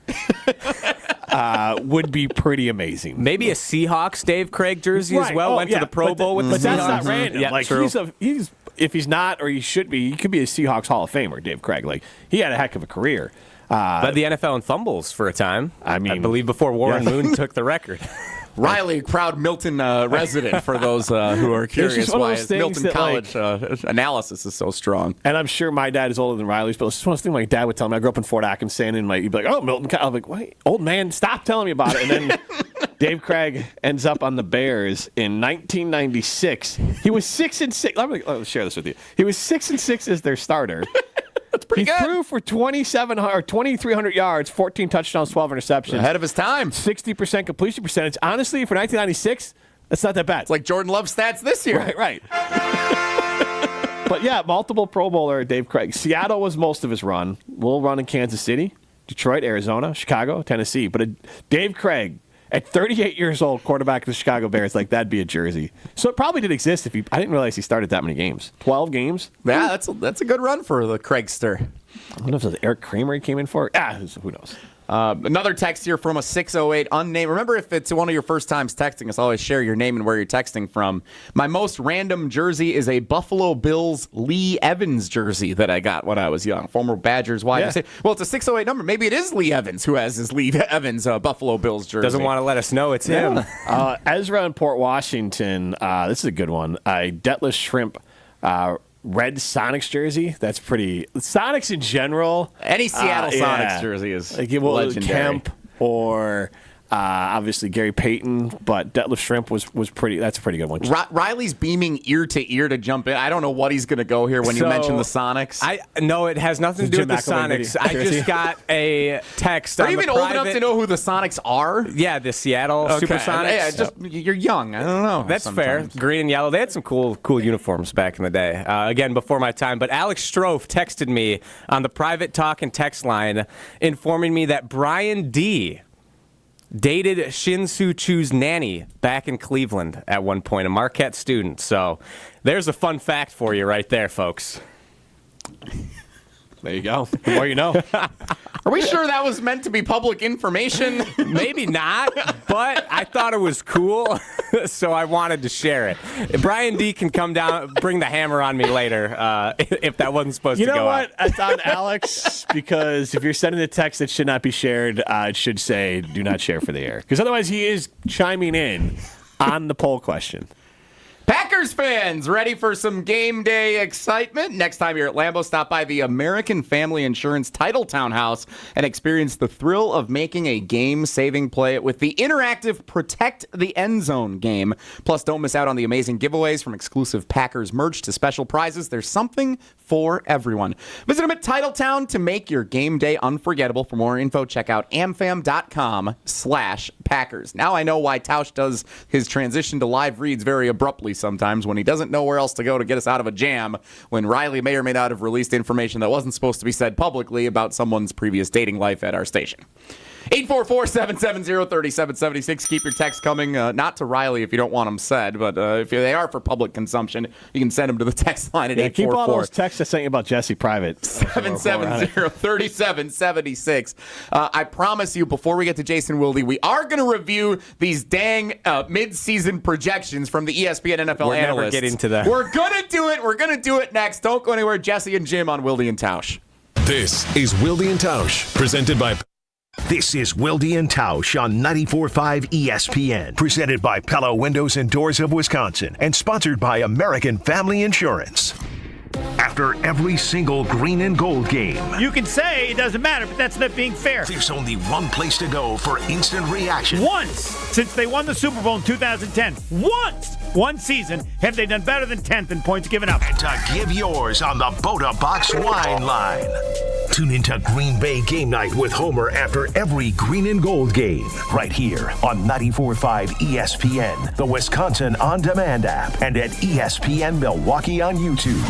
would be pretty amazing. Maybe a Seahawks Dave Craig jersey as well. Went to the Pro Bowl with the Seahawks. But that's not random. Yeah, like true. He's if he's not, or he should be, he could be a Seahawks Hall of Famer, Dave Craig. Like, he had a heck of a career. Led the NFL in fumbles for a time. I believe before Warren Moon took the record. Riley, proud Milton resident, for those who are curious why his Milton College analysis is so strong. And I'm sure my dad is older than Riley's, but it's just one of those things my dad would tell me. I grew up in Fort Atkinson, and he'd be like, oh, Milton College. I'm like, wait, old man, stop telling me about it. And then Dave Craig ends up on the Bears in 1996. He was 6-6. Let me share this with you. He was 6-6 as their starter. That's pretty good. He threw for 2,300 yards, 14 touchdowns, 12 interceptions. Ahead of his time. 60% completion percentage. Honestly, for 1996, that's not that bad. It's like Jordan Love's stats this year. Right. But yeah, multiple Pro Bowler Dave Craig. Seattle was most of his run. Little run in Kansas City, Detroit, Arizona, Chicago, Tennessee. But Dave Craig, at 38 years old, quarterback of the Chicago Bears, like, that'd be a jersey. So it probably did exist. I didn't realize he started that many games. 12 games? Yeah, that's a good run for the Craigster. I don't know if it was Eric Kramer he came in for. Who knows? Another text here from a 608 unnamed. Remember, if it's one of your first times texting us, always share your name and where you're texting from. My most random jersey is a Buffalo Bills Lee Evans jersey that I got when I was young. Former Badgers wide receiver. Well, it's a 608 number. Maybe it is Lee Evans who has his Lee Evans Buffalo Bills jersey. Doesn't want to let us know it's him. Ezra in Port Washington. This is a good one. Detlef Shrimp. Red Sonics jersey. That's pretty. Sonics in general. Any Seattle Sonics jersey is legendary. Kemp or obviously Gary Payton, but Detlef Shrimp was pretty. That's a pretty good one. Riley's beaming ear to ear to jump in. I don't know what he's going to go here when you mention the Sonics. No, it has nothing to do with the Sonics. I just got a text. Are you even old enough to know who the Sonics are? Yeah, the Seattle Supersonics. Yeah, you're young. I don't know. That's sometimes fair. Green and yellow. They had some cool uniforms back in the day. Again, before my time. But Alex Strofe texted me on the private talk and text line, informing me that Brian D. dated Shin Soo Choo's nanny back in Cleveland at one point, a Marquette student. So there's a fun fact for you right there, folks. There you go. The more you know. Are we sure that was meant to be public information? Maybe not, but I thought it was cool, so I wanted to share it. Brian D. can come down, bring the hammer on me later if that wasn't supposed to go out. You know what? It's on Alex, because if you're sending a text that should not be shared, it should say, do not share for the air. Because otherwise he is chiming in on the poll question. Packers fans, ready for some game day excitement? Next time you're at Lambeau, stop by the American Family Insurance Titletown House and experience the thrill of making a game-saving play with the interactive Protect the End Zone game. Plus, don't miss out on the amazing giveaways from exclusive Packers merch to special prizes. There's something for everyone. Visit them at Titletown to make your game day unforgettable. For more info, check out amfam.com/Packers. Now I know why Tausch does his transition to live reads very abruptly sometimes when he doesn't know where else to go to get us out of a jam, when Riley may or may not have released information that wasn't supposed to be said publicly about someone's previous dating life at our station. 844-770-3776. Keep your texts coming, not to Riley if you don't want them said, but if they are for public consumption, you can send them to the text line at 844. Keep all those texts I sent you about Jesse private. 770-3776. I promise you, before we get to Jason Wilde, we are going to review these dang mid-season projections from the ESPN NFL analysts. Never get into that. We're going to do it. We're going to do it next. Don't go anywhere. Jesse and Jim on Wilde and Tausch. This is Wilde and Tausch, presented by... This is Wilde and Tausch on 94.5 ESPN, presented by Pella Windows and Doors of Wisconsin, and sponsored by American Family Insurance. After every single green and gold game, you can say it doesn't matter, but that's not being fair. there's only one place to go for instant reaction. Once, since they won the Super Bowl in 2010, one season, have they done better than 10th in points given up. And to give yours on the Boda Box Wine Line. Tune into Green Bay Game Night with Homer after every green and gold game. Right here on 94.5 ESPN, the Wisconsin On Demand app, and at ESPN Milwaukee on YouTube.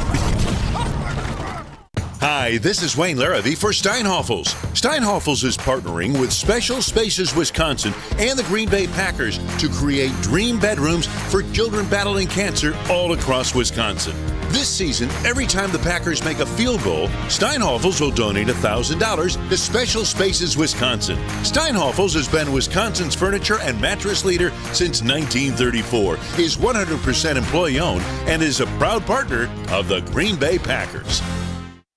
Hi, this is Wayne Larrabee for Steinhoffels. Steinhoffels is partnering with Special Spaces Wisconsin and the Green Bay Packers to create dream bedrooms for children battling cancer all across Wisconsin. This season, every time the Packers make a field goal, Steinhoffels will donate $1,000 to Special Spaces Wisconsin. Steinhoffels has been Wisconsin's furniture and mattress leader since 1934, is 100% employee-owned, and is a proud partner of the Green Bay Packers.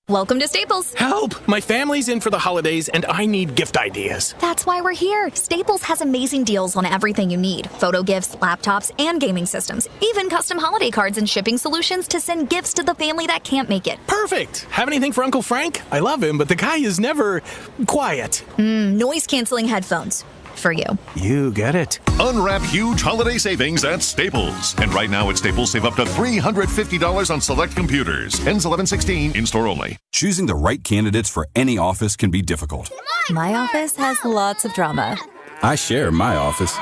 Welcome to Staples. Help! My family's in for the holidays and I need gift ideas. That's why we're here. Staples has amazing deals on everything you need. Photo gifts, laptops, and gaming systems. Even custom holiday cards and shipping solutions to send gifts to the family that can't make it. Perfect! Have anything for Uncle Frank? I love him, but the guy is never quiet. Noise-canceling headphones. For you. You get it. Unwrap huge holiday savings at Staples. And right now at Staples, save up to $350 on select computers. Ends 11/16, in-store only. Choosing the right candidates for any office can be difficult. My office has lots of drama. I share my office.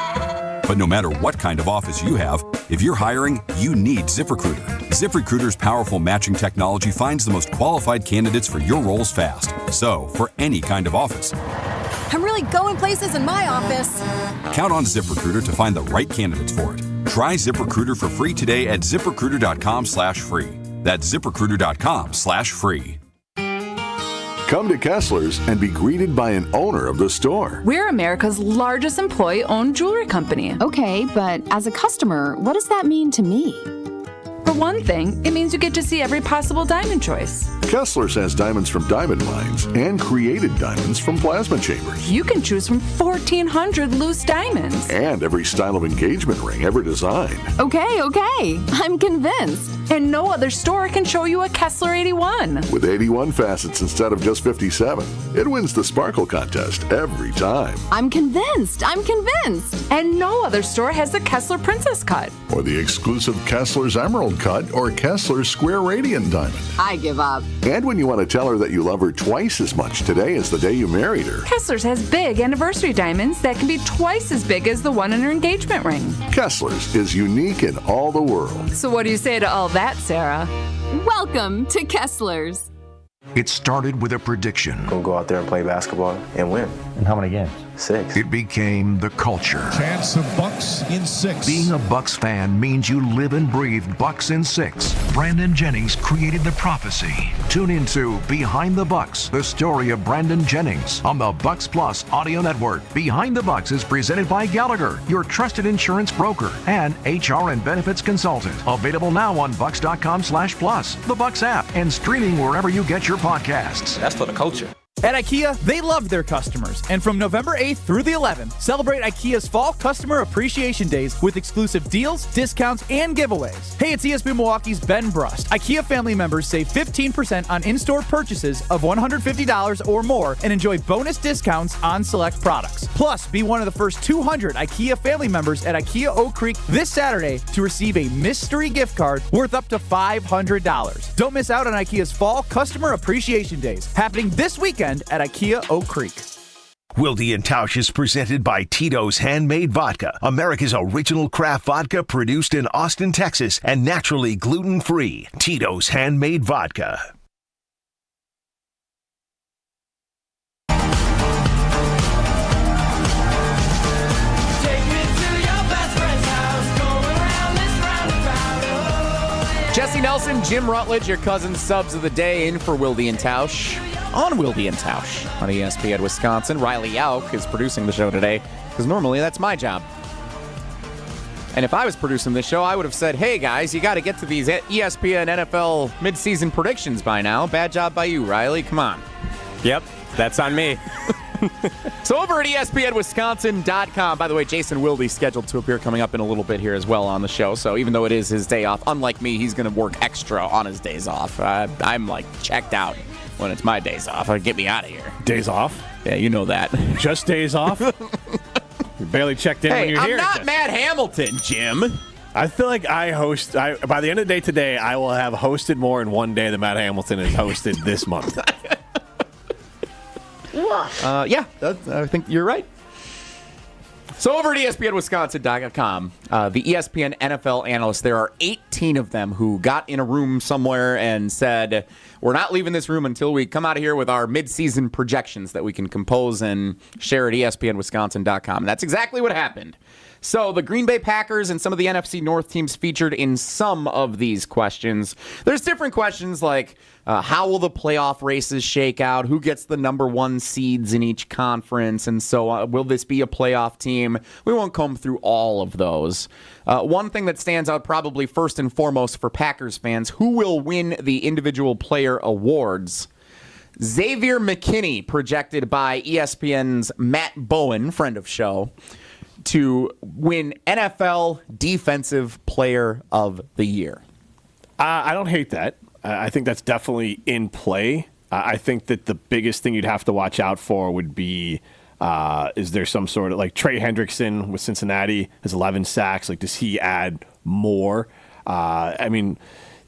But no matter what kind of office you have, if you're hiring, you need ZipRecruiter. ZipRecruiter's powerful matching technology finds the most qualified candidates for your roles fast. So, for any kind of office, I'm really going places in my office. count on ZipRecruiter to find the right candidates for it. Try ZipRecruiter for free today at ZipRecruiter.com/free. That's ZipRecruiter.com/free. Come to Kessler's and be greeted by an owner of the store. We're America's largest employee-owned jewelry company. Okay, but as a customer, what does that mean to me? For one thing, it means you get to see every possible diamond choice. Kessler's has diamonds from diamond mines and created diamonds from plasma chambers. You can choose from 1,400 loose diamonds. And every style of engagement ring ever designed. Okay, I'm convinced. And no other store can show you a Kessler 81. With 81 facets instead of just 57, it wins the sparkle contest every time. I'm convinced. And no other store has the Kessler Princess Cut. Or the exclusive Kessler's Emerald Cut or Kessler's Square Radiant Diamond. I give up. And when you want to tell her that you love her twice as much today as the day you married her. Kessler's has big anniversary diamonds that can be twice as big as the one in her engagement ring. Kessler's is unique in all the world. So what do you say to all that, Sarah? Welcome to Kessler's. It started with a prediction. Gonna go out there and play basketball and win. And how many games? 6. It became the culture. Chance of Bucks in 6. Being a Bucks fan means you live and breathe Bucks in 6. Brandon Jennings created the prophecy. Tune into Behind the Bucks, the story of Brandon Jennings on the Bucks Plus audio network. Behind the Bucks is presented by Gallagher, your trusted insurance broker and HR and benefits consultant. Available now on bucks.com/plus, the Bucks app, and streaming wherever you get your podcasts. That's for the culture. At IKEA, they love their customers. And from November 8th through the 11th, celebrate IKEA's Fall Customer Appreciation Days with exclusive deals, discounts, and giveaways. Hey, it's ESPN Milwaukee's Ben Brust. IKEA family members save 15% on in-store purchases of $150 or more and enjoy bonus discounts on select products. Plus, be one of the first 200 IKEA family members at IKEA Oak Creek this Saturday to receive a mystery gift card worth up to $500. Don't miss out on IKEA's Fall Customer Appreciation Days, happening this weekend at IKEA Oak Creek. Wilde Tausch is presented by Tito's Handmade Vodka, America's original craft vodka produced in Austin, Texas, and naturally gluten-free. Tito's Handmade Vodka. Jesse Nelson, Jim Rutledge, your cousin subs of the day in for Wilde Tausch. On Wilde Tausch on ESPN Wisconsin. Riley Yauk is producing the show today because normally that's my job. And if I was producing this show, I would have said, hey guys, you got to get to these ESPN NFL midseason predictions by now. Bad job by you, Riley. Come on. Yep, that's on me. So over at ESPNWisconsin.com, by the way, Jason Wilde scheduled to appear coming up in a little bit here as well on the show. So even though it is his day off, unlike me, he's going to work extra on his days off. I'm like checked out when it's my days off. Get me out of here. Days off? Yeah, you know that. Just days off? You barely checked in when you're here. I'm not Matt Hamilton, Jim. I feel like by the end of the day today, I will have hosted more in one day than Matt Hamilton has hosted this month. Yeah, I think you're right. So over at ESPNWisconsin.com, the ESPN NFL analysts, there are 18 of them who got in a room somewhere and said, we're not leaving this room until we come out of here with our midseason projections that we can compose and share at ESPNWisconsin.com. And that's exactly what happened. So the Green Bay Packers and some of the NFC North teams featured in some of these questions. There's different questions like how will the playoff races shake out? Who gets the number one seeds in each conference? And so on. Will this be a playoff team? We won't comb through all of those. One thing that stands out probably first and foremost for Packers fans, who will win the individual player awards? Xavier McKinney, projected by ESPN's Matt Bowen, friend of show, to win NFL Defensive Player of the Year. I don't hate that. I think that's definitely in play. I think that the biggest thing you'd have to watch out for would be, is there some sort of, like Trey Hendrickson with Cincinnati has 11 sacks. Like, does he add more? I think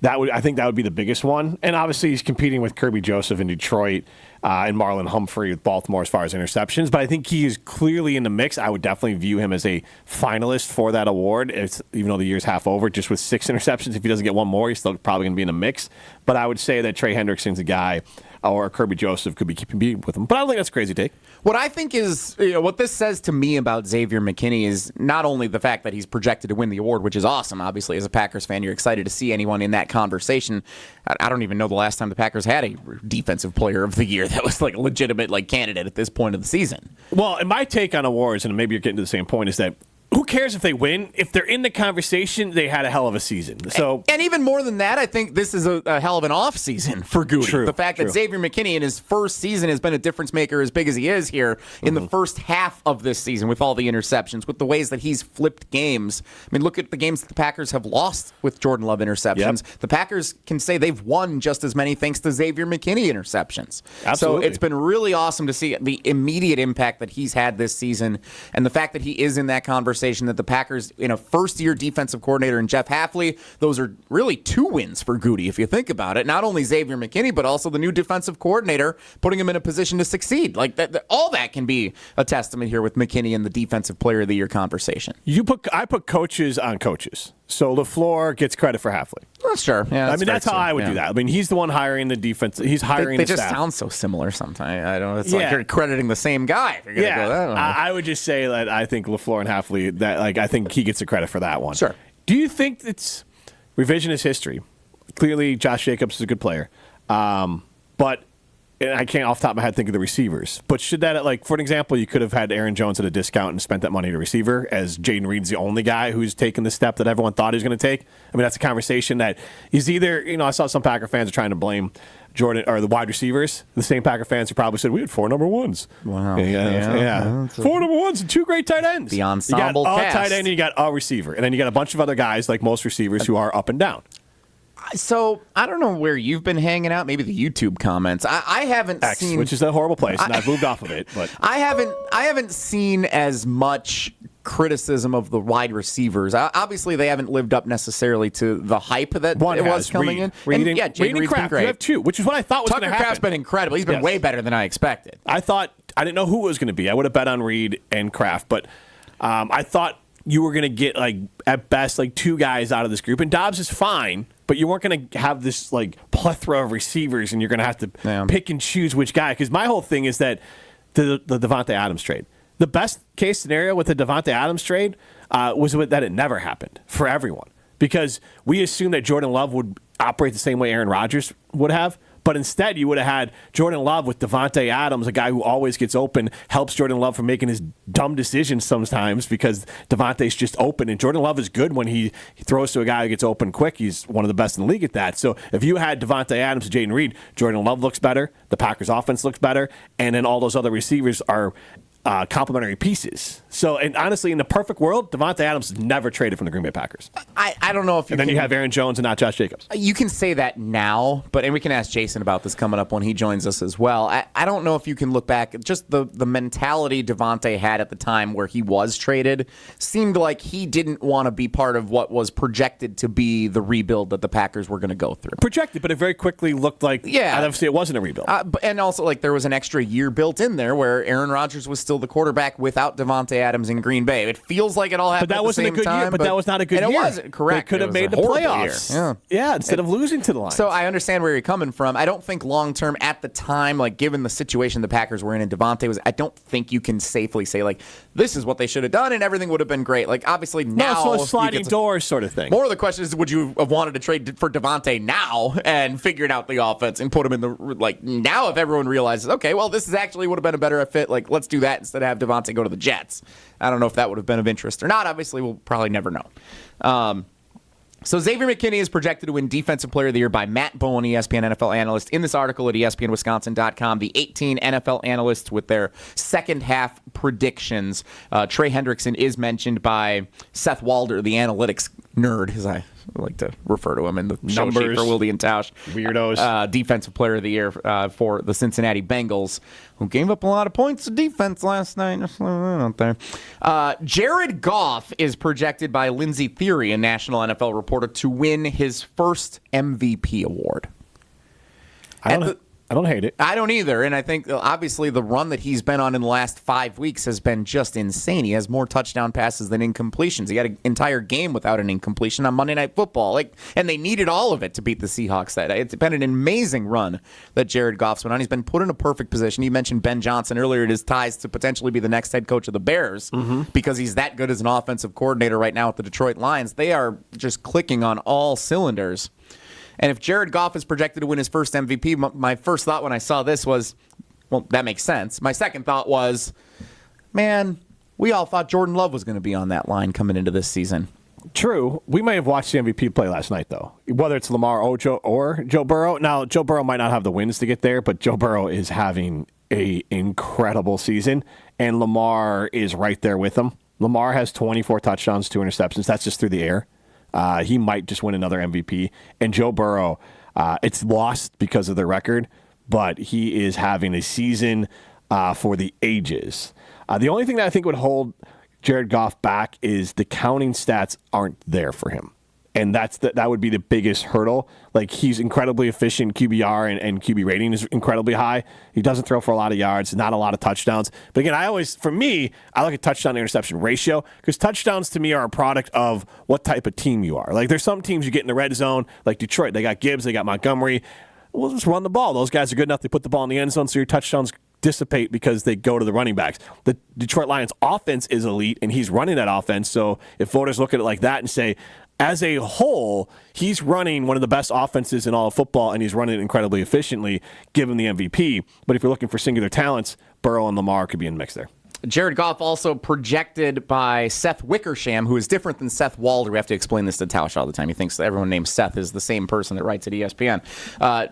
that would be the biggest one. And obviously he's competing with Kirby Joseph in Detroit and Marlon Humphrey with Baltimore as far as interceptions. But I think he is clearly in the mix. I would definitely view him as a finalist for that award, even though the year's half over. Just with 6 interceptions, if he doesn't get one more, he's still probably going to be in the mix. But I would say that Trey Hendrickson's a guy, or Kirby Joseph could be keeping with him. But I don't think that's a crazy take. What I think is, what this says to me about Xavier McKinney is not only the fact that he's projected to win the award, which is awesome. Obviously, as a Packers fan, you're excited to see anyone in that conversation. I don't even know the last time the Packers had a defensive player of the year that was like a legitimate candidate at this point of the season. Well, and my take on awards, and maybe you're getting to the same point, is that who cares if they win? If they're in the conversation, they had a hell of a season. So, and even more than that, I think this is a hell of an off season for Goody. The fact that Xavier McKinney in his first season has been a difference maker as big as he is here in the first half of this season with all the interceptions, with the ways that he's flipped games. I mean, look at the games that the Packers have lost with Jordan Love interceptions. Yep. The Packers can say they've won just as many thanks to Xavier McKinney interceptions. Absolutely. So it's been really awesome to see the immediate impact that he's had this season, and the fact that he is in that conversation, that the Packers in a first-year defensive coordinator in Jeff Hafley, those are really 2 wins for Goody, if you think about it. Not only Xavier McKinney, but also the new defensive coordinator, putting him in a position to succeed. Like all that can be a testament here with McKinney in the Defensive Player of the Year conversation. I put coaches on coaches. So LaFleur gets credit for Hafley. Well, sure. Yeah, that's how I would do that. I mean, he's the one hiring the defense. He's hiring they the staff. They just sound so similar sometimes. I don't know. It's like you're crediting the same guy. If you're gonna go that way. I would just say that I think LaFleur and Hafley, I think he gets the credit for that one. Sure. Do you think it's revisionist history? Clearly, Josh Jacobs is a good player. But and I can't off the top of my head think of the receivers. But should that, for an example, you could have had Aaron Jones at a discount and spent that money to receiver, as Jaden Reed's the only guy who's taken the step that everyone thought he was going to take. I mean, that's a conversation that is either, I saw some Packer fans are trying to blame Jordan or the wide receivers. The same Packer fans who probably said, we had 4 number ones. Wow. Yeah. 4 number ones and 2 great tight ends. The ensemble You got cast. a tight end and you got a receiver. And then you got a bunch of other guys, like most receivers, who are up and down. So I don't know where you've been hanging out. Maybe the YouTube comments. I haven't seen, which is a horrible place, and I've moved off of it. But I haven't seen as much criticism of the wide receivers. Obviously, they haven't lived up necessarily to the hype that it was coming in. Reed and Jaden Reed's been great. You have 2, which is what I thought was going to happen. Tucker Kraft's been incredible. He's been way better than I expected. I didn't know who it was going to be. I would have bet on Reed and Kraft, but I thought you were going to get, at best, 2 guys out of this group. And Dobbs is fine, but you weren't going to have this, plethora of receivers, and you're going to have to pick and choose which guy. Because my whole thing is that the Devontae Adams trade, the best case scenario with the Devontae Adams trade was that it never happened for everyone. Because we assumed that Jordan Love would operate the same way Aaron Rodgers would have. But instead, you would have had Jordan Love with Devontae Adams, a guy who always gets open, helps Jordan Love from making his dumb decisions sometimes because Devontae's just open. And Jordan Love is good when he throws to a guy who gets open quick. He's one of the best in the league at that. So if you had Devontae Adams and Jayden Reed, Jordan Love looks better, the Packers offense looks better, and then all those other receivers are complementary pieces. So, and honestly, in the perfect world, Devontae Adams is never traded from the Green Bay Packers. I don't know if you And then you have Aaron Jones and not Josh Jacobs. You can say that now, and we can ask Jason about this coming up when he joins us as well. I don't know if you can look back. Just the mentality Devontae had at the time where he was traded seemed like he didn't want to be part of what was projected to be the rebuild that the Packers were going to go through. Projected, but it very quickly looked like, obviously it wasn't a rebuild. And also, like, there was an extra year built in there where Aaron Rodgers was still the quarterback without Devontae Adams in Green Bay. It feels like it all happened But that wasn't a good year. But that was not a good year. It wasn't, correct. They could have made the playoffs. Yeah, instead of losing to the Lions. So I understand where you're coming from. I don't think long-term at the time, like, given the situation the Packers were in and Devontae was, I don't think you can safely say, like, this is what they should have done and everything would have been great. Like, obviously now. No, it's a sliding doors sort of thing. More of the question is, would you have wanted to trade for Devontae now and figured out the offense and put him in the, like, now if everyone realizes, okay, well, this is actually would have been a better fit, like, let's do that instead of have Devontae go to the Jets. I don't know if that would have been of interest or not. Obviously, we'll probably never know. So Xavier McKinney is projected to win Defensive Player of the Year by Matt Bowen, ESPN NFL analyst. In this article at ESPNWisconsin.com, the 18 NFL analysts with their second half predictions. Trey Hendrickson is mentioned by Seth Wilder, the analytics nerd, as I like to refer to him in the show sheet for Wilde Tausch. Weirdos. Defensive Player of the Year for the Cincinnati Bengals, who gave up a lot of points to defense last night. Out there. Jared Goff is projected by Lindsey Theory, a national NFL reporter, to win his first MVP award. I don't hate it. I don't either. And I think, obviously, the run that he's been on in the last 5 weeks has been just insane. He has more touchdown passes than incompletions. He had an entire game without an incompletion on Monday Night Football. And they needed all of it to beat the Seahawks that day. It's been an amazing run that Jared Goff's been on. He's been put in a perfect position. You mentioned Ben Johnson earlier. It is ties to potentially be the next head coach of the Bears because he's that good as an offensive coordinator right now with the Detroit Lions. They are just clicking on all cylinders. And if Jared Goff is projected to win his first MVP, my first thought when I saw this was, well, that makes sense. My second thought was, man, we all thought Jordan Love was going to be on that line coming into this season. True. We may have watched the MVP play last night, though, whether it's Lamar or Joe Burrow. Now, Joe Burrow might not have the wins to get there, but Joe Burrow is having an incredible season, and Lamar is right there with him. Lamar has 24 touchdowns, 2 interceptions. That's just through the air. He might just win another MVP. And Joe Burrow, it's lost because of the record, but he is having a season for the ages. The only thing that I think would hold Jared Goff back is the counting stats aren't there for him. And that would be the biggest hurdle. Like, he's incredibly efficient. QBR and QB rating is incredibly high. He doesn't throw for a lot of yards, not a lot of touchdowns. But again, I look at touchdown to interception ratio, because touchdowns to me are a product of what type of team you are. Like, there's some teams you get in the red zone, like Detroit. They got Gibbs, they got Montgomery. Well, just run the ball. Those guys are good enough to put the ball in the end zone, so your touchdowns dissipate because they go to the running backs. The Detroit Lions offense is elite, and he's running that offense. So if voters look at it like that and say, as a whole, he's running one of the best offenses in all of football, and he's running it incredibly efficiently, given the MVP. But if you're looking for singular talents, Burrow and Lamar could be in the mix there. Jared Goff also projected by Seth Wickersham, who is different than Seth Wilder. We have to explain this to Tausch all the time. He thinks that everyone named Seth is the same person that writes at ESPN.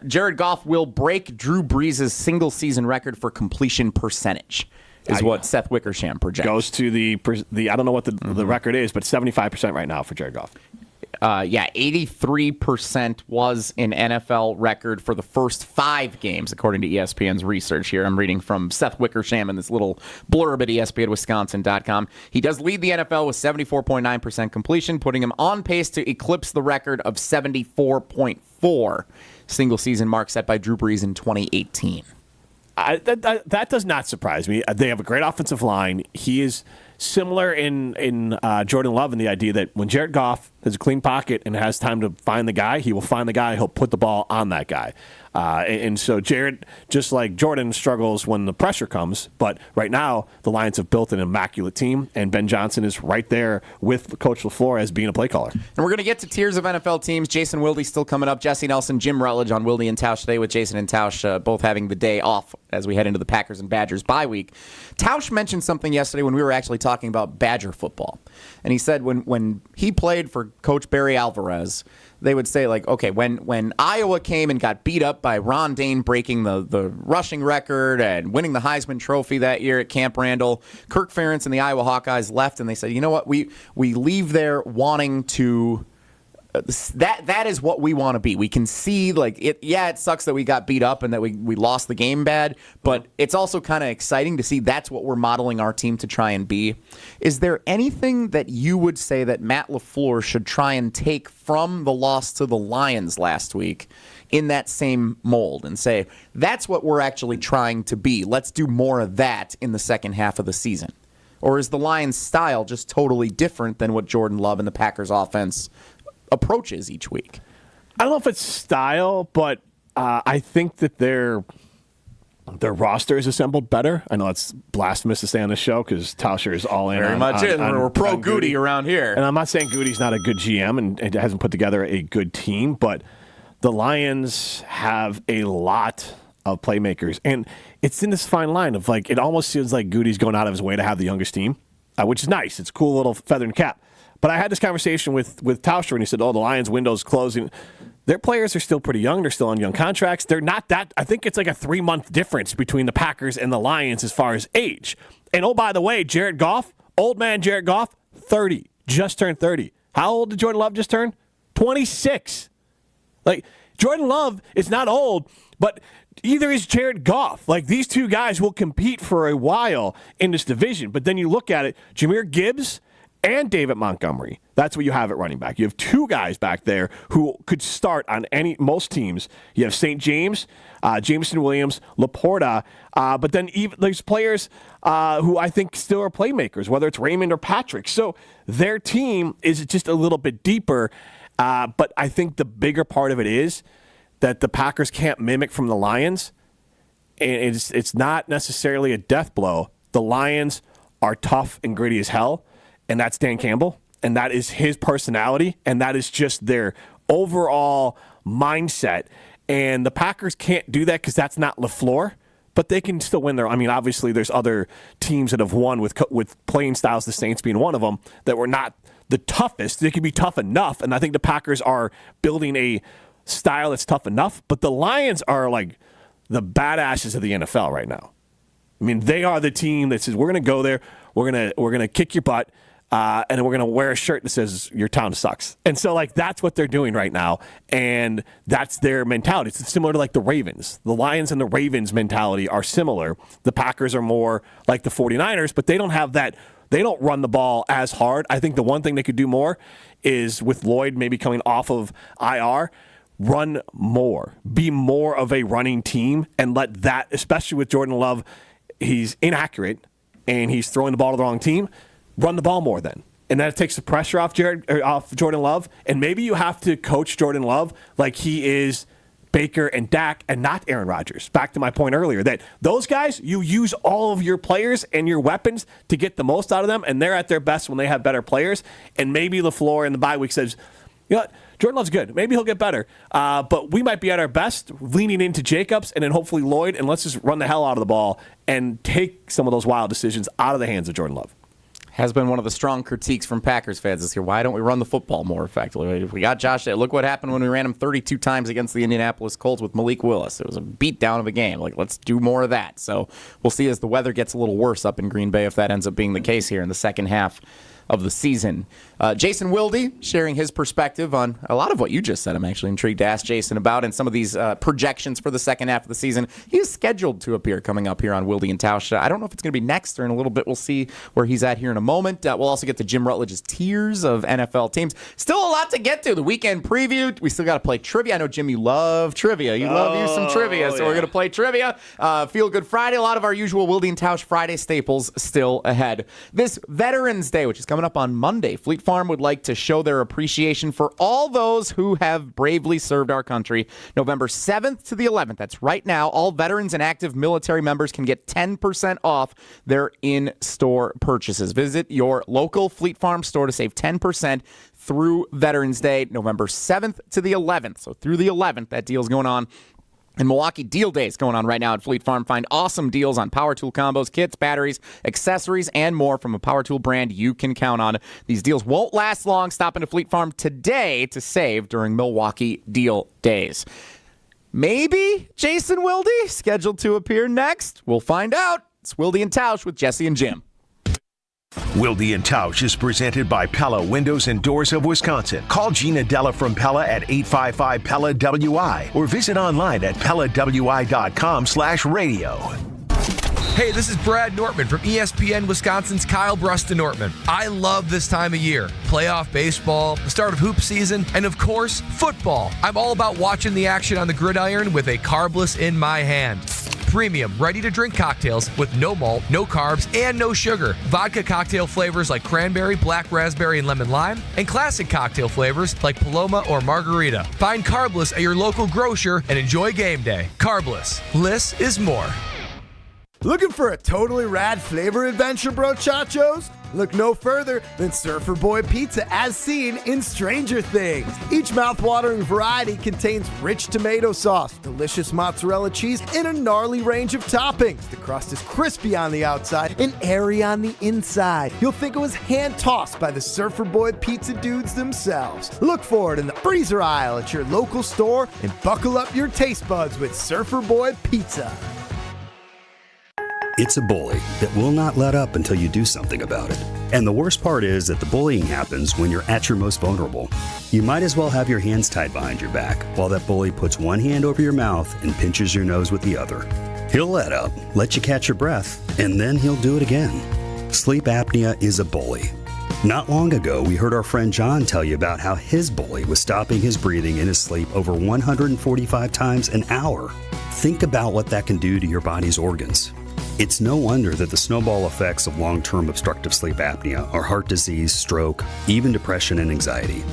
Jared Goff will break Drew Brees' single-season record for completion percentage, is what Seth Wickersham projects. Goes to the I don't know what the record is, but 75% right now for Jared Goff. 83% was an NFL record for the first 5 games, according to ESPN's research here. I'm reading from Seth Wickersham in this little blurb at ESPNWisconsin.com. He does lead the NFL with 74.9% completion, putting him on pace to eclipse the record of 74.4 single-season mark set by Drew Brees in 2018. That does not surprise me. They have a great offensive line. He is similar in Jordan Love in the idea that when Jared Goff has a clean pocket and has time to find the guy, he will find the guy. He'll put the ball on that guy. And so Jared, just like Jordan, struggles when the pressure comes. But right now, the Lions have built an immaculate team, and Ben Johnson is right there with Coach LaFleur as being a play caller. And we're going to get to tiers of NFL teams. Jason Wilde still coming up. Jesse Nelson, Jim Rutledge on Wilde and Tausch today, with Jason and Tausch both having the day off as we head into the Packers and Badgers bye week. Tausch mentioned something yesterday when we were actually talking about Badger football. And he said when he played for Coach Barry Alvarez, they would say, like, okay, when Iowa came and got beat up by Ron Dane breaking the rushing record and winning the Heisman Trophy that year at Camp Randall, Kirk Ferentz and the Iowa Hawkeyes left, and they said, you know what, we leave there wanting to that is what we want to be. We can see, like, it sucks that we got beat up and that we lost the game bad, but it's also kind of exciting to see that's what we're modeling our team to try and be. Is there anything that you would say that Matt LaFleur should try and take from the loss to the Lions last week in that same mold and say, that's what we're actually trying to be? Let's do more of that in the second half of the season. Or is the Lions' style just totally different than what Jordan Love and the Packers offense approaches each week? I don't know if it's style, but I think that their roster is assembled better. I know it's blasphemous to say on this show because Tauscher is all in. Very much is. We're pro Goody around here. And I'm not saying Goody's not a good GM and hasn't put together a good team, but the Lions have a lot of playmakers. And it's in this fine line of, like, it almost feels like Goody's going out of his way to have the youngest team, which is nice. It's a cool little feather in the cap. But I had this conversation with Tauscher, and he said, the Lions' window's closing. Their players are still pretty young. They're still on young contracts. They're not that. I think it's like a 3-month difference between the Packers and the Lions as far as age. And, oh, by the way, Jared Goff, old man Jared Goff, 30, just turned 30. How old did Jordan Love just turn? 26. Like, Jordan Love is not old, but either is Jared Goff. Like, these two guys will compete for a while in this division. But then you look at it, Jahmyr Gibbs and David Montgomery. That's what you have at running back. You have two guys back there who could start on most teams. You have St. James, Jameson Williams, Laporta, but then even there's players who I think still are playmakers, whether it's Raymond or Patrick. So their team is just a little bit deeper, but I think the bigger part of it is that the Packers can't mimic from the Lions, and it's not necessarily a death blow. The Lions are tough and gritty as hell, and that's Dan Campbell, and that is his personality, and that is just their overall mindset. And the Packers can't do that because that's not LaFleur, but they can still win there. I mean, obviously, there's other teams that have won with playing styles, the Saints being one of them, that were not the toughest. They can be tough enough, and I think the Packers are building a style that's tough enough, but the Lions are like the badasses of the NFL right now. I mean, they are the team that says, we're going to go there, we're going to kick your butt, and then we're going to wear a shirt that says your town sucks. And so, like, that's what they're doing right now, and that's their mentality. It's similar to, like, the Ravens. The Lions and the Ravens mentality are similar. The Packers are more like the 49ers, but they don't have that. They don't run the ball as hard. I think the one thing they could do more is, with Lloyd maybe coming off of IR, run more, be more of a running team, and let that, especially with Jordan Love, he's inaccurate, and he's throwing the ball to the wrong team. Run the ball more then. And that takes the pressure off Jordan Love. And maybe you have to coach Jordan Love like he is Baker and Dak and not Aaron Rodgers. Back to my point earlier that those guys, you use all of your players and your weapons to get the most out of them, and they're at their best when they have better players. And maybe LaFleur in the bye week says, you know what, Jordan Love's good. Maybe he'll get better. But we might be at our best leaning into Jacobs and then hopefully Lloyd, and let's just run the hell out of the ball and take some of those wild decisions out of the hands of Jordan Love. Has been one of the strong critiques from Packers fans this year. Why don't we run the football more effectively? If we got Josh, look what happened when we ran him 32 times against the Indianapolis Colts with Malik Willis. It was a beatdown of a game. Like, let's do more of that. So we'll see as the weather gets a little worse up in Green Bay if that ends up being the case here in the second half of the season. Jason Wilde sharing his perspective on a lot of what you just said. I'm actually intrigued to ask Jason about, and some of these projections for the second half of the season. He is scheduled to appear coming up here on Wilde and Tausch. I don't know if it's going to be next or in a little bit. We'll see where he's at here in a moment. We'll also get to Jim Rutledge's tiers of NFL teams. Still a lot to get to. The weekend preview. We still got to play trivia. I know, Jim, you love trivia. You love you some trivia, so we're going to play trivia. Feel Good Friday. A lot of our usual Wilde and Tausch Friday staples still ahead. This Veterans Day, which is coming coming up on Monday. Fleet Farm would like to show their appreciation for all those who have bravely served our country. November 7th to the 11th. That's right now. All veterans and active military members can get 10% off their in-store purchases. Visit your local Fleet Farm store to save 10% through Veterans Day, November 7th to the 11th. So through the 11th, that deal's going on. And Milwaukee Deal Day is going on right now at Fleet Farm. Find awesome deals on power tool combos, kits, batteries, accessories, and more from a power tool brand you can count on. These deals won't last long. Stop into Fleet Farm today to save during Milwaukee Deal Days. Maybe Jason Wilde scheduled to appear next. We'll find out. It's Wilde and Tausch with Jesse and Jim. Wilde and Tausch is presented by Pella Windows and Doors of Wisconsin. Call Gina Della from Pella at 855-PELLA-WI or visit online at PellaWI.com/radio. Hey, this is Brad Nortman from ESPN Wisconsin's Kyle Brust and Nortman. I love this time of year. Playoff baseball, the start of hoop season, and of course, football. I'm all about watching the action on the gridiron with a carbless in my hand. Premium, ready-to-drink cocktails with no malt, no carbs, and no sugar. Vodka cocktail flavors like cranberry, black raspberry, and lemon lime, and classic cocktail flavors like Paloma or Margarita. Find Carbless at your local grocer and enjoy game day. Carbless. Less is more. Looking for a totally rad flavor adventure, brochachos? Look no further than Surfer Boy Pizza as seen in Stranger Things. Each mouthwatering variety contains rich tomato sauce, delicious mozzarella cheese, and a gnarly range of toppings. The crust is crispy on the outside and airy on the inside. You'll think it was hand-tossed by the Surfer Boy Pizza dudes themselves. Look for it in the freezer aisle at your local store and buckle up your taste buds with Surfer Boy Pizza. It's a bully that will not let up until you do something about it. And the worst part is that the bullying happens when you're at your most vulnerable. You might as well have your hands tied behind your back while that bully puts one hand over your mouth and pinches your nose with the other. He'll let up, let you catch your breath, and then he'll do it again. Sleep apnea is a bully. Not long ago, we heard our friend John tell you about how his bully was stopping his breathing in his sleep over 145 times an hour. Think about what that can do to your body's organs. It's no wonder that the snowball effects of long-term obstructive sleep apnea are heart disease, stroke, even depression and anxiety.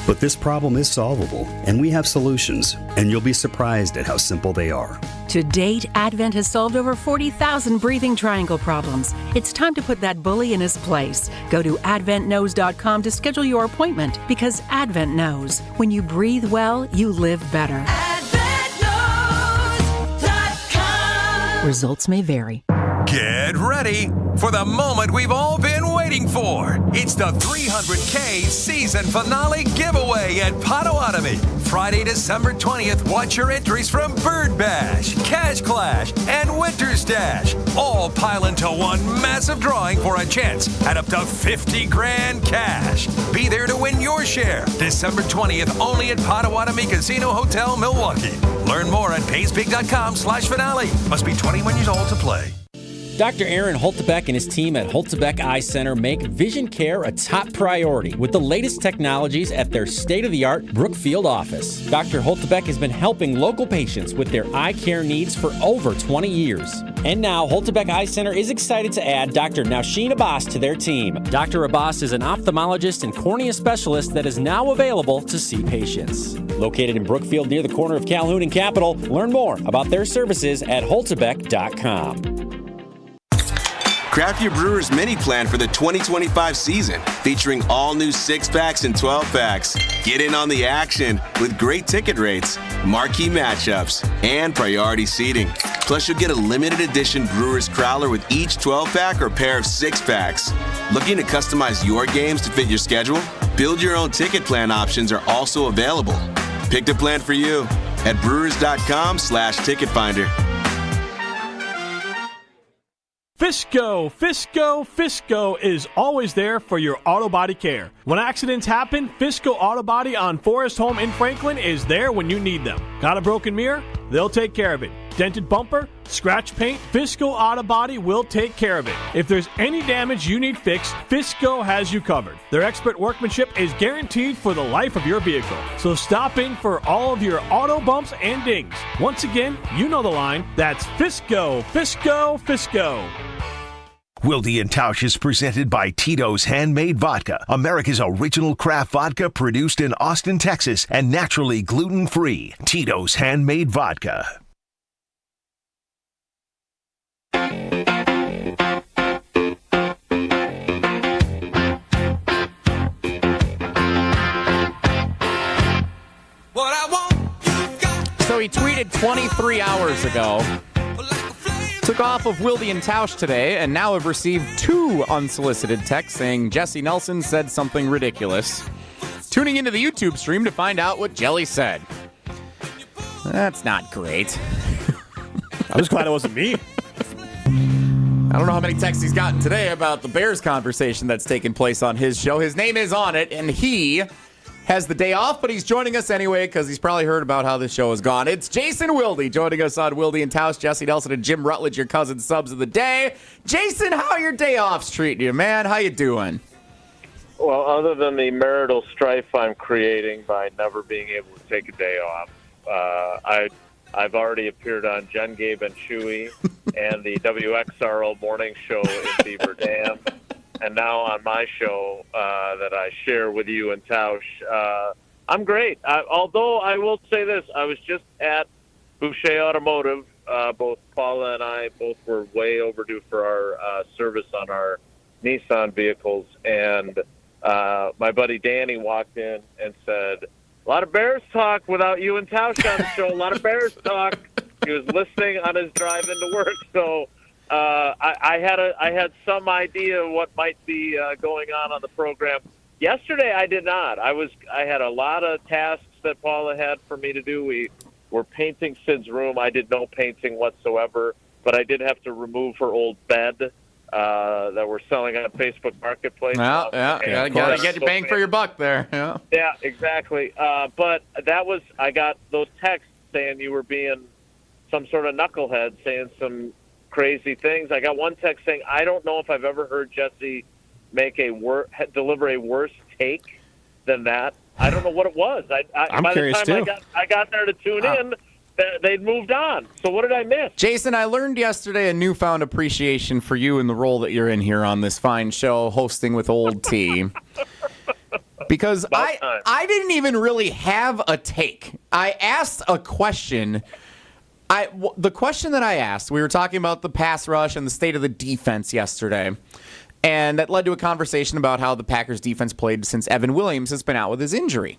But this problem is solvable, and we have solutions, and you'll be surprised at how simple they are. To date, Advent has solved over 40,000 breathing triangle problems. It's time to put that bully in his place. Go to adventknows.com to schedule your appointment, because Advent knows. When you breathe well, you live better. AdventKnows.com. Results may vary. Get ready for the moment we've all been waiting for. It's the 300K season finale giveaway at Potawatomi. Friday, December 20th, watch your entries from Bird Bash, Cash Clash, and Winter Stash. All pile into one massive drawing for a chance at up to 50 grand cash. Be there to win your share. December 20th, only at Potawatomi Casino Hotel, Milwaukee. Learn more at paysbig.com/finale. Must be 21 years old to play. Dr. Aaron Holtebeck and his team at Holtebeck Eye Center make vision care a top priority with the latest technologies at their state-of-the-art Brookfield office. Dr. Holtebeck has been helping local patients with their eye care needs for over 20 years. And now, Holtebeck Eye Center is excited to add Dr. Nausheen Abbas to their team. Dr. Abbas is an ophthalmologist and cornea specialist that is now available to see patients. Located in Brookfield near the corner of Calhoun and Capitol, learn more about their services at holtebeck.com. Craft your Brewers mini plan for the 2025 season, featuring all new 6-packs and 12-packs. Get in on the action with great ticket rates, marquee matchups, and priority seating. Plus, you'll get a limited edition Brewers Crowler with each 12-pack or pair of 6-packs. Looking to customize your games to fit your schedule? Build your own ticket plan options are also available. Pick the plan for you at brewers.com/ticket finder. Fisco is always there for your auto body care. When accidents happen, Fisco Auto Body on Forest Home in Franklin is there when you need them. Got a broken mirror? They'll take care of it. Dented bumper? Scratch paint? Fisco Auto Body will take care of it. If there's any damage you need fixed, Fisco has you covered. Their expert workmanship is guaranteed for the life of your vehicle. So stop in for all of your auto bumps and dings. Once again, you know the line. That's Fisco. Wilde Tausch is presented by Tito's Handmade Vodka, America's original craft vodka produced in Austin, Texas, and naturally gluten-free. Tito's Handmade Vodka. So he tweeted 23 hours ago. Took off of Wilde Tausch today, and now have received 2 unsolicited texts saying Jesse Nelson said something ridiculous. Tuning into the YouTube stream to find out what Jelly said. That's not great. I was glad it wasn't me. I don't know how many texts he's gotten today about the Bears conversation that's taken place on his show. His name is on it, and he has the day off, but he's joining us anyway because he's probably heard about how this show has gone. It's Jason Wilde joining us on Wilde Tausch. Jesse Nelson and Jim Rutledge, your cousin subs of the day. Jason, how are your day offs treating you, man? How you doing? Well, other than the marital strife I'm creating by never being able to take a day off, I've already appeared on Jen, Gabe, and Chewy and the WXRL morning show in Beaver Dam. And now on my show that I share with you and Tausch, I'm great. Although I will say this, I was just at Boucher Automotive. Both Paula and I both were way overdue for our service on our Nissan vehicles. And my buddy Danny walked in and said, a lot of Bears talk without you and Tausch on the show. A lot of Bears talk. He was listening on his drive into work. So I had some idea what might be going on the program. Yesterday, I did not. I had a lot of tasks that Paula had for me to do. We were painting Sid's room. I did no painting whatsoever, but I did have to remove her old bed that we're selling on Facebook Marketplace. Yeah, gotta get your bang for your buck there. Yeah, exactly. But I got those texts saying you were being some sort of knucklehead, saying some crazy things. I got one text saying, I don't know if I've ever heard Jesse make deliver a worse take than that. I don't know what it was. I'm by curious the time too. I got there to tune in, they'd moved on. So what did I miss? Jason, I learned yesterday a newfound appreciation for you and the role that you're in here on this fine show, hosting with Old T. Because I didn't even really have a take. I asked a question. The question that I asked, we were talking about the pass rush and the state of the defense yesterday, and that led to a conversation about how the Packers defense played since Evan Williams has been out with his injury.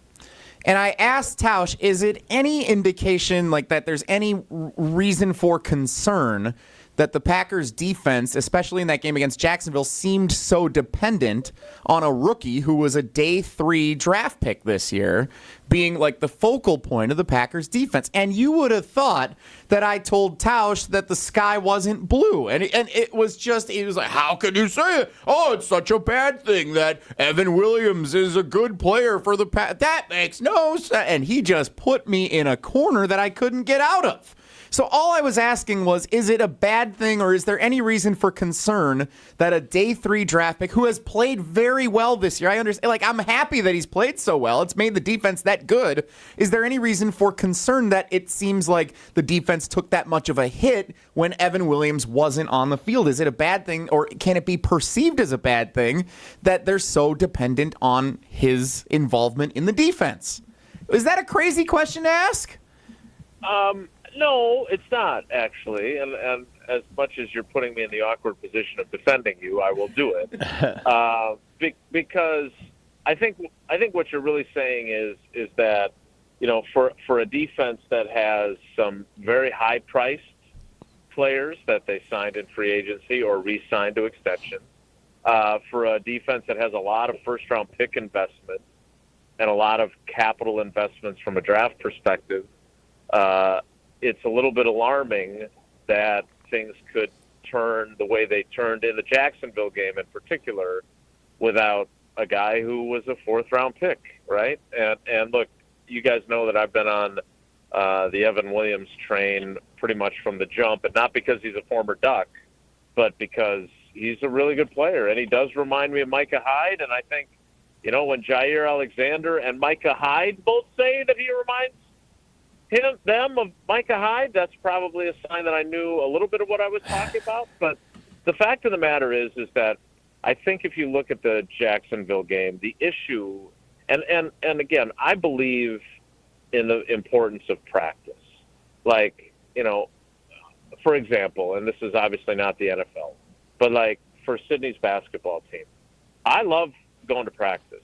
And I asked Tausch, is it any indication like that there's any reason for concern that the Packers defense, especially in that game against Jacksonville, seemed so dependent on a rookie who was a day 3 draft pick this year being like the focal point of the Packers defense? And you would have thought that I told Tausch that the sky wasn't blue. And it was like, how could you say it? Oh, it's such a bad thing that Evan Williams is a good player for the Packers. That makes no sense. And he just put me in a corner that I couldn't get out of. So all I was asking was, is it a bad thing or is there any reason for concern that a day 3 draft pick who has played very well this year, I understand, like I'm happy that he's played so well. It's made the defense that good. Is there any reason for concern that it seems like the defense took that much of a hit when Evan Williams wasn't on the field? Is it a bad thing or can it be perceived as a bad thing that they're so dependent on his involvement in the defense? Is that a crazy question to ask? No, it's not, actually. And as much as you're putting me in the awkward position of defending you, I will do it. Because I think what you're really saying is that, for a defense that has some very high-priced players that they signed in free agency or re-signed to extension, for a defense that has a lot of first-round pick investment and a lot of capital investments from a draft perspective, it's a little bit alarming that things could turn the way they turned in the Jacksonville game in particular without a guy who was a 4th-round pick, right? And look, you guys know that I've been on the Evan Williams train pretty much from the jump, and not because he's a former Duck, but because he's a really good player, and he does remind me of Micah Hyde, and I think, when Jair Alexander and Micah Hyde both say that he reminds them of Micah Hyde, that's probably a sign that I knew a little bit of what I was talking about. But the fact of the matter is that I think if you look at the Jacksonville game, the issue, and again, I believe in the importance of practice. Like, for example, and this is obviously not the NFL, but like for Sydney's basketball team, I love going to practice.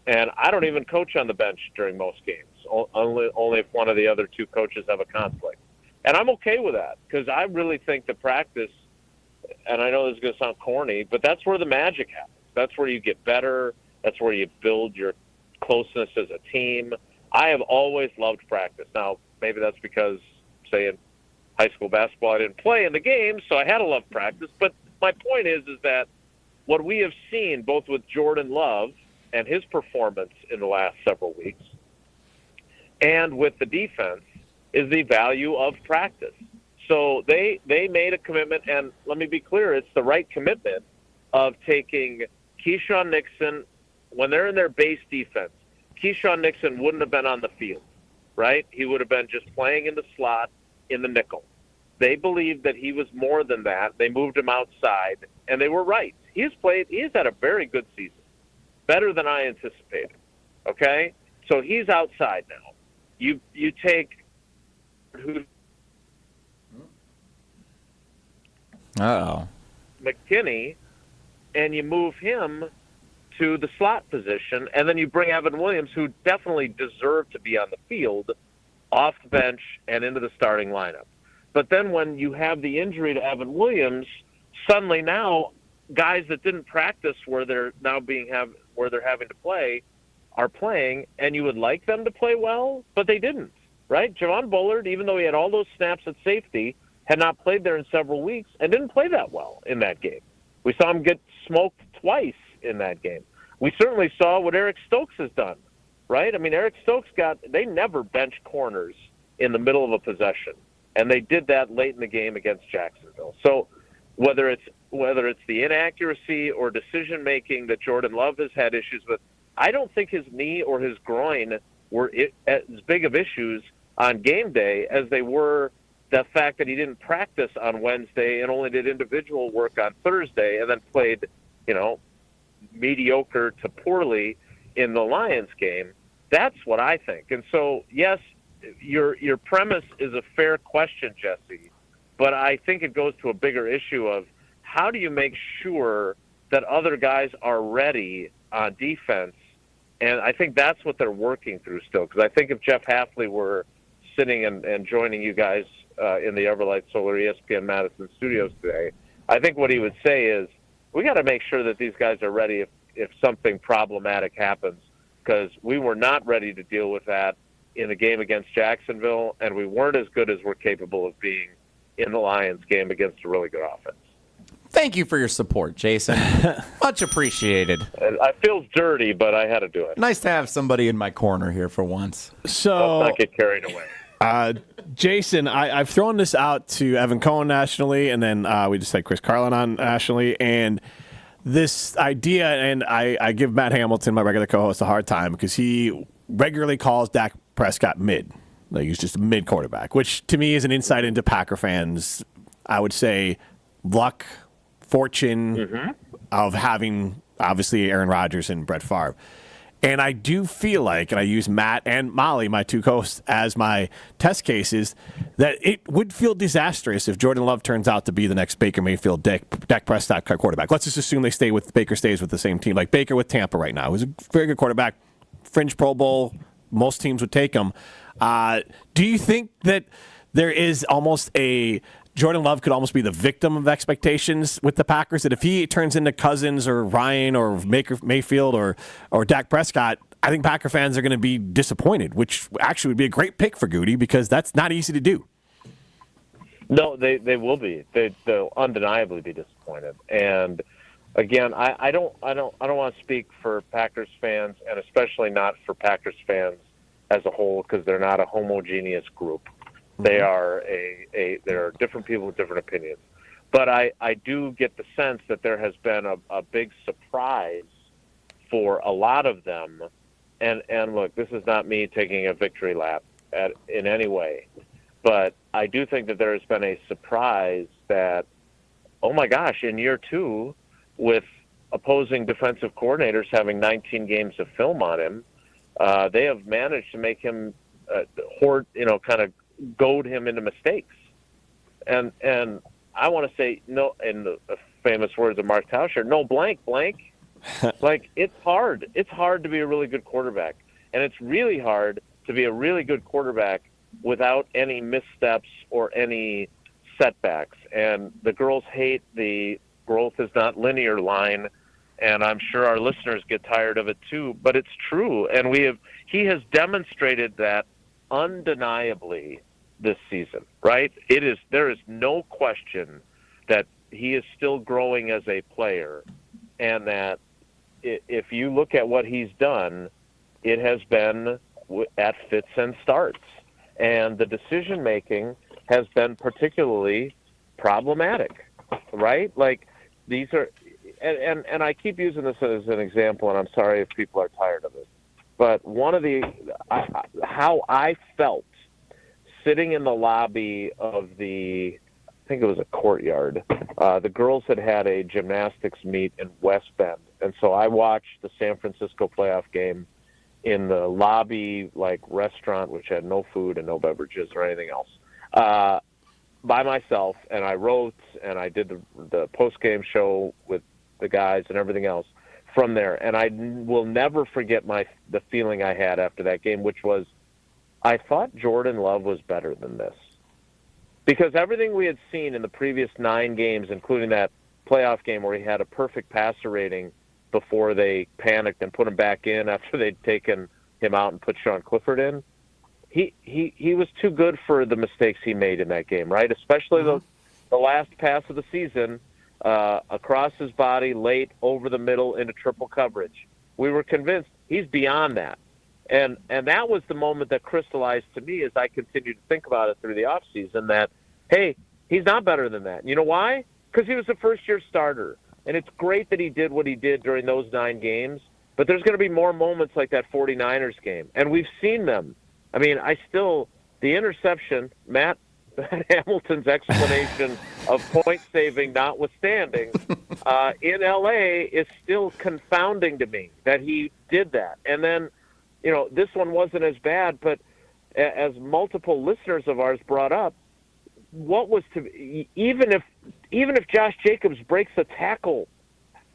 And I don't even coach on the bench during most games, only if one of the other two coaches have a conflict. And I'm okay with that because I really think that practice, and I know this is going to sound corny, but that's where the magic happens. That's where you get better. That's where you build your closeness as a team. I have always loved practice. Now, maybe that's because, say, in high school basketball, I didn't play in the games, so I had to love practice. But my point is that what we have seen, both with Jordan Love and his performance in the last several weeks, and with the defense, is the value of practice. So they made a commitment, and let me be clear, it's the right commitment of taking Keyshawn Nixon when they're in their base defense. Keyshawn Nixon wouldn't have been on the field, right? He would have been just playing in the slot in the nickel. They believed that he was more than that. They moved him outside, and they were right. He's had a very good season, better than I anticipated, okay? So he's outside now. You take who? McKinney, and you move him to the slot position, and then you bring Evan Williams, who definitely deserved to be on the field, off the bench and into the starting lineup. But then when you have the injury to Evan Williams, suddenly now guys that didn't practice where they're having to play are playing, and you would like them to play well, but they didn't, right? Javon Bullard, even though he had all those snaps at safety, had not played there in several weeks and didn't play that well in that game. We saw him get smoked twice in that game. We certainly saw what Eric Stokes has done, right? I mean, Eric Stokes they never bench corners in the middle of a possession, and they did that late in the game against Jacksonville. So whether it's the inaccuracy or decision making that Jordan Love has had issues with, I don't think his knee or his groin were as big of issues on game day as they were the fact that he didn't practice on Wednesday and only did individual work on Thursday and then played, mediocre to poorly in the Lions game. That's what I think. And so, yes, your premise is a fair question, Jesse, but I think it goes to a bigger issue of how do you make sure that other guys are ready on defense? And I think that's what they're working through still, because I think if Jeff Hafley were sitting and joining you guys in the Everlight Solar ESPN Madison studios today, I think what he would say is, we got to make sure that these guys are ready if something problematic happens, because we were not ready to deal with that in the game against Jacksonville, and we weren't as good as we're capable of being in the Lions game against a really good offense. Thank you for your support, Jason. Much appreciated. I feel dirty, but I had to do it. Nice to have somebody in my corner here for once. So let's not get carried away. Jason, I've thrown this out to Evan Cohen nationally, and then we just had Chris Carlin on nationally, and this idea, and I give Matt Hamilton, my regular co-host, a hard time because he regularly calls Dak Prescott mid. Like he's just a mid quarterback, which to me is an insight into Packer fans, I would say, luck, fortune of having, obviously, Aaron Rodgers and Brett Favre. And I do feel like, and I use Matt and Molly, my two hosts, as my test cases, that it would feel disastrous if Jordan Love turns out to be the next Baker Mayfield, Dak Prescott quarterback. Let's just assume Baker stays with the same team, like Baker with Tampa right now. He's a very good quarterback, fringe Pro Bowl. Most teams would take him. Do you think that there is almost Jordan Love could almost be the victim of expectations with the Packers, that if he turns into Cousins or Ryan or Mayfield or Dak Prescott, I think Packer fans are going to be disappointed, which actually would be a great pick for Goody because that's not easy to do. No, they will be. They'll undeniably be disappointed. And again, I don't want to speak for Packers fans, and especially not for Packers fans as a whole, because they're not a homogeneous group. They are there are different people with different opinions. But I do get the sense that there has been a big surprise for a lot of them. And look, this is not me taking a victory lap in any way. But I do think that there has been a surprise that oh my gosh, in year 2, with opposing defensive coordinators having 19 games of film on him, they have managed to make him kind of goad him into mistakes. And I want to say, no, in the famous words of Mark Tauscher, no blank. Like, it's hard. It's hard to be a really good quarterback. And it's really hard to be a really good quarterback without any missteps or any setbacks. And the girls hate the growth is not linear line, and I'm sure our listeners get tired of it too, but it's true. And he has demonstrated that undeniably this season, right? There is no question that he is still growing as a player, and that if you look at what he's done, it has been at fits and starts. And the decision-making has been particularly problematic, right? Like, these are, and I keep using this as an example, and I'm sorry if people are tired of it, but one of how I felt sitting in the lobby of I think it was a Courtyard. The girls had a gymnastics meet in West Bend, and so I watched the San Francisco playoff game in the lobby, like, restaurant, which had no food and no beverages or anything else, by myself. And I wrote and I did the post-game show with the guys and everything else from there. And I will never forget the feeling I had after that game, which was, I thought Jordan Love was better than this. Because everything we had seen in the previous 9 games, including that playoff game where he had a perfect passer rating before they panicked and put him back in after they'd taken him out and put Sean Clifford in, he was too good for the mistakes he made in that game, right? Especially the last pass of the season, across his body, late, over the middle, into triple coverage. We were convinced he's beyond that. And that was the moment that crystallized to me as I continued to think about it through the offseason, that, hey, he's not better than that. You know why? Because he was a first-year starter. And it's great that he did what he did during those 9 games, but there's going to be more moments like that 49ers game. And we've seen them. I mean, the interception, Matt Hamilton's explanation of point saving notwithstanding, in L.A. is still confounding to me that he did that. And then, this one wasn't as bad, but as multiple listeners of ours brought up, what was even if Josh Jacobs breaks a tackle,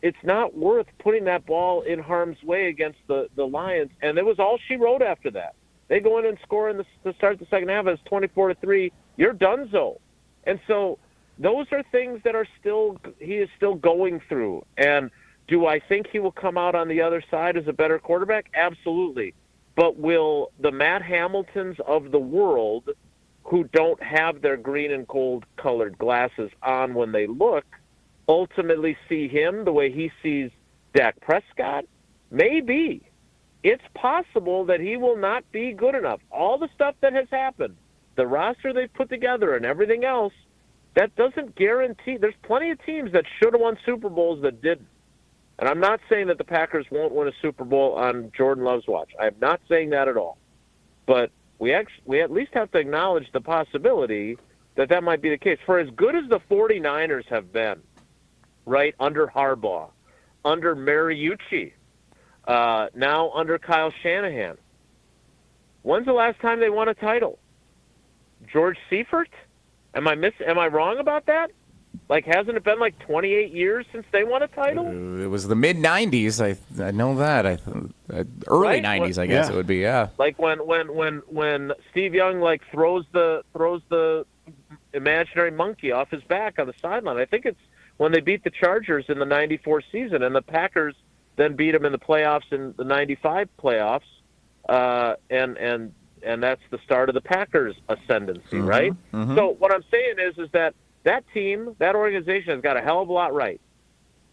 it's not worth putting that ball in harm's way against the Lions. And it was all she wrote after that. They go in and score to start the second half. It's 24-3. You're donezo. And so those are things that he is still going through. And do I think he will come out on the other side as a better quarterback? Absolutely. But will the Matt Hamiltons of the world, who don't have their green and gold colored glasses on when they look, ultimately see him the way he sees Dak Prescott? Maybe. It's possible that he will not be good enough. All the stuff that has happened, the roster they've put together and everything else, that doesn't guarantee. There's plenty of teams that should have won Super Bowls that didn't. And I'm not saying that the Packers won't win a Super Bowl on Jordan Love's watch. I'm not saying that at all. But we at least have to acknowledge the possibility that might be the case. For as good as the 49ers have been, right, under Harbaugh, under Mariucci, now under Kyle Shanahan, when's the last time they won a title? George Seifert? Am I wrong about that? Like, hasn't it been like 28 years since they won a title? It was the mid-'90s. I know that. Early right? 90s, I guess it would be. Yeah. Like when Steve Young throws the imaginary monkey off his back on the sideline. I think it's when they beat the Chargers in the '94 season, and the Packers then beat them in the playoffs in the '95 playoffs, and that's the start of the Packers' ascendancy, right? Mm-hmm. So what I'm saying is that team, that organization has got a hell of a lot right,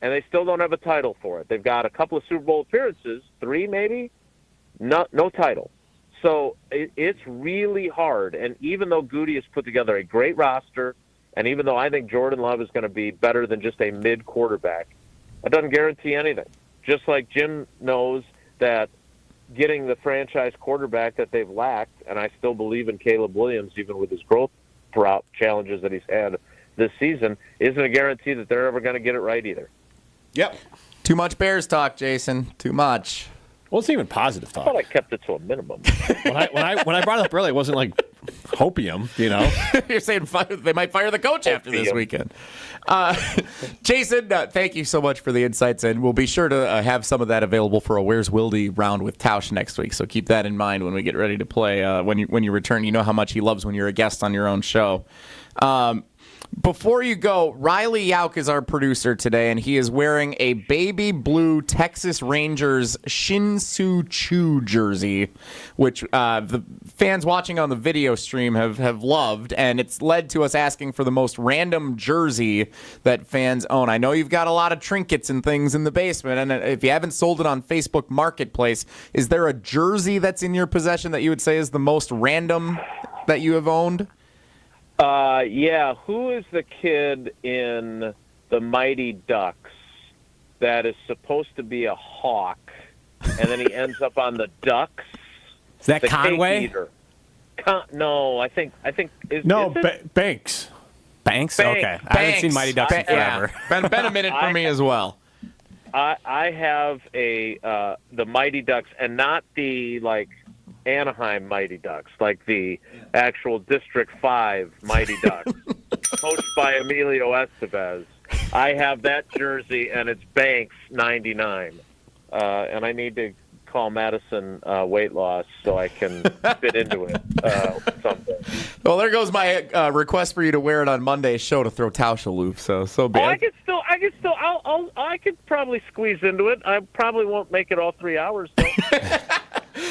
and they still don't have a title for it. They've got a couple of Super Bowl appearances, 3 maybe, no title. So it's really hard, and even though Goody has put together a great roster, and even though I think Jordan Love is going to be better than just a mid-quarterback, that doesn't guarantee anything. Just like Jim knows that getting the franchise quarterback that they've lacked, and I still believe in Caleb Williams, even with his growth challenges that he's had this season isn't a guarantee that they're ever going to get it right either. Yep. Too much Bears talk, Jason. Too much. Well, it's even positive I talk. thought I kept it to a minimum. when I brought it up earlier, it wasn't like hopium, you know. You're saying they might fire the coach after this weekend. Jason, thank you so much for the insights, and we'll be sure to have some of that available for a Where's Wilde round with Tausch next week. So keep that in mind when we get ready to play. When you return, you know how much he loves when you're a guest on your own show. Before you go, Riley Yauk is our producer today, and he is wearing a baby blue Texas Rangers Shin-Soo Choo jersey, which the fans watching on the video stream have loved, and it's led to us asking for the most random jersey that fans own. I know you've got a lot of trinkets and things in the basement, and if you haven't sold it on Facebook Marketplace, is there a jersey that's in your possession that you would say is the most random that you have owned? Yeah, who is the kid in the Mighty Ducks that is supposed to be a hawk, and then he ends up on the Ducks? Is that the Conway? Cake Eater. No, I think is Banks. Banks? Okay. I haven't seen Mighty Ducks in forever. Yeah. Been a minute for me as well. I have the Mighty Ducks, and not the Anaheim Mighty Ducks, like the actual District 5 Mighty Ducks, coached by Emilio Estevez. I have that jersey, and it's Banks 99. And I need to call Madison weight loss so I can fit into it someday. Well, there goes my request for you to wear it on Monday's show to throw Tausch a loop. So be it. I could probably squeeze into it. I probably won't make it all 3 hours, though.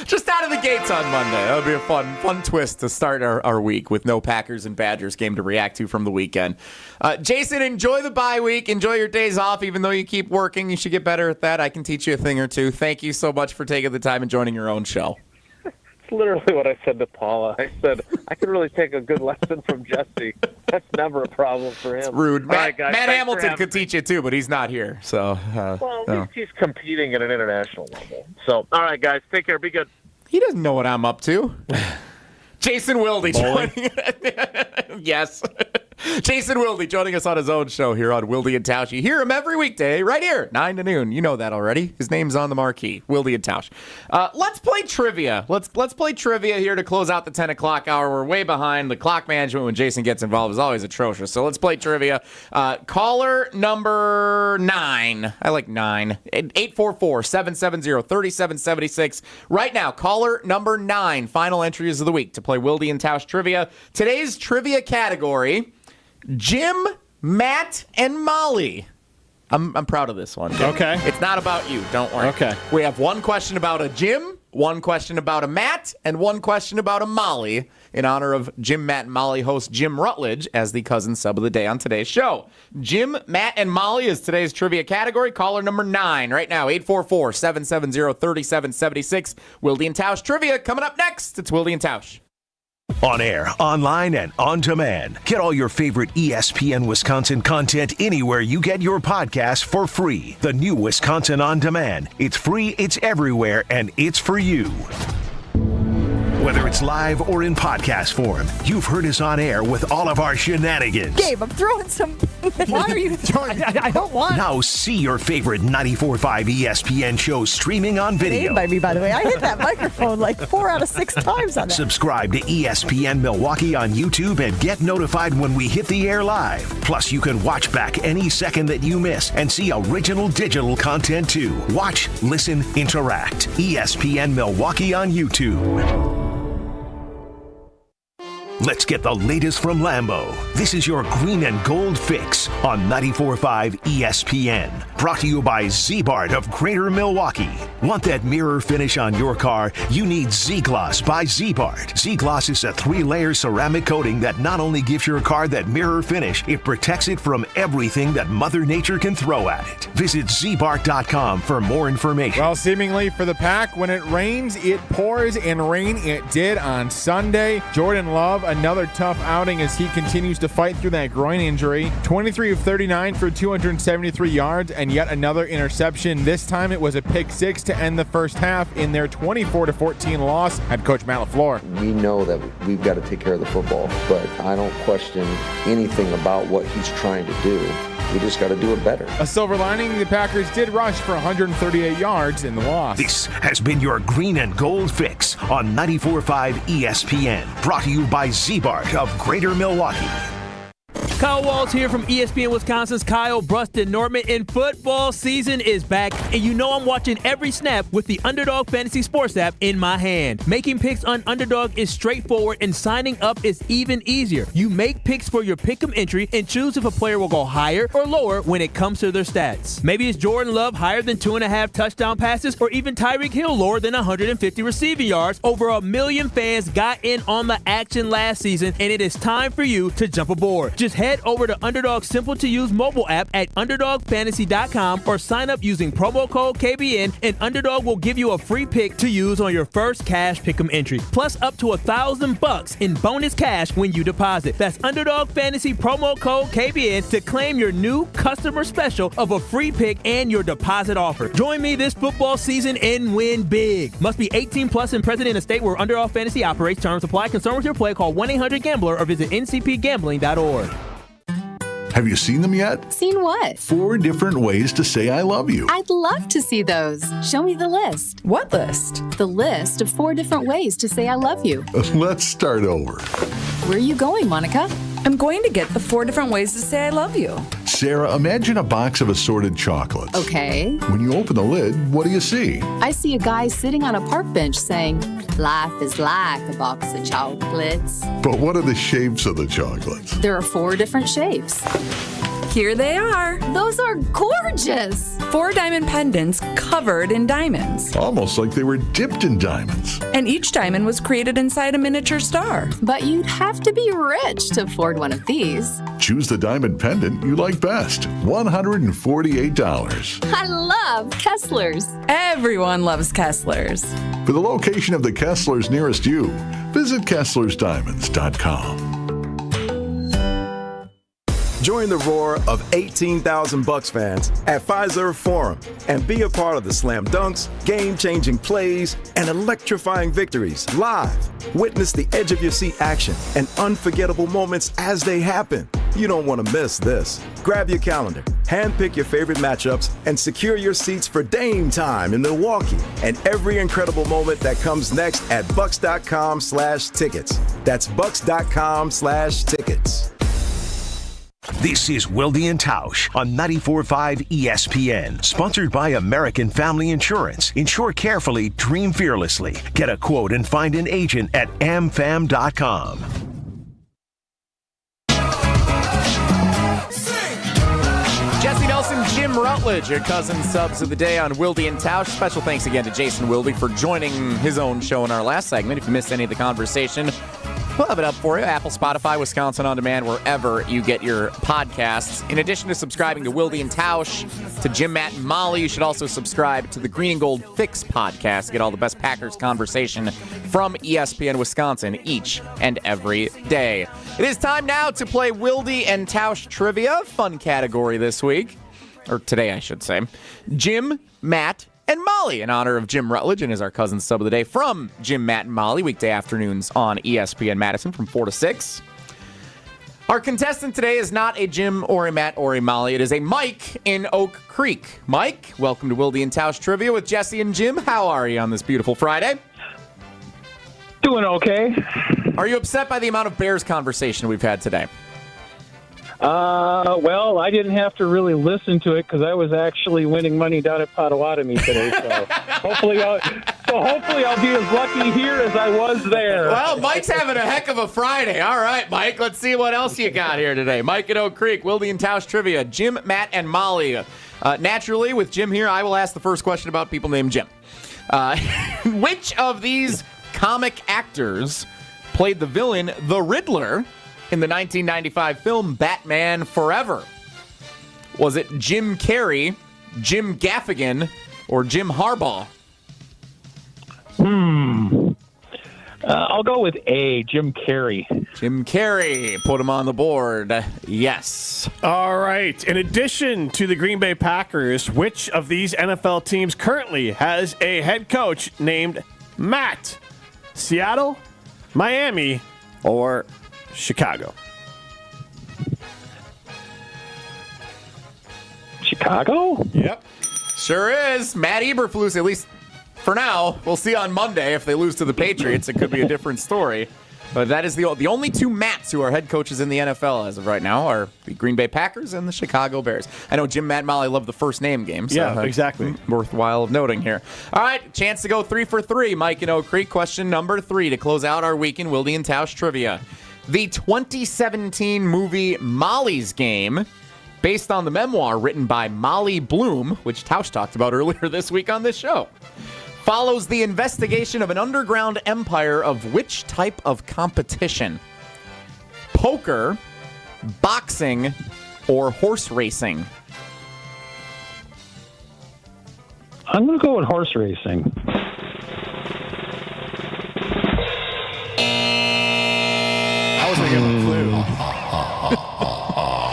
Just out of the gates on Monday. That'll be a fun twist to start our week with no Packers and Badgers game to react to from the weekend. Jason, enjoy the bye week. Enjoy your days off. Even though you keep working, you should get better at that. I can teach you a thing or two. Thank you so much for taking the time and joining your own show. It's literally what I said to Paula. I said, I could really take a good lesson from Jesse. That's never a problem for him. It's rude. Matt Hamilton could teach you too, but he's not here. So, at least he's competing at an international level. So, all right, guys, take care. Be good. He doesn't know what I'm up to. Jason Wilde joining Yes. Jason Wilde joining us on his own show here on Wilde and Tausch. You hear him every weekday right here, 9 to noon. You know that already. His name's on the marquee, Wilde and Tausch. Let's play trivia. Let's play trivia here to close out the 10 o'clock hour. We're way behind. The clock management when Jason gets involved is always atrocious. So let's play trivia. Caller number 9. I like 9. 844-770-3776. Right now, caller number 9. Final entries of the week to play Wilde and Tausch trivia. Today's trivia category: Jim, Matt, and Molly. I'm proud of this one. Okay. It's not about you. Don't worry. Okay. We have one question about a Jim, one question about a Matt, and one question about a Molly in honor of Jim, Matt, and Molly host Jim Rutledge as the cousin sub of the day on today's show. Jim, Matt, and Molly is today's trivia category. Caller number 9 right now, 844-770-3776. Wilde and Tausch trivia coming up next. It's Wilde and Tausch. On air, online, and on demand. Get all your favorite ESPN Wisconsin content anywhere you get your podcasts for free. The new Wisconsin On Demand. It's free, it's everywhere, and it's for you. Whether it's live or in podcast form, you've heard us on air with all of our shenanigans. Gabe, I'm throwing some... Why are you throwing... I don't want... Now see your favorite 94.5 ESPN shows streaming on video. Made by me, by the way. I hit that microphone like 4 out of 6 times on that. Subscribe to ESPN Milwaukee on YouTube and get notified when we hit the air live. Plus, you can watch back any second that you miss and see original digital content too. Watch, listen, interact. ESPN Milwaukee on YouTube. Let's get the latest from Lambeau. This is your green and gold fix on 94.5 ESPN. Brought to you by Z-Bart of Greater Milwaukee. Want that mirror finish on your car? You need Z-Gloss by Z-Bart. Z-Gloss is a 3-layer ceramic coating that not only gives your car that mirror finish, it protects it from everything that Mother Nature can throw at it. Visit zbart.com for more information. Well, seemingly for the Pack, when it rains, it pours, and rain it did on Sunday. Jordan Love, another tough outing as he continues to fight through that groin injury. 23 of 39 for 273 yards and and yet another interception. This time it was a pick six to end the first half in their 24-14 loss. Head coach Matt LaFleur. We know that we've got to take care of the football, but I don't question anything about what he's trying to do. We just got to do it better. A silver lining, the Packers did rush for 138 yards in the loss. This has been your Green and Gold Fix on 94.5 ESPN. Brought to you by Z-Bart of Greater Milwaukee. Kyle Walsh here from ESPN Wisconsin's Kyle Bruston-Nortman, and football season is back, and you know I'm watching every snap with the Underdog Fantasy Sports app in my hand. Making picks on Underdog is straightforward, and signing up is even easier. You make picks for your pick'em entry and choose if a player will go higher or lower when it comes to their stats. Maybe it's Jordan Love higher than 2.5 touchdown passes, or even Tyreek Hill lower than 150 receiving yards. Over 1 million fans got in on the action last season, and it is time for you to jump aboard. Just head over to Underdog's simple-to-use mobile app at UnderdogFantasy.com or sign up using promo code KBN, and Underdog will give you a free pick to use on your first cash pick'em entry, plus up to $1,000 in bonus cash when you deposit. That's Underdog Fantasy promo code KBN to claim your new customer special of a free pick and your deposit offer. Join me this football season and win big. Must be 18 plus and present in a state where Underdog Fantasy operates. Terms apply. Concern with your play. Call 1-800-GAMBLER or visit ncpgambling.org. Have you seen them yet? Seen what? 4 different ways to say I love you. I'd love to see those. Show me the list. What list? The list of 4 different ways to say I love you. Let's start over. Where are you going, Monica? I'm going to get the 4 different ways to say I love you. Sarah, imagine a box of assorted chocolates. Okay. When you open the lid, what do you see? I see a guy sitting on a park bench saying, life is like a box of chocolates. But what are the shapes of the chocolates? There are 4 different shapes. Here they are. Those are gorgeous. 4 diamond pendants covered in diamonds. Almost like they were dipped in diamonds. And each diamond was created inside a miniature star. But you'd have to be rich to afford one of these. Choose the diamond pendant you like best. $148. I love Kessler's. Everyone loves Kessler's. For the location of the Kesslers nearest you, visit KesslersDiamonds.com. Join the roar of 18,000 Bucs fans at Fiserv Forum and be a part of the slam dunks, game-changing plays, and electrifying victories live. Witness the edge-of-your-seat action and unforgettable moments as they happen. You don't want to miss this. Grab your calendar, handpick your favorite matchups, and secure your seats for Dame time in Milwaukee and every incredible moment that comes next at Bucs.com/tickets. That's Bucs.com/tickets. This is Wilde Tausch on 94.5 ESPN. Sponsored by American Family Insurance. Insure carefully, dream fearlessly. Get a quote and find an agent at amfam.com. Jesse Nelson, Jim Rutledge, your cousin subs of the day on Wilde and Tausch. Special thanks again to Jason Wilde for joining his own show in our last segment. If you missed any of the conversation, we'll have it up for you. Apple, Spotify, Wisconsin On Demand, wherever you get your podcasts. In addition to subscribing to Wilde and Tausch, to Jim, Matt, and Molly, you should also subscribe to the Green and Gold Fix podcast to get all the best Packers conversation from ESPN Wisconsin each and every day. It is time now to play Wilde and Tausch Trivia. Fun category this week. Or today, I should say. Jim, Matt, and Molly, in honor of Jim Rutledge and is our cousin sub of the day from Jim, Matt, and Molly, weekday afternoons on ESPN Madison from 4 to 6. Our contestant today is not a Jim or a Matt or a Molly. It is a Mike in Oak Creek. Mike, welcome to Wilde and Tausch Trivia with Jesse and Jim. How are you on this beautiful Friday? Doing okay. Are you upset by the amount of Bears conversation we've had today? Well, I didn't have to really listen to it because I was actually winning money down at Potawatomi today. So hopefully I'll be as lucky here as I was there. Well, Mike's having a heck of a Friday. All right, Mike, let's see what else you got here today. Mike at Oak Creek, Wilde and Tausch Trivia, Jim, Matt, and Molly. Naturally, with Jim here, I will ask the first question about people named Jim. Which of these comic actors played the villain, the Riddler, in the 1995 film Batman Forever? Was it Jim Carrey, Jim Gaffigan, or Jim Harbaugh? I'll go with A, Jim Carrey. Jim Carrey, put him on the board. Yes. All right. In addition to the Green Bay Packers, which of these NFL teams currently has a head coach named Matt? Seattle, Miami, or Chicago? Chicago? Yep. Sure is. Matt Eberflus, at least for now. We'll see on Monday if they lose to the Patriots. It could be a different story. But that is the only two Matts who are head coaches in the NFL as of right now are the Green Bay Packers and the Chicago Bears. I know Jim, Matt, and Molly love the first name game. So yeah, exactly. Worthwhile noting here. All right, chance to go 3 for 3. Mike in Oak Creek, question number 3 to close out our week in Wilde Tausch trivia. The 2017 movie Molly's Game, based on the memoir written by Molly Bloom, which Tausch talked about earlier this week on this show, follows the investigation of an underground empire of which type of competition? Poker, boxing, or horse racing? I'm going to go with horse racing. I was going to give him a clue.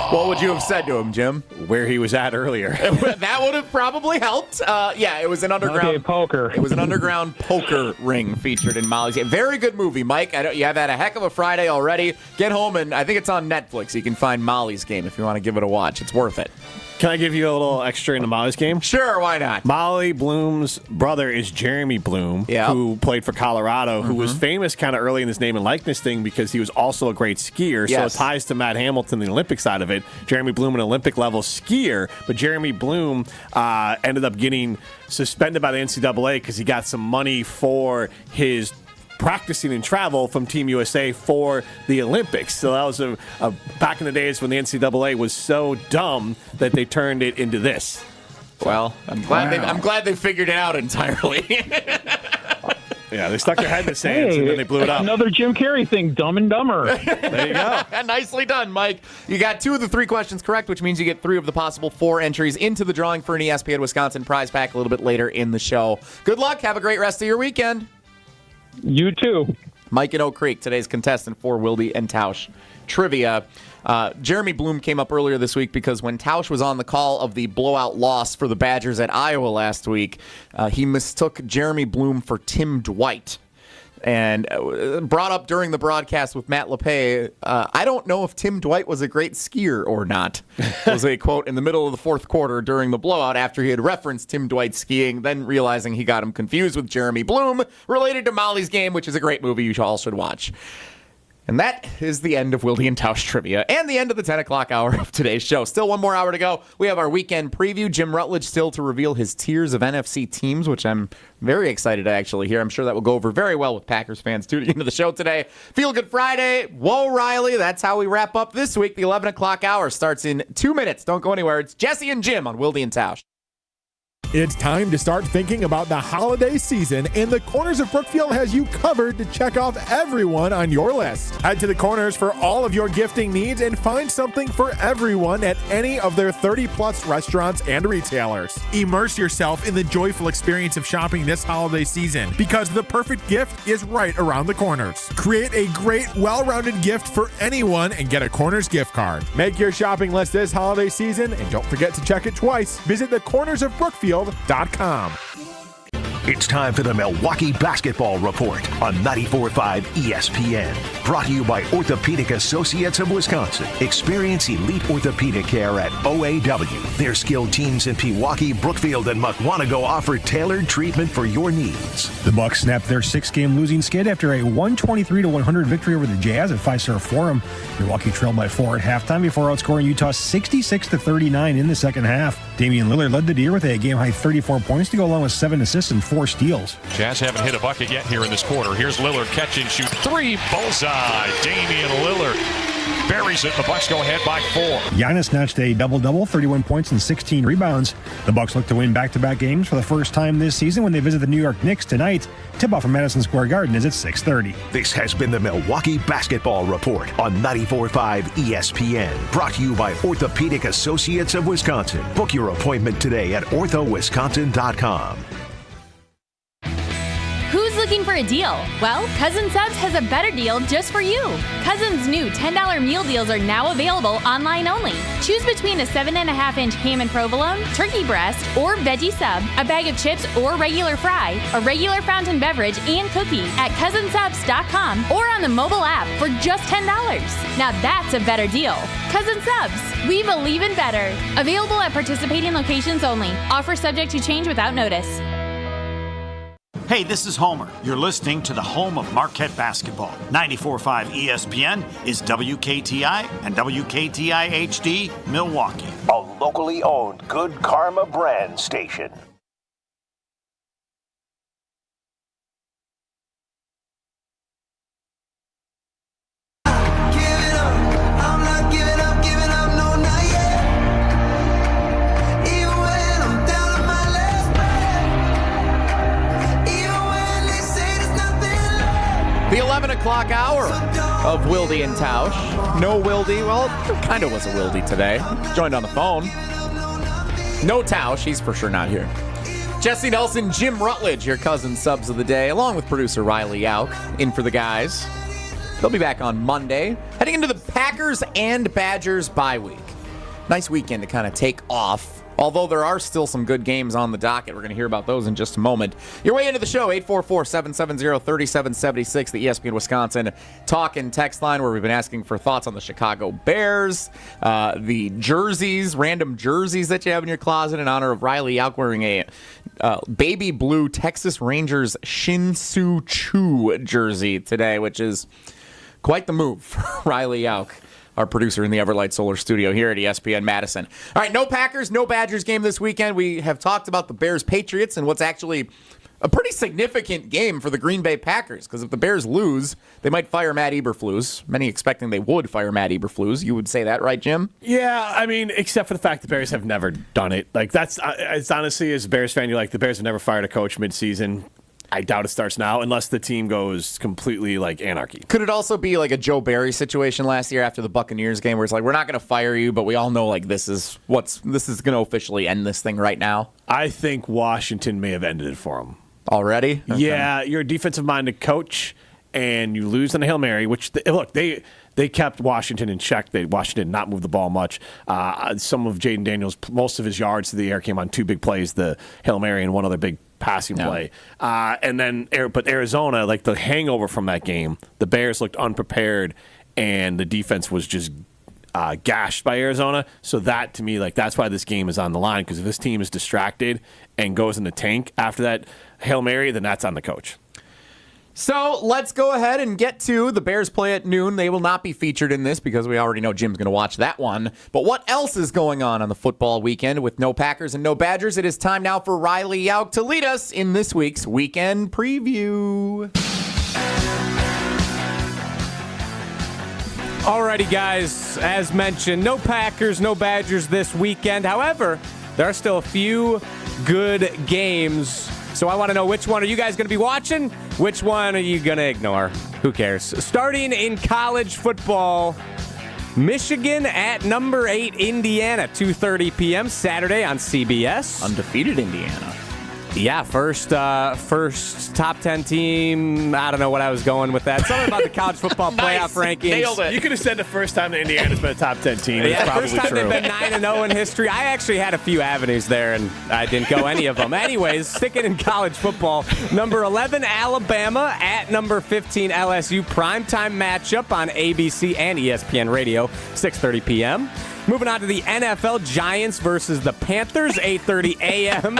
What would you have said to him, Jim? Where he was at earlier. That would have probably helped. Yeah, it was an underground. Okay, poker. It was an underground poker ring featured in Molly's Game. Very good movie, Mike. You have had a heck of a Friday already. Get home, and I think it's on Netflix. You can find Molly's Game if you want to give it a watch. It's worth it. Can I give you a little extra into Molly's Game? Sure, why not? Molly Bloom's brother is Jeremy Bloom, who played for Colorado, who was famous kind of early in this name and likeness thing because he was also a great skier. Yes. So it ties to Matt Hamilton, the Olympic side of it. Jeremy Bloom, an Olympic-level skier, but Jeremy Bloom ended up getting suspended by the NCAA because he got some money for his practicing and travel from Team USA for the Olympics. So that was a back in the days when the NCAA was so dumb that they turned it into this. Well, I'm glad they figured it out entirely. Yeah, they stuck their head in the sand and then they blew it up. Another Jim Carrey thing, Dumb and Dumber. There you go. Nicely done, Mike. You got 2 of the 3 questions correct, which means you get 3 of the possible 4 entries into the drawing for an ESPN Wisconsin prize pack a little bit later in the show. Good luck. Have a great rest of your weekend. You too. Mike in Oak Creek, today's contestant for Wilde and Tausch trivia. Jeremy Bloom came up earlier this week because when Tausch was on the call of the blowout loss for the Badgers at Iowa last week, he mistook Jeremy Bloom for Tim Dwight. And brought up during the broadcast with Matt LePay, I don't know if Tim Dwight was a great skier or not, was a quote in the middle of the fourth quarter during the blowout after he had referenced Tim Dwight skiing, then realizing he got him confused with Jeremy Bloom, related to Molly's Game, which is a great movie you all should watch. And that is the end of Wilde and Tausch trivia and the end of the 10 o'clock hour of today's show. Still one more hour to go. We have our weekend preview. Jim Rutledge still to reveal his tiers of NFC teams, which I'm very excited to actually hear. I'm sure that will go over very well with Packers fans tuning into the show today. Feel Good Friday. Whoa, Riley. That's how we wrap up this week. The 11 o'clock hour starts in 2 minutes. Don't go anywhere. It's Jesse and Jim on Wilde and Tausch. It's time to start thinking about the holiday season, and the Corners of Brookfield has you covered to check off everyone on your list. Head to the Corners for all of your gifting needs and find something for everyone at any of their 30-plus restaurants and retailers. Immerse yourself in the joyful experience of shopping this holiday season because the perfect gift is right around the Corners. Create a great, well-rounded gift for anyone and get a Corners gift card. Make your shopping list this holiday season, and don't forget to check it twice. Visit the Corners of Brookfield.com. It's time for the Milwaukee Basketball Report on 94.5 ESPN. Brought to you by Orthopedic Associates of Wisconsin. Experience elite orthopedic care at OAW. Their skilled teams in Pewaukee, Brookfield, and Mukwonago offer tailored treatment for your needs. The Bucks snapped their 6-game losing skid after a 123-100 victory over the Jazz at Fiserv Forum. Milwaukee trailed by 4 at halftime before outscoring Utah 66-39 in the second half. Damian Lillard led the Deer with a game-high 34 points to go along with 7 assists and 4 steals. Jazz haven't hit a bucket yet here in this quarter. Here's Lillard, catch and shoot 3, bullseye. Damian Lillard buries it. The Bucks go ahead by 4. Giannis snatched a double-double, 31 points and 16 rebounds. The Bucks look to win back-to-back games for the first time this season when they visit the New York Knicks tonight. Tip-off from Madison Square Garden is at 6:30. This has been the Milwaukee Basketball Report on 94.5 ESPN. Brought to you by Orthopedic Associates of Wisconsin. Book your appointment today at orthowisconsin.com. Who's the Looking for a deal? Well, Cousin Subs has a better deal just for you. Cousin's new $10 meal deals are now available online only. Choose between a 7.5-inch ham and provolone, turkey breast, or veggie sub, a bag of chips or regular fry, a regular fountain beverage, and cookie at cousinsubs.com or on the mobile app for just $10. Now that's a better deal. Cousin Subs, we believe in better. Available at participating locations only. Offer subject to change without notice. Hey, this is Homer. You're listening to the home of Marquette basketball. 94.5 ESPN is WKTI and WKTI HD Milwaukee. A locally owned Good Karma brand station. The 11 o'clock hour of Wilde and Tausch. No Wilde. Well, kind of was a Wilde today. Joined on the phone. No Tausch. He's for sure not here. Jesse Nelson, Jim Rutledge, your Cousin Subs of the day, along with producer Riley Auk, in for the guys. They'll be back on Monday. Heading into the Packers and Badgers bye week. Nice weekend to kind of take off. Although there are still some good games on the docket. We're going to hear about those in just a moment. Your way into the show, 844-770-3776, the ESPN Wisconsin talk and text line, where we've been asking for thoughts on the Chicago Bears, the jerseys, random jerseys that you have in your closet in honor of Riley Auk wearing a baby blue Texas Rangers Shin-Soo Choo jersey today, which is quite the move for Riley Auk, our producer in the Everlight Solar Studio here at ESPN Madison. All right, no Packers, no Badgers game this weekend. We have talked about the Bears-Patriots and what's actually a pretty significant game for the Green Bay Packers, because if the Bears lose, they might fire Matt Eberflus. Many expecting they would fire Matt Eberflus. You would say that, right, Jim? Yeah, I mean, except for the fact the Bears have never done it. Like, that's, it's honestly, as a Bears fan, you're like, the Bears have never fired a coach midseason. I doubt it starts now unless the team goes completely like anarchy. Could it also be like a Joe Barry situation last year after the Buccaneers game where it's like, we're not going to fire you, but we all know like this is going to officially end this thing right now? I think Washington may have ended it for them. Already? Okay. Yeah, you're a defensive-minded coach, and you lose on a Hail Mary, which, they kept Washington in check. Washington did not move the ball much. Some of Jaden Daniels, most of his yards to the air came on two big plays, the Hail Mary and one other big passing play. But Arizona, like the hangover from that game, the Bears looked unprepared, and the defense was just gashed by Arizona. So that, to me, like that's why this game is on the line, because if this team is distracted and goes in the tank after that Hail Mary, then that's on the coach. So let's go ahead and get to the Bears play at noon. They will not be featured in this because we already know Jim's going to watch that one. But what else is going on the football weekend with no Packers and no Badgers? It is time now for Riley Auk to lead us in this week's weekend preview. Alrighty, guys. As mentioned, no Packers, no Badgers this weekend. However, there are still a few good games. So I want to know, which one are you guys going to be watching? Which one are you going to ignore? Who cares? Starting in college football, Michigan at number 8, Indiana, 2:30 p.m. Saturday on CBS. Undefeated Indiana. Yeah, first top 10 team. I don't know what I was going with that. Something about the college football playoff rankings. Nailed it. You could have said the first time that Indiana's been a top 10 team. Yeah, It's probably first time true. they've been 9-0 in history. I actually had a few avenues there, and I didn't go any of them. Anyways, sticking in college football, number 11 Alabama at number 15 LSU, primetime matchup on ABC and ESPN Radio, 6:30 p.m. Moving on to the NFL, Giants versus the Panthers, 8:30 a.m.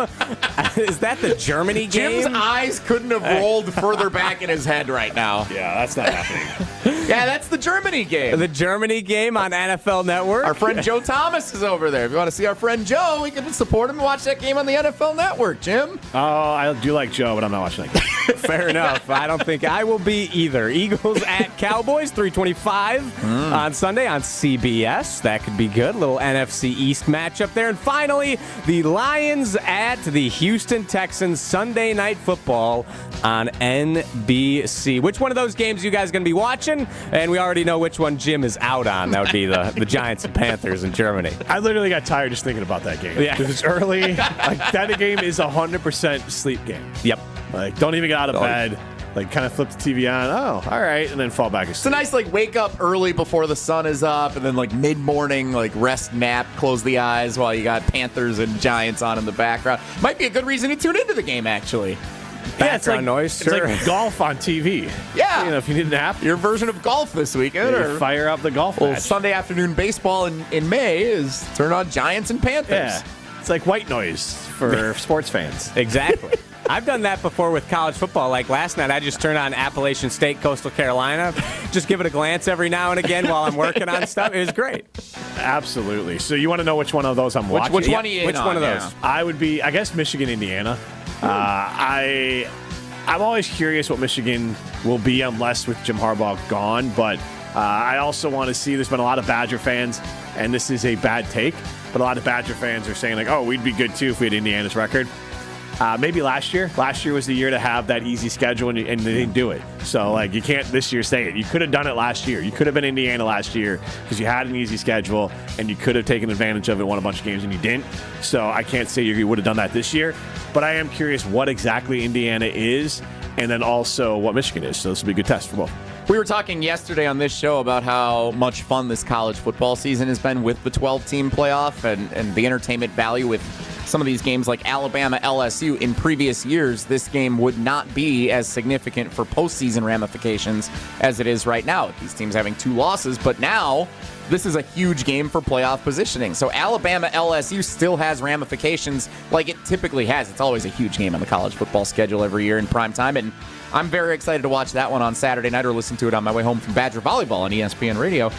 Is that the Germany game? Jim's eyes couldn't have rolled further back in his head right now. Yeah, that's not happening. Yeah, that's the Germany game. The Germany game on NFL Network. Our friend Joe Thomas is over there. If you want to see our friend Joe, we can support him and watch that game on the NFL Network, Jim. Oh, I do like Joe, but I'm not watching that game. Fair enough. I don't think I will be either. Eagles at Cowboys, 3:25 on Sunday on CBS. That could be good. Little NFC East matchup there. And finally, the Lions at the Houston Texans, Sunday Night Football on NBC. Which one of those games are you guys going to be watching? And we already know which one Jim is out on. That would be the Giants and Panthers in Germany. I literally got tired just thinking about that game. Yeah. Because it's early. Like, that game is 100% sleep game. Yep. Like, don't even get out of bed. Like, kind of flip the TV on. Oh, all right, and then fall back asleep. It's a nice, like, wake up early before the sun is up, and then, like, mid-morning, like, rest, nap, close the eyes while you got Panthers and Giants on in the background. Might be a good reason to tune into the game, actually. It's like noise. It's like golf on TV. Yeah. If you need a nap. Your version of golf this weekend. Or fire up the golf well, match. Sunday afternoon baseball in May is turn on Giants and Panthers. Yeah. It's like white noise for sports fans. Exactly. I've done that before with college football. Like last night, I just turned on Appalachian State, Coastal Carolina. Just give it a glance every now and again while I'm working on stuff. It was great. Absolutely. So you want to know which one of those I'm watching? Which one are you Which in one on, of those? yeah. I would be, I guess, Michigan, Indiana. I'm always curious what Michigan will be unless with Jim Harbaugh gone. But I also want to see, there's been a lot of Badger fans, and this is a bad take, but a lot of Badger fans are saying, like, oh, we'd be good too if we had Indiana's record. Maybe last year. Last year was the year to have that easy schedule, and they didn't do it. So, like, you can't this year say it. You could have done it last year. You could have been Indiana last year because you had an easy schedule, and you could have taken advantage of it, won a bunch of games, and you didn't. So I can't say you would have done that this year. But I am curious what exactly Indiana is, and then also what Michigan is. So this will be a good test for both. We were talking yesterday on this show about how much fun this college football season has been with the 12-team playoff and the entertainment value with some of these games like Alabama, LSU. In previous years, this game would not be as significant for postseason ramifications as it is right now, with these teams having 2 losses. But now, this is a huge game for playoff positioning. So Alabama, LSU still has ramifications like it typically has. It's always a huge game on the college football schedule every year in prime time. And I'm very excited to watch that one on Saturday night or listen to it on my way home from Badger Volleyball on ESPN Radio.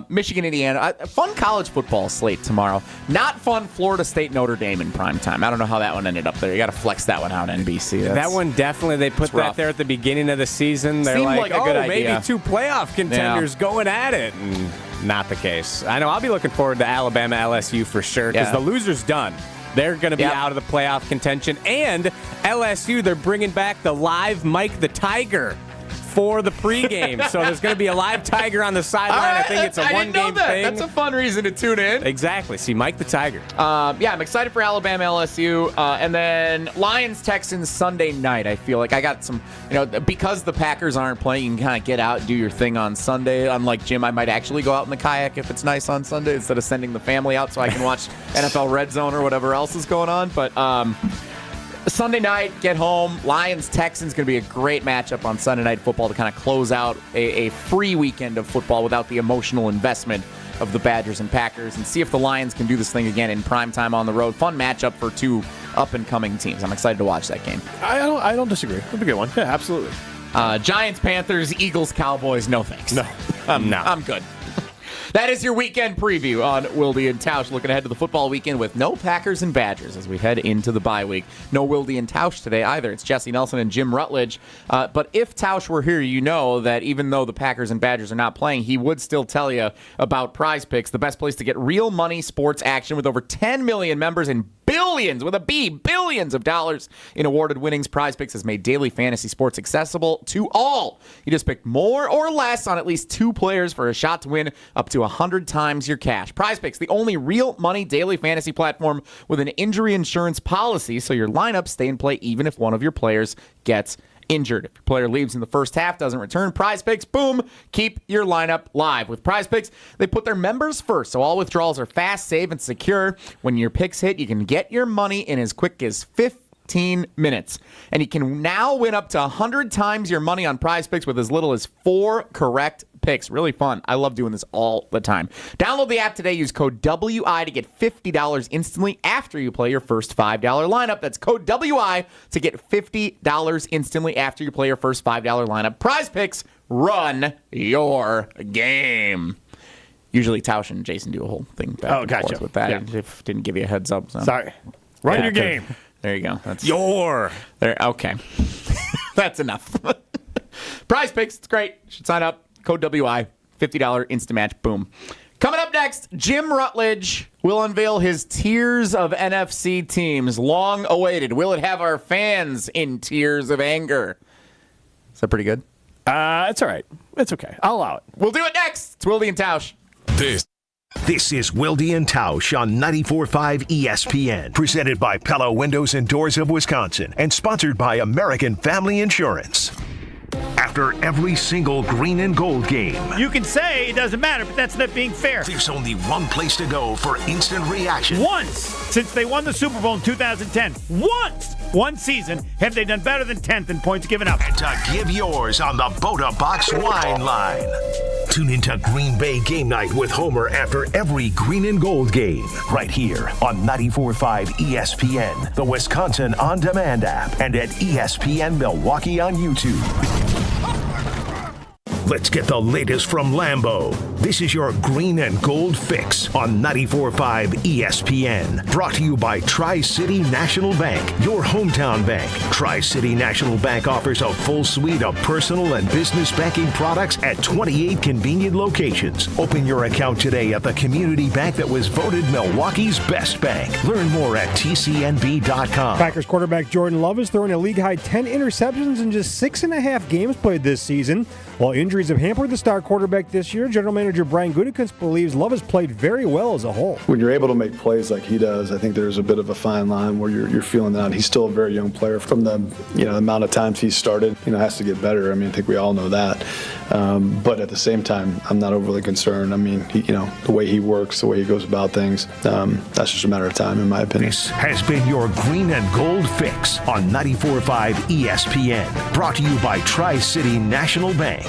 Michigan, Indiana, fun college football slate tomorrow. Not fun Florida State, Notre Dame in prime time. I don't know how that one ended up there. You got to flex that one out, NBC. That one definitely, they put that there at the beginning of the season. They're Seemed like like a good maybe idea. 2 playoff contenders going at it. And not the case. I know I'll be looking forward to Alabama, LSU for sure because the loser's done. They're going to be out of the playoff contention. And LSU, they're bringing back the live Mike the Tiger for the pregame. So there's going to be a live Tiger on the sideline. I think it's a one-game thing. That's a fun reason to tune in. Exactly. See, Mike the Tiger. I'm excited for Alabama, LSU. And then Lions-Texans Sunday night. I feel like I got some, because the Packers aren't playing, you can kind of get out and do your thing on Sunday. Unlike Jim, I might actually go out in the kayak if it's nice on Sunday instead of sending the family out so I can watch NFL Red Zone or whatever else is going on. But Sunday night, get home. Lions-Texans going to be a great matchup on Sunday Night Football to kind of close out a free weekend of football without the emotional investment of the Badgers and Packers, and see if the Lions can do this thing again in primetime on the road. Fun matchup for 2 up-and-coming teams. I'm excited to watch that game. I don't disagree. It'll be a good one. Yeah, absolutely. Giants, Panthers, Eagles, Cowboys, no thanks. No. I'm good. That is your weekend preview on Wilde and Tausch. Looking ahead to the football weekend with no Packers and Badgers as we head into the bye week. No Wilde and Tausch today either. It's Jesse Nelson and Jim Rutledge. But if Tausch were here, you know that even though the Packers and Badgers are not playing, he would still tell you about Prize Picks, the best place to get real money sports action with over 10 million members and billions, with a B, billions of dollars in awarded winnings. Prize Picks has made daily fantasy sports accessible to all. You just pick more or less on at least 2 players for a shot to win up to 100 times your cash. Prize Picks, the only real money daily fantasy platform with an injury insurance policy, so your lineups stay in play even if one of your players gets injured. If your player leaves in the first half, doesn't return, Prize Picks, boom, keep your lineup live. With Prize Picks, they put their members first, so all withdrawals are fast, safe, and secure. When your picks hit, you can get your money in as quick as 15 minutes. And you can now win up to 100 times your money on Prize Picks with as little as 4 correct picks. Really fun. I love doing this all the time. Download the app today. Use code WI to get $50 instantly after you play your first $5 lineup. That's code WI to get $50 instantly after you play your first $5 lineup. Prize Picks, run your game. Usually Tausch and Jason do a whole thing back and forth with that. Yeah. Didn't give you a heads up. So. Sorry. Run your game. There you go. That's there. Okay. That's enough. Prize Picks. It's great. You should sign up. Code WI. $50 instant match. Boom. Coming up next, Jim Rutledge will unveil his tiers of NFC teams. Long awaited. Will it have our fans in tears of anger? Is that pretty good? It's all right. It's okay. I'll allow it. We'll do it next. It's Wilde and Tausch. This is Wilde and Tausch on 94.5 ESPN, presented by Pella Windows and Doors of Wisconsin, and sponsored by American Family Insurance. after every single green and gold game. You can say it doesn't matter, but that's not being fair. There's only one place to go for instant reaction. Once, since they won the Super Bowl in 2010, one season, have they done better than 10th in points given up. And to give yours on the Boda Box Wine Line. Tune into Green Bay Game Night with Homer after every green and gold game. Right here on 94.5 ESPN, the Wisconsin On Demand app, and at ESPN Milwaukee on YouTube. Let's get the latest from Lambeau. This is your green and gold fix on 94.5 ESPN. Brought to you by Tri-City National Bank, your hometown bank. Tri-City National Bank offers a full suite of personal and business banking products at 28 convenient locations. Open your account today at the community bank that was voted Milwaukee's best bank. Learn more at tcnb.com. Packers quarterback Jordan Love is throwing a league-high 10 interceptions in just 6.5 games played this season. While injuries have hampered the star quarterback this year, General Manager Brian Gutekunst believes Love has played very well as a whole. When you're able to make plays like he does, I think there's a bit of a fine line where you're feeling that. He's still a very young player. From the amount of times he's started, has to get better. I think we all know that. But at the same time, I'm not overly concerned. The way he works, the way he goes about things, that's just a matter of time, in my opinion. This has been your green and gold fix on 94.5 ESPN. Brought to you by Tri-City National Bank.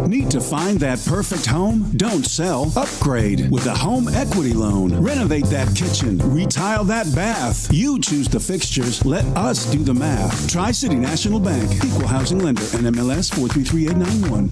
Need to find that perfect home? Don't sell. Upgrade with a home equity loan. Renovate that kitchen. Retile that bath. You choose the fixtures. Let us do the math. Tri-City National Bank. Equal housing lender. NMLS 433891.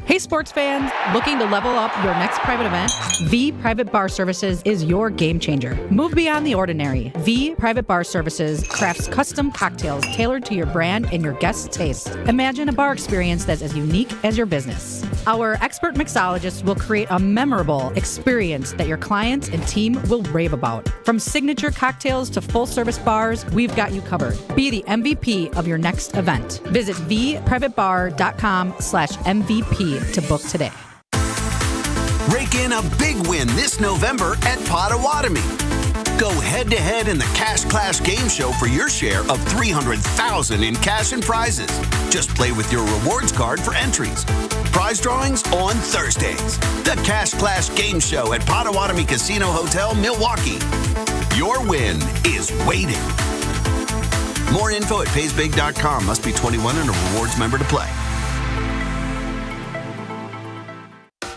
Hey sports fans, looking to level up your next private event? V Private Bar Services is your game changer. Move beyond the ordinary. V Private Bar Services crafts custom cocktails tailored to your brand and your guests' taste. Imagine a bar experience that's as unique as your business. Our expert mixologists will create a memorable experience that your clients and team will rave about. From signature cocktails to full-service bars, we've got you covered. Be the MVP of your next event. Visit vprivatebar.com/MVP to book today. Rake in a big win this November at Potawatomi. Go head-to-head in the Cash Clash game show for your share of $300,000 in cash and prizes. Just play with your rewards card for entries. Prize drawings on Thursdays. The Cash Clash game show at Potawatomi Casino Hotel, Milwaukee. Your win is waiting. More info at paysbig.com. Must be 21 and a rewards member to play.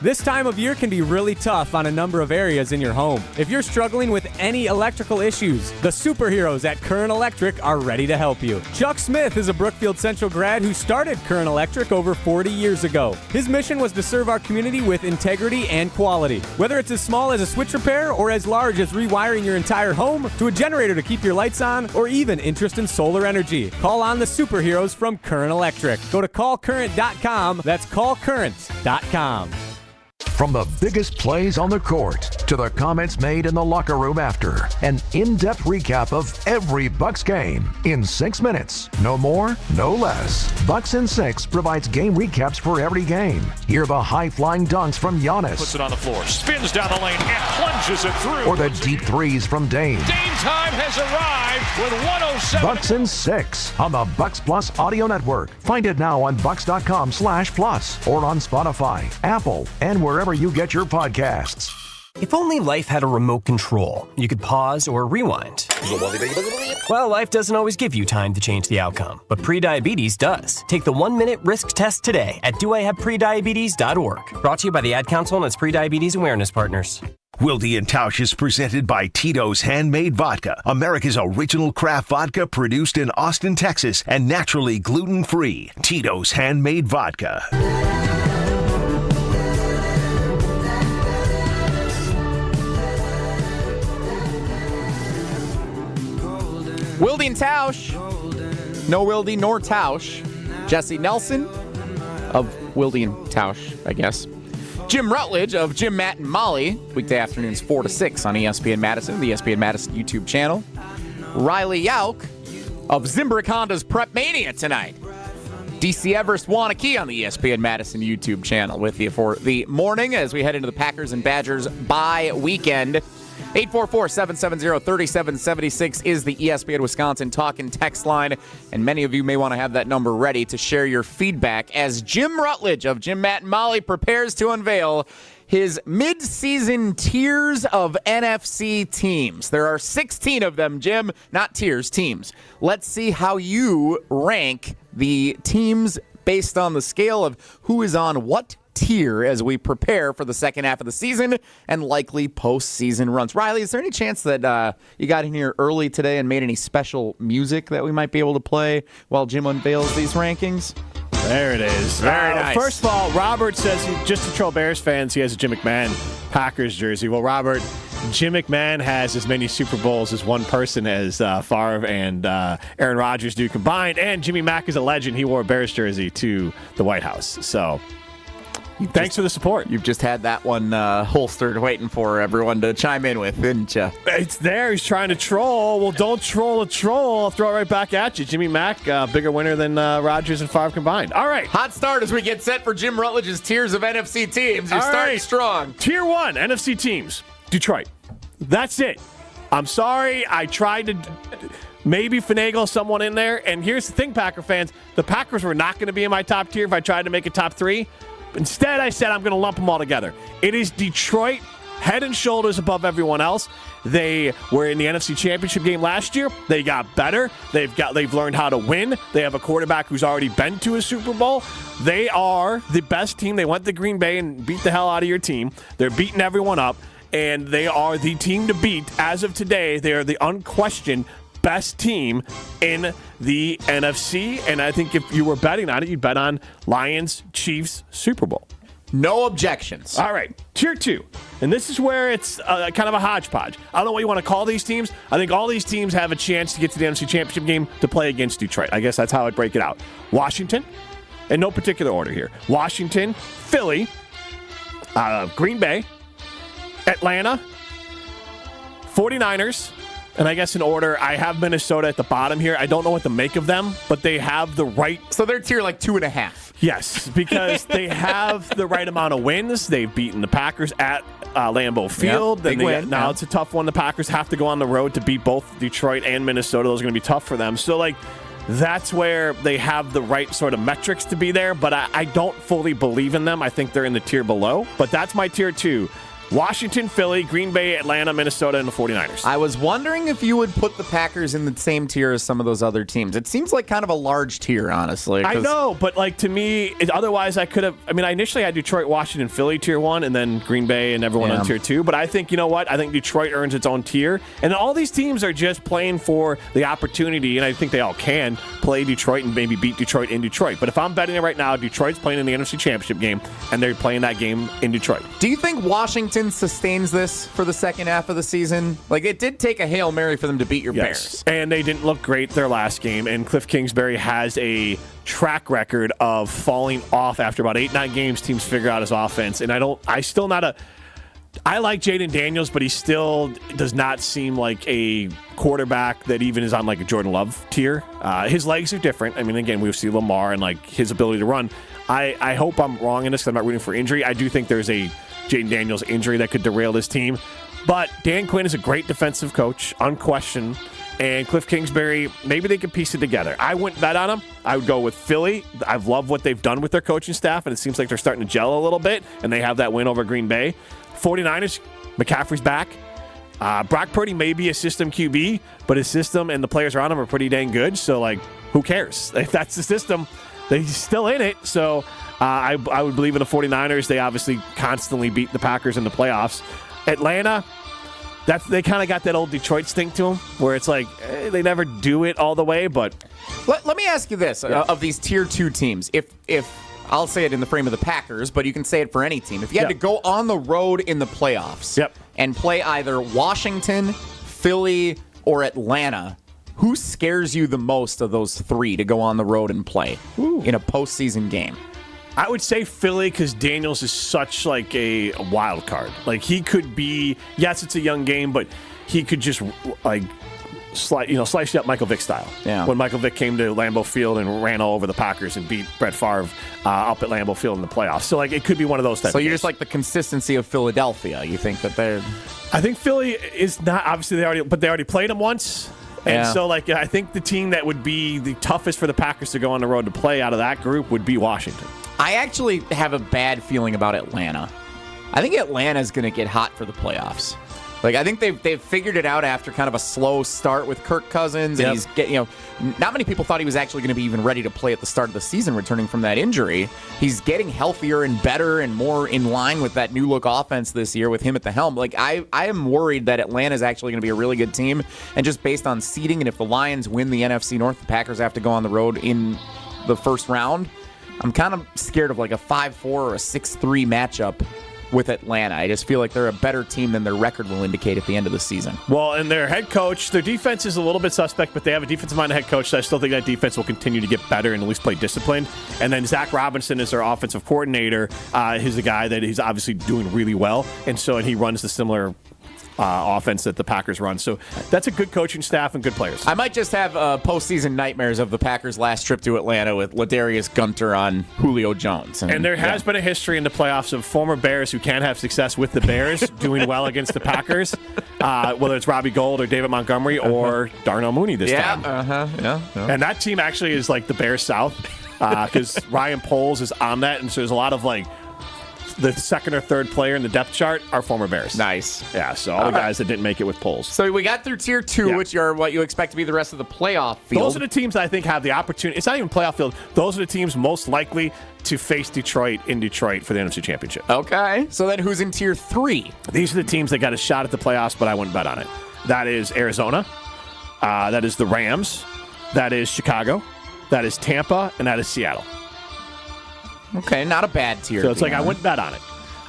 This time of year can be really tough on a number of areas in your home. If you're struggling with any electrical issues, the superheroes at Current Electric are ready to help you. Chuck Smith is a Brookfield Central grad who started Current Electric over 40 years ago. His mission was to serve our community with integrity and quality. Whether it's as small as a switch repair or as large as rewiring your entire home, to a generator to keep your lights on, or even interest in solar energy, call on the superheroes from Current Electric. Go to callcurrent.com. That's callcurrent.com. From the biggest plays on the court to the comments made in the locker room after, an in-depth recap of every Bucks game in 6 minutes. No more, no less. Bucks in 6 provides game recaps for every game. Hear the high-flying dunks from Giannis. Puts it on the floor, spins down the lane, and plunges it through. Or the deep threes from Dame. Dame time has arrived with 107. Bucks in 6 on the Bucks Plus Audio Network. Find it now on bucks.com/plus or on Spotify, Apple, and wherever you get your podcasts. If only life had a remote control, you could pause or rewind. Well, life doesn't always give you time to change the outcome, but prediabetes does. Take the 1-minute risk test today at doihaveprediabetes.org. Brought to you by the Ad Council and its prediabetes awareness partners. Wilde Tausch is presented by Tito's Handmade Vodka, America's original craft vodka produced in Austin, Texas, and naturally gluten-free. Tito's Handmade Vodka. Wilde and Tausch. No Wilde nor Tausch. Jesse Nelson of Wilde and Tausch, I guess. Jim Rutledge of Jim, Matt, and Molly. Weekday afternoons 4 to 6 on ESPN Madison, the ESPN Madison YouTube channel. Riley Yauk of Zimbrick Honda's Prep Mania tonight. DC Everest Wanakee on the ESPN Madison YouTube channel with you for the morning as we head into the Packers and Badgers bye weekend. 844-770-3776 is the ESPN Wisconsin talk and text line, and many of you may want to have that number ready to share your feedback as Jim Rutledge of Jim, Matt, and Molly prepares to unveil his mid-season tiers of NFC teams. There are 16 of them, Jim. Not tiers, teams. Let's see how you rank the teams based on the scale of who is on what tier as we prepare for the second half of the season and likely postseason runs. Riley, is there any chance that you got in here early today and made any special music that we might be able to play while Jim unveils these rankings? There it is. Very nice. First of all, Robert says, just to troll Bears fans, he has a Jim McMahon Packers jersey. Well, Robert, Jim McMahon has as many Super Bowls as one person as Favre and Aaron Rodgers do combined. And Jimmy Mack is a legend. He wore a Bears jersey to the White House. So thanks for the support. You've just had that one holstered, waiting for everyone to chime in with, didn't you? It's there. He's trying to troll. Well, don't troll a troll. I'll throw it right back at you. Jimmy Mack, bigger winner than Rodgers and Favre combined. All right. Hot start as we get set for Jim Rutledge's tiers of NFC teams. You're starting strong. Tier 1, NFC teams. Detroit. That's it. I'm sorry. I tried to maybe finagle someone in there. And here's the thing, Packer fans. The Packers were not going to be in my top tier if I tried to make a top 3. Instead, I said I'm going to lump them all together. It is Detroit, head and shoulders above everyone else. They were in the NFC Championship game last year. They got better. They've learned how to win. They have a quarterback who's already been to a Super Bowl. They are the best team. They went to Green Bay and beat the hell out of your team. They're beating everyone up, and they are the team to beat. As of today, they are the unquestioned best team in the NFC, and I think if you were betting on it, you'd bet on Lions, Chiefs, Super Bowl. No objections. All right, tier 2. And this is where it's kind of a hodgepodge. I don't know what you want to call these teams. I think all these teams have a chance to get to the NFC Championship game to play against Detroit. I guess that's how I'd break it out. Washington, in no particular order here. Washington, Philly, Green Bay, Atlanta, 49ers, and I guess in order, I have Minnesota at the bottom here. I don't know what to make of them, but they have the right... So they're tier like 2.5. Yes, because they have the right amount of wins. They've beaten the Packers at Lambeau Field. Yep, big win. Now it's a tough one. The Packers have to go on the road to beat both Detroit and Minnesota. Those are going to be tough for them. So, that's where they have the right sort of metrics to be there, but I don't fully believe in them. I think they're in the tier below, but that's my tier 2. Washington, Philly, Green Bay, Atlanta, Minnesota, and the 49ers. I was wondering if you would put the Packers in the same tier as some of those other teams. It seems like kind of a large tier, honestly. I know, but to me, otherwise I could have... I mean, I initially had Detroit, Washington, Philly tier 1, and then Green Bay and everyone on tier 2. But I think, you know what? I think Detroit earns its own tier. And all these teams are just playing for the opportunity, and I think they all can play Detroit and maybe beat Detroit in Detroit. But if I'm betting it right now, Detroit's playing in the NFC Championship game, and they're playing that game in Detroit. Do you think Washington sustains this for the second half of the season? It did take a Hail Mary for them to beat your Bears. And they didn't look great their last game. And Cliff Kingsbury has a track record of falling off after about 8-9 games. Teams figure out his offense. And I like Jaden Daniels, but he still does not seem like a quarterback that even is on a Jordan Love tier. His legs are different. I mean, again, we see Lamar and his ability to run. I hope I'm wrong in this because I'm not rooting for injury. I do think there's a Jaden Daniels injury that could derail this team. But Dan Quinn is a great defensive coach, unquestioned. And Cliff Kingsbury, maybe they could piece it together. I wouldn't bet on them. I would go with Philly. I've loved what they've done with their coaching staff, and it seems like they're starting to gel a little bit, and they have that win over Green Bay. 49ers, McCaffrey's back. Brock Purdy may be a system QB, but his system and the players around him are pretty dang good. So, who cares? If that's the system, he's still in it. So I would believe in the 49ers. They obviously constantly beat the Packers in the playoffs. Atlanta, they kind of got that old Detroit stink to them, where it's they never do it all the way. But let me ask you this: of these tier 2 teams, if I'll say it in the frame of the Packers, but you can say it for any team. If you had to go on the road in the playoffs and play either Washington, Philly, or Atlanta, who scares you the most of those 3 to go on the road and play in a postseason game? I would say Philly because Daniels is such a wild card. He could be, yes, it's a young game, but he could just slice you up Michael Vick style. Yeah. When Michael Vick came to Lambeau Field and ran all over the Packers and beat Brett Favre up at Lambeau Field in the playoffs. So, it could be one of those types. So you're just like the consistency of Philadelphia. You think that they're... I think Philly is not, obviously they already played them once. And so, I think the team that would be the toughest for the Packers to go on the road to play out of that group would be Washington. I actually have a bad feeling about Atlanta. I think Atlanta's going to get hot for the playoffs. I think they've figured it out after kind of a slow start with Kirk Cousins, and he's not many people thought he was actually going to be even ready to play at the start of the season, returning from that injury. He's getting healthier and better and more in line with that new look offense this year with him at the helm. I am worried that Atlanta is actually going to be a really good team, and just based on seeding, and if the Lions win the NFC North, the Packers have to go on the road in the first round. I'm kind of scared of a 5-4 or a 6-3 matchup with Atlanta. I just feel like they're a better team than their record will indicate at the end of the season. Well, and their head coach, their defense is a little bit suspect, but they have a defensive-minded head coach, so I still think that defense will continue to get better and at least play disciplined. And then Zach Robinson is their offensive coordinator. He's a guy that he's obviously doing really well, and he runs the similar offense that the Packers run. So that's a good coaching staff and good players. I might just have postseason nightmares of the Packers' last trip to Atlanta with Ladarius Gunter on Julio Jones. And there has been a history in the playoffs of former Bears who can't have success with the Bears doing well against the Packers, whether it's Robbie Gould or David Montgomery or Darnell Mooney this time. And that team actually is like the Bears South because Ryan Poles is on that, and so there's a lot of the second or third player in the depth chart are former Bears. Nice. Yeah, so all the guys that didn't make it with Poles. So we got through Tier 2, which are what you expect to be the rest of the playoff field. Those are the teams I think have the opportunity. It's not even playoff field. Those are the teams most likely to face Detroit in Detroit for the NFC Championship. Okay. So then who's in Tier 3? These are the teams that got a shot at the playoffs, but I wouldn't bet on it. That is Arizona. That is the Rams. That is Chicago. That is Tampa. And that is Seattle. Okay, not a bad tier. So it's I wouldn't bet on it.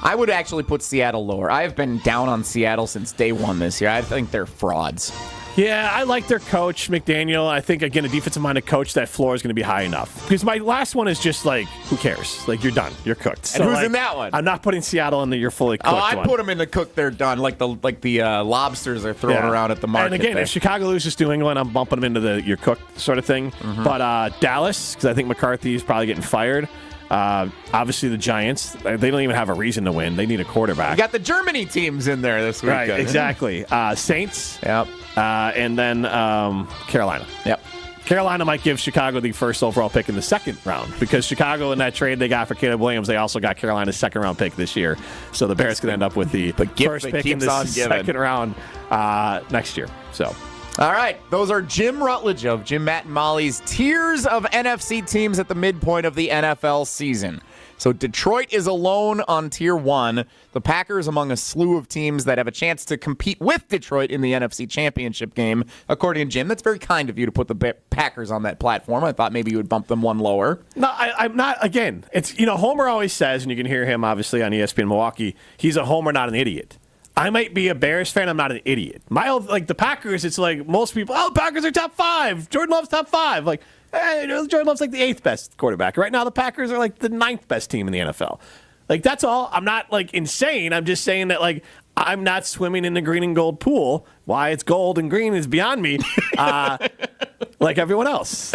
I would actually put Seattle lower. I have been down on Seattle since day one this year. I think they're frauds. Yeah, I like their coach, McDaniel. I think, again, a defensive-minded coach, that floor is going to be high enough. Because my last one is just who cares? You're done. You're cooked. So, and who's in that one? I'm not putting Seattle in the you're fully cooked one. Put them in the cook, they're done. Like the lobsters are thrown around at the market. And again, if Chicago loses to New England, I'm bumping them into the you're cooked sort of thing. Mm-hmm. But Dallas, because I think McCarthy is probably getting fired. Obviously, the Giants, they don't even have a reason to win. They need a quarterback. You got the Germany teams in there this week. Right, exactly. Saints. Yep. And then Carolina. Yep. Carolina might give Chicago the first overall pick in the second round because Chicago, in that trade they got for Caleb Williams, they also got Carolina's second round pick this year. So the Bears could end up with the first pick in the second round next year. So. All right, those are Jim Rutledge of Jim, Matt, and Molly's tiers of NFC teams at the midpoint of the NFL season. So Detroit is alone on Tier 1. The Packers among a slew of teams that have a chance to compete with Detroit in the NFC Championship game. According to Jim, that's very kind of you to put the Packers on that platform. I thought maybe you would bump them one lower. No, I'm not. Again, it's Homer always says, and you can hear him obviously on ESPN Milwaukee, he's a homer, not an idiot. I might be a Bears fan. I'm not an idiot. The Packers, it's most people, the Packers are top 5. Jordan Love's top 5. Jordan Love's the 8th best quarterback. Right now, the Packers are the 9th best team in the NFL. That's all. I'm not insane. I'm just saying that I'm not swimming in the green and gold pool. Why it's gold and green is beyond me. Like everyone else.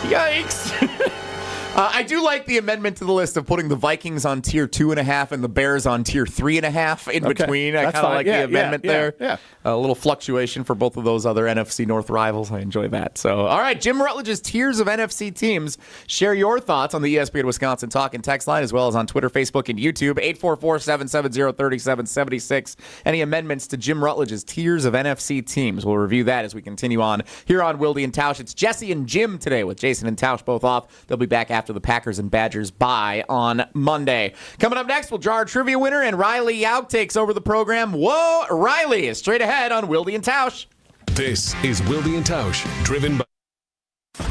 Yikes. I do like the amendment to the list of putting the Vikings on Tier 2.5 and the Bears on Tier 3.5 in between. I kind of like the amendment there. Yeah. A little fluctuation for both of those other NFC North rivals. I enjoy that. So, all right, Jim Rutledge's tiers of NFC teams. Share your thoughts on the ESPN Wisconsin Talk and Text line, as well as on Twitter, Facebook, and YouTube. 844-770-3776. Any amendments to Jim Rutledge's tiers of NFC teams? We'll review that as we continue on here on Wilde and Tausch. It's Jesse and Jim today with Jason and Tausch both off. They'll be back after the Packers and Badgers bye on Monday. Coming up next, we'll draw our trivia winner, and Riley Yauk takes over the program. Whoa, Riley is straight ahead on Wilde and Tausch. This is Wilde and Tausch, driven by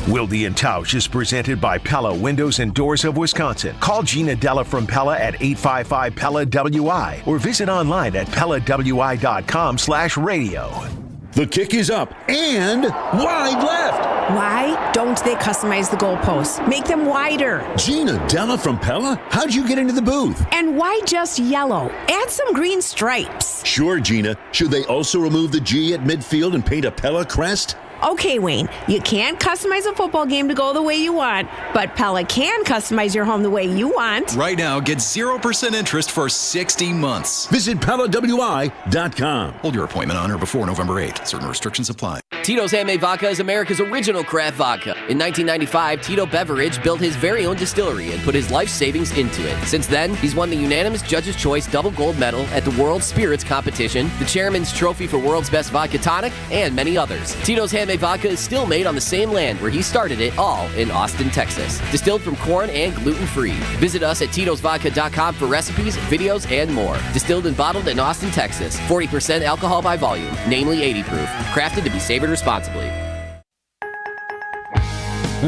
Wilde and Tausch is presented by Pella Windows and Doors of Wisconsin. Call Gina Della from Pella at 855-PELLA-WI or visit online at PellaWI.com/radio. The kick is up and wide left. Why don't they customize the goalposts? Make them wider. Gina Della from Pella? How'd you get into the booth? And why just yellow? Add some green stripes. Sure, Gina. Should they also remove the G at midfield and paint a Pella crest? Okay, Wayne, you can't customize a football game to go the way you want, but Pella can customize your home the way you want. Right now, get 0% interest for 60 months. Visit PellaWI.com. Hold your appointment on or before November 8th. Certain restrictions apply. Tito's Handmade Vodka is America's original craft vodka. In 1995, Tito Beveridge built his very own distillery and put his life savings into it. Since then, he's won the unanimous Judge's Choice Double Gold Medal at the World Spirits Competition, the Chairman's Trophy for World's Best Vodka Tonic, and many others. Tito's Handmade Vodka is still made on the same land where he started it, all in Austin, Texas. Distilled from corn and gluten-free. Visit us at Tito'sVodka.com for recipes, videos, and more. Distilled and bottled in Austin, Texas. 40% alcohol by volume, namely 80 proof. Crafted to be savored responsibly.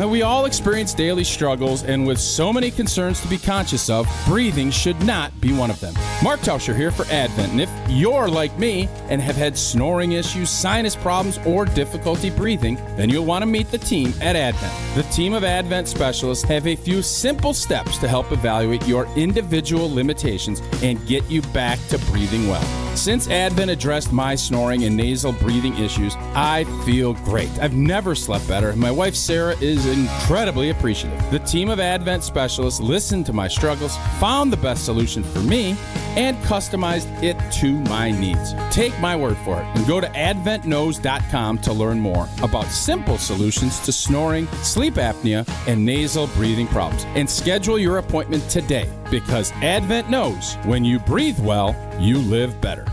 We all experience daily struggles, and with so many concerns to be conscious of, breathing should not be one of them. Mark Tauscher here for Advent, and if you're like me and have had snoring issues, sinus problems, or difficulty breathing, then you'll want to meet the team at Advent. The team of Advent specialists have a few simple steps to help evaluate your individual limitations and get you back to breathing well. Since Advent addressed my snoring and nasal breathing issues, I feel great. I've never slept better. My wife Sarah is incredibly appreciative. The team of Advent specialists listened to my struggles, found the best solution for me, and customized it to my needs. Take my word for it and go to adventknows.com to learn more about simple solutions to snoring, sleep apnea, and nasal breathing problems. And schedule your appointment today, because Advent knows when you breathe well, you live better.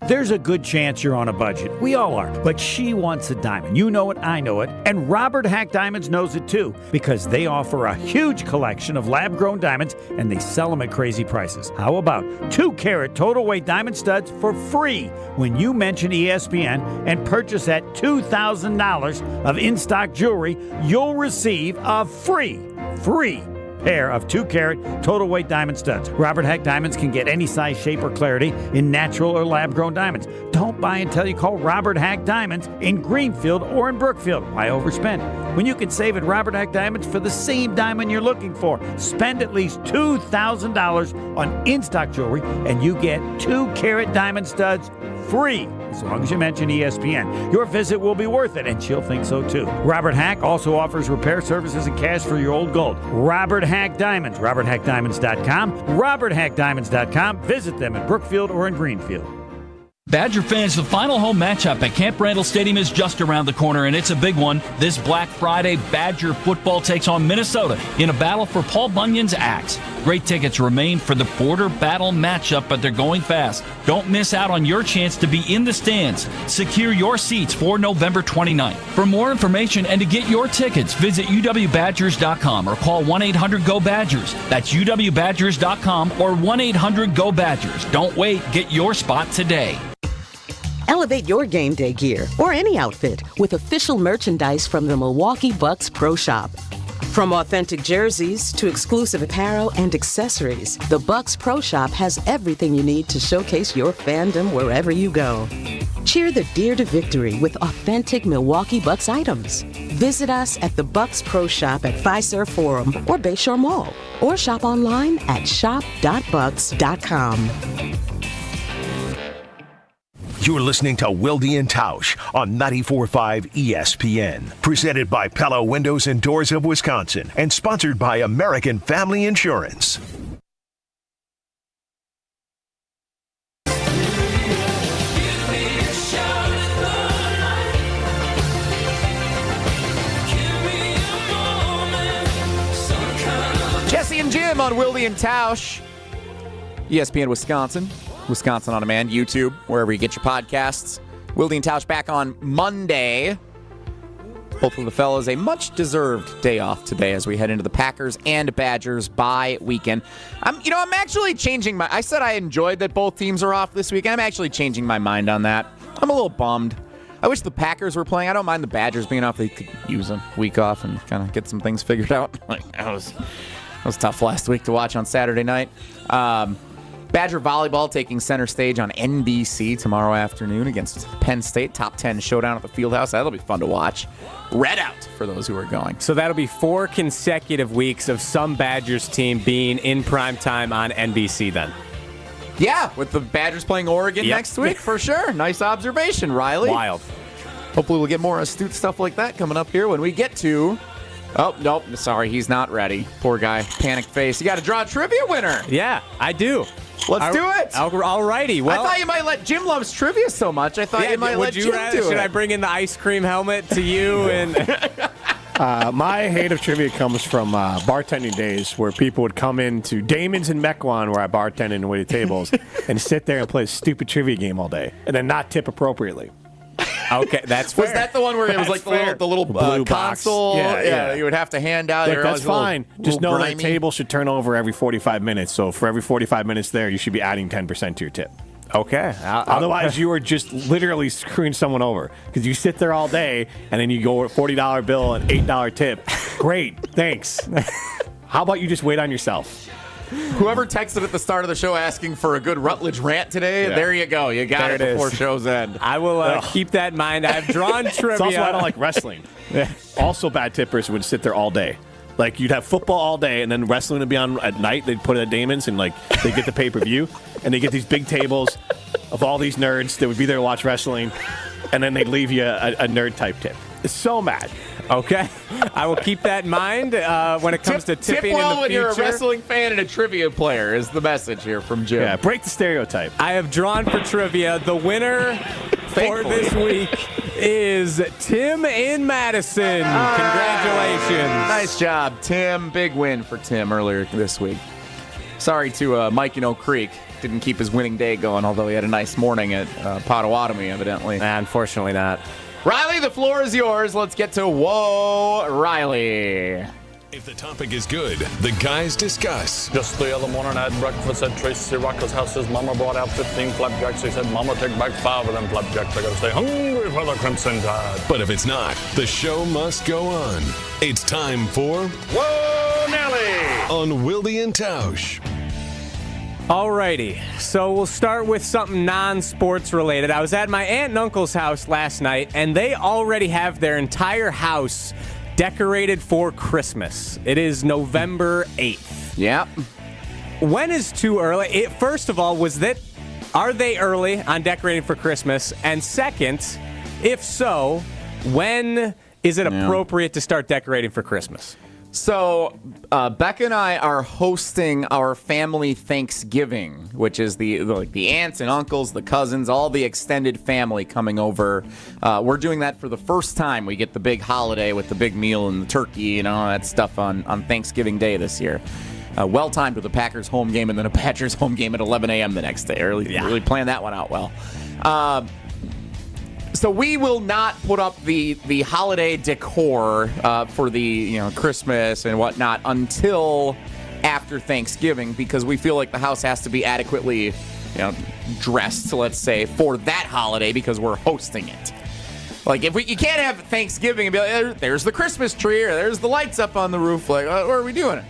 There's a good chance you're on a budget. We all are. But she wants a diamond. You know it, I know it. And Robert Hack Diamonds knows it too, because they offer a huge collection of lab-grown diamonds, and they sell them at crazy prices. How about 2-carat total weight diamond studs for free when you mention ESPN and purchase at $2,000 of in-stock jewelry? You'll receive a free pair of 2-carat total weight diamond studs. Robert Hack Diamonds can get any size, shape, or clarity in natural or lab-grown diamonds. Don't buy until you call Robert Hack Diamonds in Greenfield or in Brookfield. Why overspend when you can save at Robert Hack Diamonds for the same diamond you're looking for? Spend at least $2,000 on in-stock jewelry, and you get 2-carat diamond studs free, as long as you mention ESPN. Your visit will be worth it, and she'll think so too. Robert Hack also offers repair services and cash for your old gold. Robert Hack Diamonds, RobertHackDiamonds.com, RobertHackDiamonds.com. Visit them in Brookfield or in Greenfield. Badger fans, the final home matchup at Camp Randall Stadium is just around the corner, and it's a big one. This Black Friday, Badger football takes on Minnesota in a battle for Paul Bunyan's axe. Great tickets remain for the border battle matchup, but they're going fast. Don't miss out on your chance to be in the stands. Secure your seats for November 29th. For more information and to get your tickets, visit uwbadgers.com or call 1-800-GO-BADGERS. That's uwbadgers.com or 1-800-GO-BADGERS. Don't wait. Get your spot today. Elevate your game day gear or any outfit with official merchandise from the Milwaukee Bucks Pro Shop. From authentic jerseys to exclusive apparel and accessories, the Bucks Pro Shop has everything you need to showcase your fandom wherever you go. Cheer the Deer to victory with authentic Milwaukee Bucks items. Visit us at the Bucks Pro Shop at Fiserv Forum or Bayshore Mall, or shop online at shop.bucks.com. You're listening to Wilde Tausch on 94.5 ESPN. Presented by Pella Windows and Doors of Wisconsin and sponsored by American Family Insurance. Jesse and Jim on Wilde Tausch. ESPN Wisconsin. Wisconsin On Demand, YouTube, wherever you get your podcasts. Wilde and Tausch back on Monday. Both of the fellas a much-deserved day off today as we head into the Packers and Badgers bye weekend. I'm actually changing I said I enjoyed that both teams are off this weekend. I'm actually changing my mind on that. I'm a little bummed. I wish the Packers were playing. I don't mind the Badgers being off. They could use a week off and kind of get some things figured out. That was tough last week to watch on Saturday night. Badger volleyball taking center stage on NBC tomorrow afternoon against Penn State. Top 10 showdown at the Fieldhouse. That'll be fun to watch. Red out for those who are going. So that'll be 4 consecutive weeks of some Badgers team being in primetime on NBC then. Yeah, with the Badgers playing Oregon next week, for sure. Nice observation, Riley. Wild. Hopefully we'll get more astute stuff like that coming up here when we get to... Oh, nope. Sorry, he's not ready. Poor guy. Panic face. You got to draw a trivia winner. Yeah, I do. Let's do it. All righty. Well, I thought you might let Jim loves trivia so much. I thought you might let Jim do it. Should I bring in the ice cream helmet to you? And my hate of trivia comes from bartending days where people would come into Damon's in Mequon, where I bartended and waited tables, and sit there and play a stupid trivia game all day, and then not tip appropriately. Okay, that's fair. Was that the one where it was like the little blue console? Box. Yeah, you would have to hand out. Look, that's fine. Just know that a table should turn over every 45 minutes. So for every 45 minutes there, you should be adding 10% to your tip. Okay. Otherwise, you are just literally screwing someone over because you sit there all day and then you go with a $40 bill and $8 tip. Great, thanks. How about you just wait on yourself? Whoever texted at the start of the show asking for a good Rutledge rant today, there you go. You got it before show's end. I will keep that in mind. I've drawn trivia. It's also why I don't like wrestling. Also, bad tippers would sit there all day. Like, you'd have football all day, and then wrestling would be on at night. They'd put it at Damon's, and, like, they get the pay-per-view, and they get these big tables of all these nerds that would be there to watch wrestling, and then they'd leave you a nerd-type tip. It's so mad. Okay. I will keep that in mind when it comes to tipping tip well in the when future. You're a wrestling fan and a trivia player is the message here from Jim. Yeah, break the stereotype. I have drawn for trivia. The winner for this week is Tim in Madison. Congratulations. Nice job, Tim. Big win for Tim earlier this week. Sorry to Mike in Oak Creek. Didn't keep his winning day going, although he had a nice morning at Potawatomi, evidently. Unfortunately not. Riley, the floor is yours. Let's get to Whoa, Riley. If the topic is good, the guys discuss. Just the other morning I had breakfast at Tracy Rocker's house. His mama brought out 15 flapjacks. He said, Mama, take back 5 of them flapjacks. I gotta stay hungry for the Crimson Tide. But if it's not, the show must go on. It's time for Whoa, Nelly! On Wilde Tausch. Alrighty, so we'll start with something non-sports related. I was at my aunt and uncle's house last night, and they already have their entire house decorated for Christmas. It is November 8th. Yep. When is too early? First of all, are they early on decorating for Christmas? And second, if so, when is it appropriate to start decorating for Christmas? So, Becca and I are hosting our family Thanksgiving, which is the aunts and uncles, the cousins, all the extended family coming over. We're doing that for the first time. We get the big holiday with the big meal and the turkey and all that stuff on Thanksgiving Day this year. Well-timed with the Packers home game and then a Packers home game at 11 a.m. the next day. Really planned that one out well. So we will not put up the holiday decor for the Christmas and whatnot until after Thanksgiving because we feel like the house has to be adequately dressed, let's say, for that holiday because we're hosting it. Like you can't have Thanksgiving and be like, there's the Christmas tree or there's the lights up on the roof. Like, what are we doing?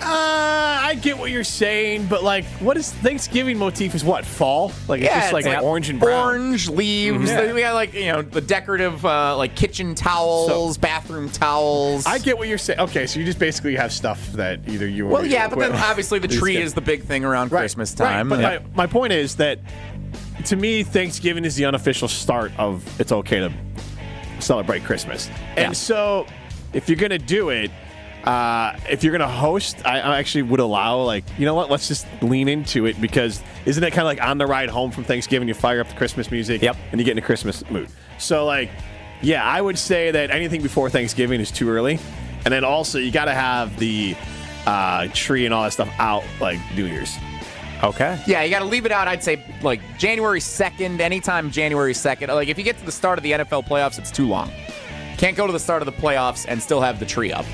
I get what you're saying, but like, what is Thanksgiving motif? Is what, fall? Like it's just like orange and brown, orange leaves. We got like the decorative like kitchen towels, bathroom towels. I get what you're saying. Okay, so you just basically have stuff that either you. Well, yeah, but then obviously the tree is the big thing around Christmas time. Right, but my point is that to me, Thanksgiving is the unofficial start of it's okay to celebrate Christmas, and so if you're gonna do it. If you're going to host, I actually would allow, like, you know what, let's just lean into it because isn't it kind of like on the ride home from Thanksgiving, you fire up the Christmas music and you get in a Christmas mood. So, like, yeah, I would say that anything before Thanksgiving is too early. And then also you got to have the tree and all that stuff out, like, New Year's. Okay. Yeah, you got to leave it out, I'd say, like, January 2nd, anytime January 2nd. Like, if you get to the start of the NFL playoffs, it's too long. Can't go to the start of the playoffs and still have the tree up.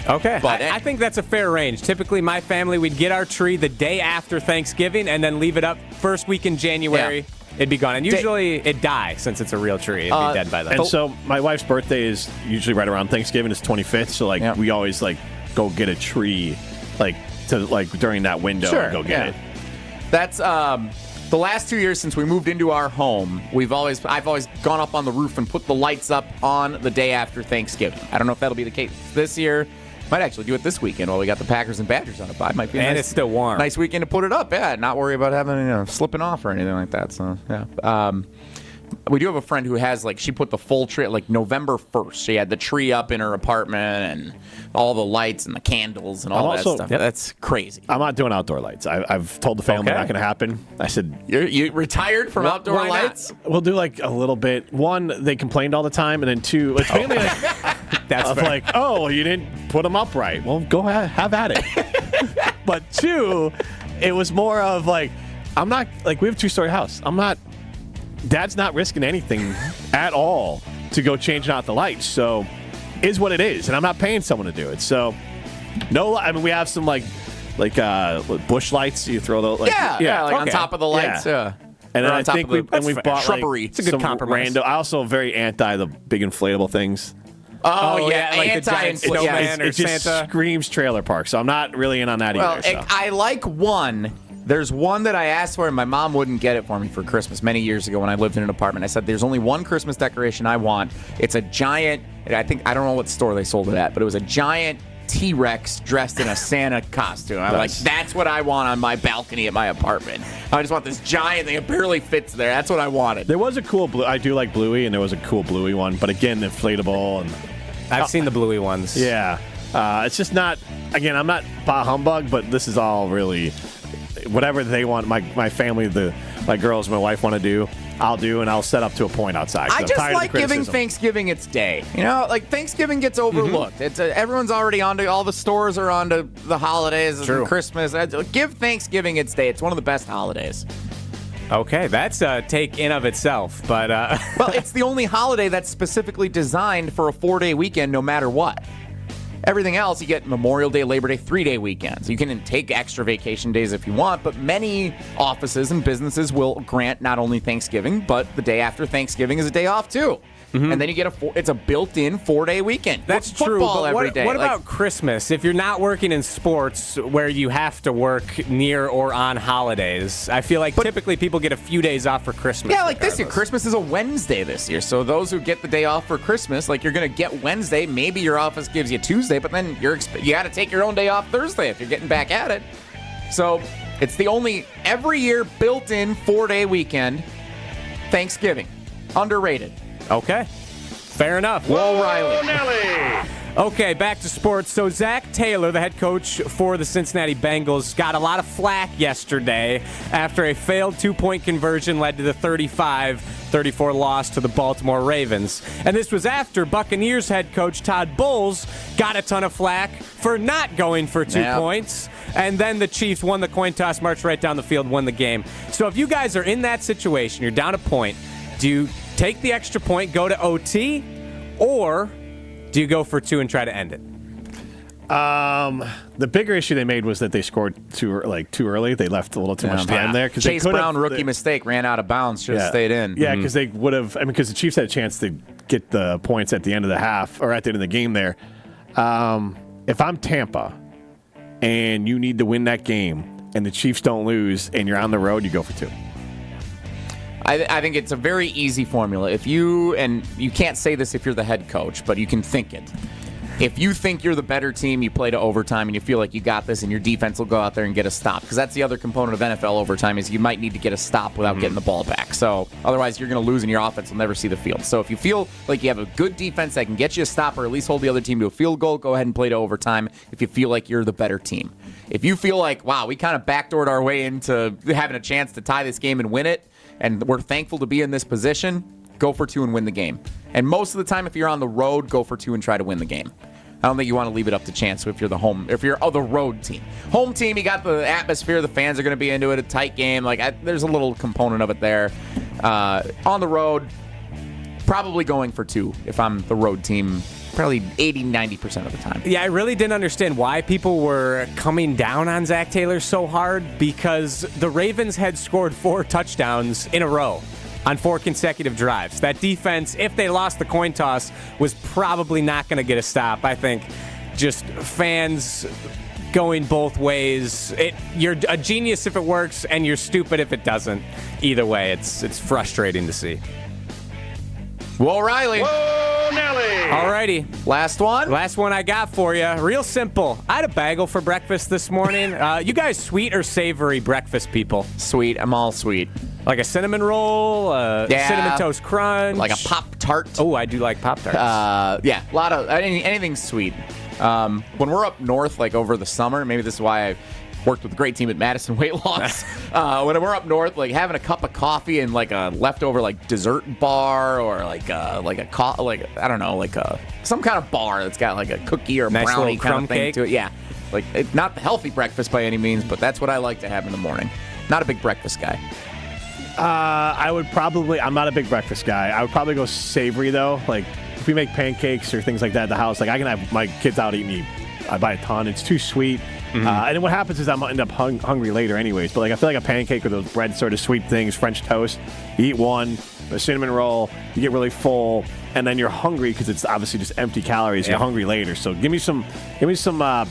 Okay, but I think that's a fair range. Typically, my family, we'd get our tree the day after Thanksgiving and then leave it up first week in January. Yeah. It'd be gone. And usually it'd die since it's a real tree. It'd be dead by then. And so my wife's birthday is usually right around Thanksgiving. It's 25th. So, like, we always, like, go get a tree, like, during that window and go get it. That's the last 2 years since we moved into our home. I've always gone up on the roof and put the lights up on the day after Thanksgiving. I don't know if that'll be the case this year. Might actually do it this weekend while we got the Packers and Badgers on it. But it might be it's still warm. Nice weekend to put it up. Yeah, not worry about having slipping off or anything like that. So yeah. We do have a friend who has, she put the full tree, November 1st. She had the tree up in her apartment and all the lights and the candles and all that stuff. Yep. That's crazy. I'm not doing outdoor lights. I've told the family not going to happen. I said... You retired from outdoor lights? We'll do, a little bit. One, they complained all the time, and then two, it's mainly that's fair. Oh, you didn't put them up right. Well, go ahead, have at it. But two, it was more of, I'm not... we have a 2-story house. Dad's not risking anything at all to go changing out the lights. So, is what it is, and I'm not paying someone to do it. So, no. I mean, we have some bush lights. You throw those. On top of the lights. Yeah. And then I think we've bought shrubbery. It's a good compromise. I also very anti the big inflatable things. Oh yeah, the giant snowman or it just Santa. Screams trailer park. So I'm not really in on that either. Well, I like one. There's one that I asked for, and my mom wouldn't get it for me for Christmas many years ago when I lived in an apartment. I said, there's only one Christmas decoration I want. It's a giant, I don't know what store they sold it at, but it was a giant T-Rex dressed in a Santa costume. I'm like, that's what I want on my balcony at my apartment. I just want this giant thing. It barely fits there. That's what I wanted. There was a cool blue. I do like Bluey, and there was a cool Bluey one. But again, inflatable. And I've seen the Bluey ones. Yeah. It's just not, again, I'm not bah humbug, but this is all really... Whatever they want, my family, my girls, my wife want to do, I'll do, and I'll set up to a point outside. I just like giving Thanksgiving its day. Thanksgiving gets overlooked. It's everyone's already onto, all the stores are onto the holidays and Christmas. Give Thanksgiving its day. It's one of the best holidays. Okay, that's a take in of itself, but... Well, it's the only holiday that's specifically designed for a 4-day weekend no matter what. Everything else, you get Memorial Day, Labor Day, 3-day weekends. You can take extra vacation days if you want, but many offices and businesses will grant not only Thanksgiving, but the day after Thanksgiving is a day off too. Mm-hmm. And then you get it's a built-in 4-day weekend. That's true. But what about Christmas? If you're not working in sports where you have to work near or on holidays, I feel like typically people get a few days off for Christmas. Yeah, this year. Christmas is a Wednesday this year. So those who get the day off for Christmas, you're going to get Wednesday. Maybe your office gives you Tuesday, but then you got to take your own day off Thursday if you're getting back at it. So it's the only every year built-in 4-day weekend. Thanksgiving. Underrated. Okay. Fair enough. Will Riley. Nelly. Okay, back to sports. So Zach Taylor, the head coach for the Cincinnati Bengals, got a lot of flack yesterday after a failed 2-point conversion led to the 35-34 loss to the Baltimore Ravens. And this was after Buccaneers head coach Todd Bowles got a ton of flack for not going for 2 points. And then the Chiefs won the coin toss, marched right down the field, won the game. So if you guys are in that situation, you're down a point, do you take the extra point, go to OT, or do you go for 2 and try to end it? The bigger issue they made was that they scored too early. They left a little too much time there. Chase Brown, rookie mistake, ran out of bounds, should have stayed in. Yeah, because they would have, because the Chiefs had a chance to get the points at the end of the half, or at the end of the game there. If I'm Tampa, and you need to win that game, and the Chiefs don't lose, and you're on the road, you go for 2. I think it's a very easy formula. If you can't say this if you're the head coach, but you can think it. If you think you're the better team, you play to overtime and you feel like you got this and your defense will go out there and get a stop. Because that's the other component of NFL overtime is you might need to get a stop without getting the ball back. So otherwise you're going to lose and your offense will never see the field. So if you feel like you have a good defense that can get you a stop or at least hold the other team to a field goal, go ahead and play to overtime if you feel like you're the better team. If you feel like, wow, we kind of backdoored our way into having a chance to tie this game and win it, and we're thankful to be in this position, go for 2 and win the game. And most of the time, if you're on the road, go for 2 and try to win the game. I don't think you want to leave it up to chance if you're the road team. Home team, you got the atmosphere, the fans are going to be into it, a tight game. There's a little component of it there. On the road, probably going for 2 if I'm the road team. Probably 80-90% of the time. Yeah, I really didn't understand why people were coming down on Zach Taylor so hard because the Ravens had scored 4 touchdowns in a row on 4 consecutive drives. That defense, if they lost the coin toss, was probably not going to get a stop. I think just fans going both ways. You're a genius if it works, and you're stupid if it doesn't. Either way, it's frustrating to see. Will Riley. Whoa, Nelly. Alrighty. Last one? Last one I got for you. Real simple. I had a bagel for breakfast this morning. You guys sweet or savory breakfast people? Sweet. I'm all sweet. Like a cinnamon roll, cinnamon toast crunch. Like a Pop-Tart. Oh, I do like Pop-Tarts. Yeah, a lot of anything sweet. When we're up north, like over the summer, maybe this is why I worked with a great team at Madison Weight Loss. When we're up north, like having a cup of coffee and like a leftover like dessert bar or some kind of bar that's got like a cookie or nice brownie little crumb kind of thing cake to it. Yeah, like not the healthy breakfast by any means, but that's what I like to have in the morning. Not a big breakfast guy. I'm not a big breakfast guy. I would probably go savory though. Like if we make pancakes or things like that at the house, like I can have my kids out eating. I buy a ton. It's too sweet. And then what happens is I'm end up hungry later anyways. But like I feel like a pancake or those bread sort of sweet things, French toast, you eat one, a cinnamon roll, you get really full, and then you're hungry because it's obviously just empty calories. You're hungry later. So give me some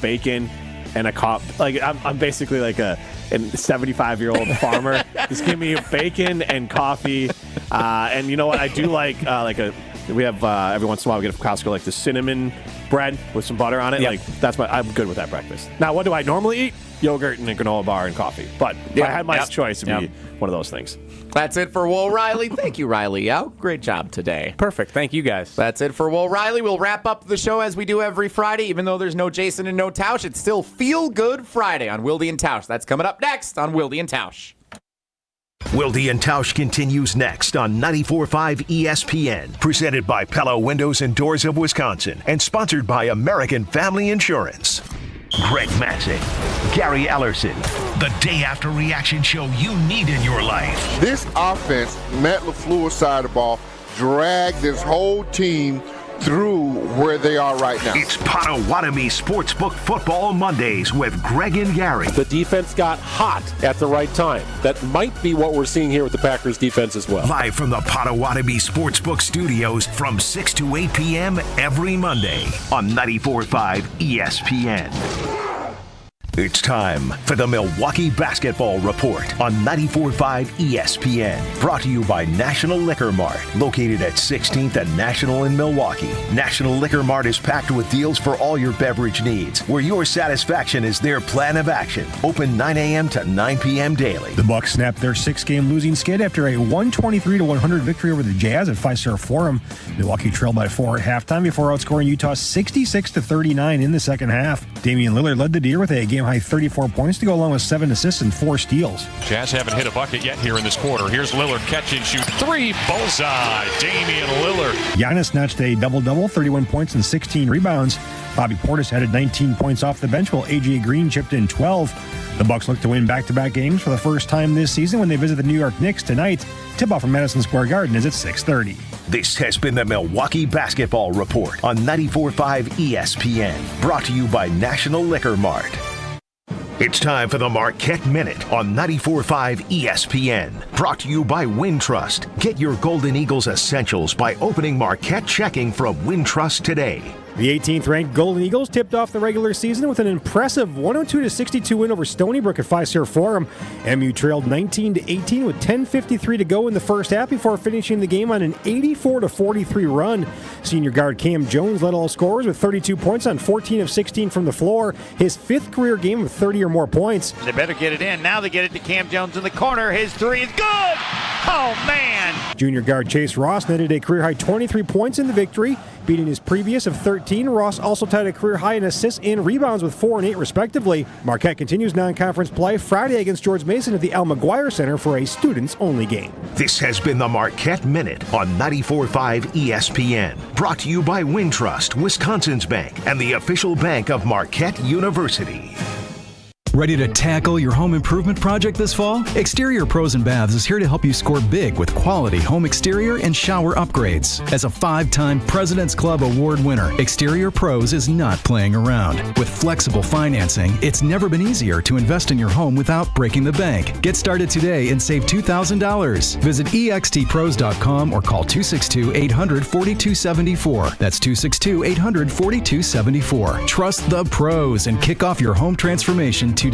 bacon and a cup. Like I'm basically like a 75-year-old farmer. Just give me bacon and coffee. And you know what? I do like we have every once in a while we get from Costco like the cinnamon bread with some butter on it. Yep. Like I'm good with that breakfast. Now, what do I normally eat? Yogurt and a granola bar and coffee. But if I had my choice, it'd be one of those things. That's it for Will Riley. Thank you, Riley. Great job today. Perfect. Thank you, guys. That's it for Will Riley. We'll wrap up the show as we do every Friday. Even though there's no Jason and no Tausch, it's still Feel Good Friday on Wilde and Tausch. That's coming up next on Wilde and Tausch. Wilde and Tausch continues next on 94.5 ESPN. Presented by Pella Windows and Doors of Wisconsin and sponsored by American Family Insurance. Greg Matzek, Gary Ellerson, the day after reaction show you need in your life. This offense, Matt LaFleur's side of the ball, dragged this whole team through where they are right now. It's Potawatomi Sportsbook Football Mondays with Greg and Gary. The defense got hot at the right time. That might be what we're seeing here with the Packers defense as well. Live from the Potawatomi Sportsbook Studios from 6 to 8 p.m. every Monday on 94.5 ESPN. It's time for the Milwaukee Basketball Report on 94.5 ESPN. Brought to you by National Liquor Mart, located at 16th and National in Milwaukee. National Liquor Mart is packed with deals for all your beverage needs, where your satisfaction is their plan of action. Open 9 a.m. to 9 p.m. daily. The Bucks snapped their 6-game losing skid after a 123-100 victory over the Jazz at Fiserv Forum. Milwaukee trailed by 4 at halftime before outscoring Utah 66-39 in the second half. Damian Lillard led the Deer with a game-high 34 points to go along with 7 assists and 4 steals. Jazz haven't hit a bucket yet here in this quarter. Here's Lillard, catch and shoot 3, bullseye. Damian Lillard. Giannis notched a double-double, 31 points and 16 rebounds. Bobby Portis added 19 points off the bench, while A.J. Green chipped in 12. The Bucks look to win back-to-back games for the first time this season when they visit the New York Knicks tonight. Tip-off from Madison Square Garden is at 6:30. This has been the Milwaukee Basketball Report on 94.5 ESPN. Brought to you by National Liquor Mart. It's time for the Marquette Minute on 94.5 ESPN. Brought to you by Wintrust. Get your Golden Eagles essentials by opening Marquette checking from Wintrust today. The 18th-ranked Golden Eagles tipped off the regular season with an impressive 102-62 win over Stony Brook at Fiserv Forum. MU trailed 19-18 with 10:53 to go in the first half before finishing the game on an 84-43 run. Senior guard Cam Jones led all scorers with 32 points on 14 of 16 from the floor, his 5th career game of 30 or more points. They better get it in. Now they get it to Cam Jones in the corner. His 3 is good! Oh, man! Junior guard Chase Ross netted a career-high 23 points in the victory, beating his previous of 13. Ross also tied a career high in assists and rebounds with 4 and 8 respectively. Marquette continues non-conference play Friday against George Mason at the Al McGuire Center for a students-only game. This has been the Marquette Minute on 94.5 ESPN. Brought to you by Wintrust, Wisconsin's bank, and the official bank of Marquette University. Ready to tackle your home improvement project this fall? Exterior Pros and Baths is here to help you score big with quality home exterior and shower upgrades. As a 5-time President's Club Award winner, Exterior Pros is not playing around. With flexible financing, it's never been easier to invest in your home without breaking the bank. Get started today and save $2,000. Visit extpros.com or call 262-800-4274. That's 262-800-4274. Trust the pros and kick off your home transformation today.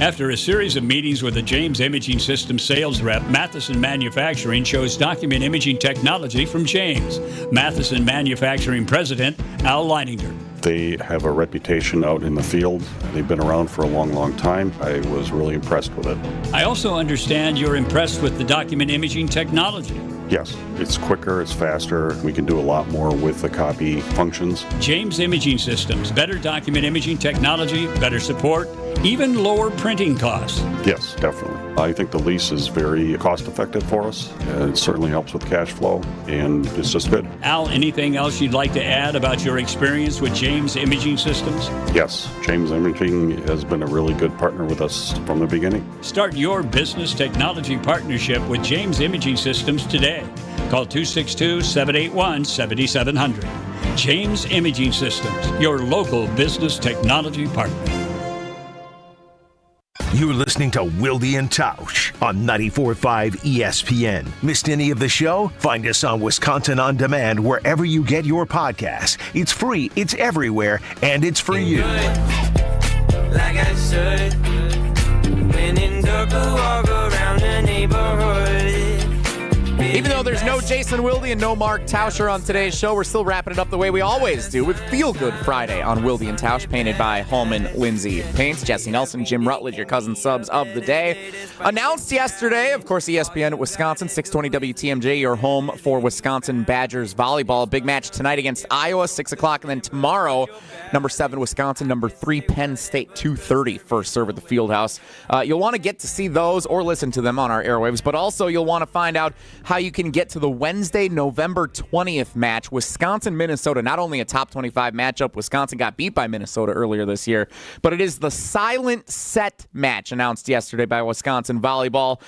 After a series of meetings with the James Imaging Systems sales rep, Matheson Manufacturing chose document imaging technology from James. Matheson Manufacturing President Al Leininger. They have a reputation out in the field. They've been around for a long, long time. I was really impressed with it. I also understand you're impressed with the document imaging technology. Yes, it's quicker, it's faster. We can do a lot more with the copy functions. James Imaging Systems, better document imaging technology, better support, even lower printing costs. Yes, definitely. I think the lease is very cost effective for us. It certainly helps with cash flow, and it's just good. Al, anything else you'd like to add about your experience with James Imaging Systems? Yes, James Imaging has been a really good partner with us from the beginning. Start your business technology partnership with James Imaging Systems today. Call 262-781-7700. James Imaging Systems, your local business technology partner. You're listening to Wilde Tausch on 94.5 ESPN. Missed any of the show? Find us on Wisconsin On Demand wherever you get your podcasts. It's free, it's everywhere, and it's for you. Like I should. When in Durga, walk around the neighborhood. Even though there's no Jason Wilde and no Mark Tauscher on today's show, we're still wrapping it up the way we always do with Feel Good Friday on Wilde and Tausch, painted by Holman Lindsay Paints. Jesse Nelson, Jim Rutledge, your cousin subs of the day. Announced yesterday, of course, ESPN at Wisconsin, 620 WTMJ, your home for Wisconsin Badgers volleyball. Big match tonight against Iowa, 6 o'clock, and then tomorrow, number 7 Wisconsin, number 3 Penn State, 2:30 first serve at the Fieldhouse. You'll want to get to see those or listen to them on our airwaves, but also you'll want to find out how you can get to the Wednesday, November 20th match, Wisconsin-Minnesota. Not only a top 25 matchup, Wisconsin got beat by Minnesota earlier this year, but it is the silent set match announced yesterday by Wisconsin Volleyball,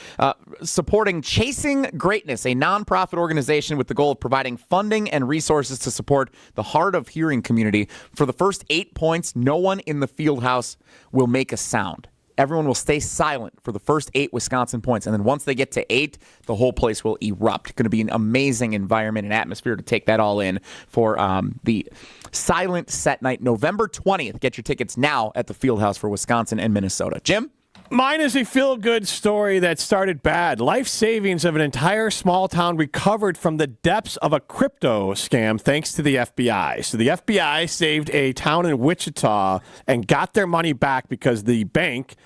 supporting Chasing Greatness, a nonprofit organization with the goal of providing funding and resources to support the hard of hearing community. For the first 8 points, no one in the Fieldhouse will make a sound. Everyone will stay silent for the first 8 Wisconsin points. And then once they get to 8, the whole place will erupt. Going to be an amazing environment and atmosphere to take that all in for the silent set night, November 20th. Get your tickets now at the Fieldhouse for Wisconsin and Minnesota. Jim? Mine is a feel-good story that started bad. Life savings of an entire small town recovered from the depths of a crypto scam thanks to the FBI. So the FBI saved a town in Wichita and got their money back because the bank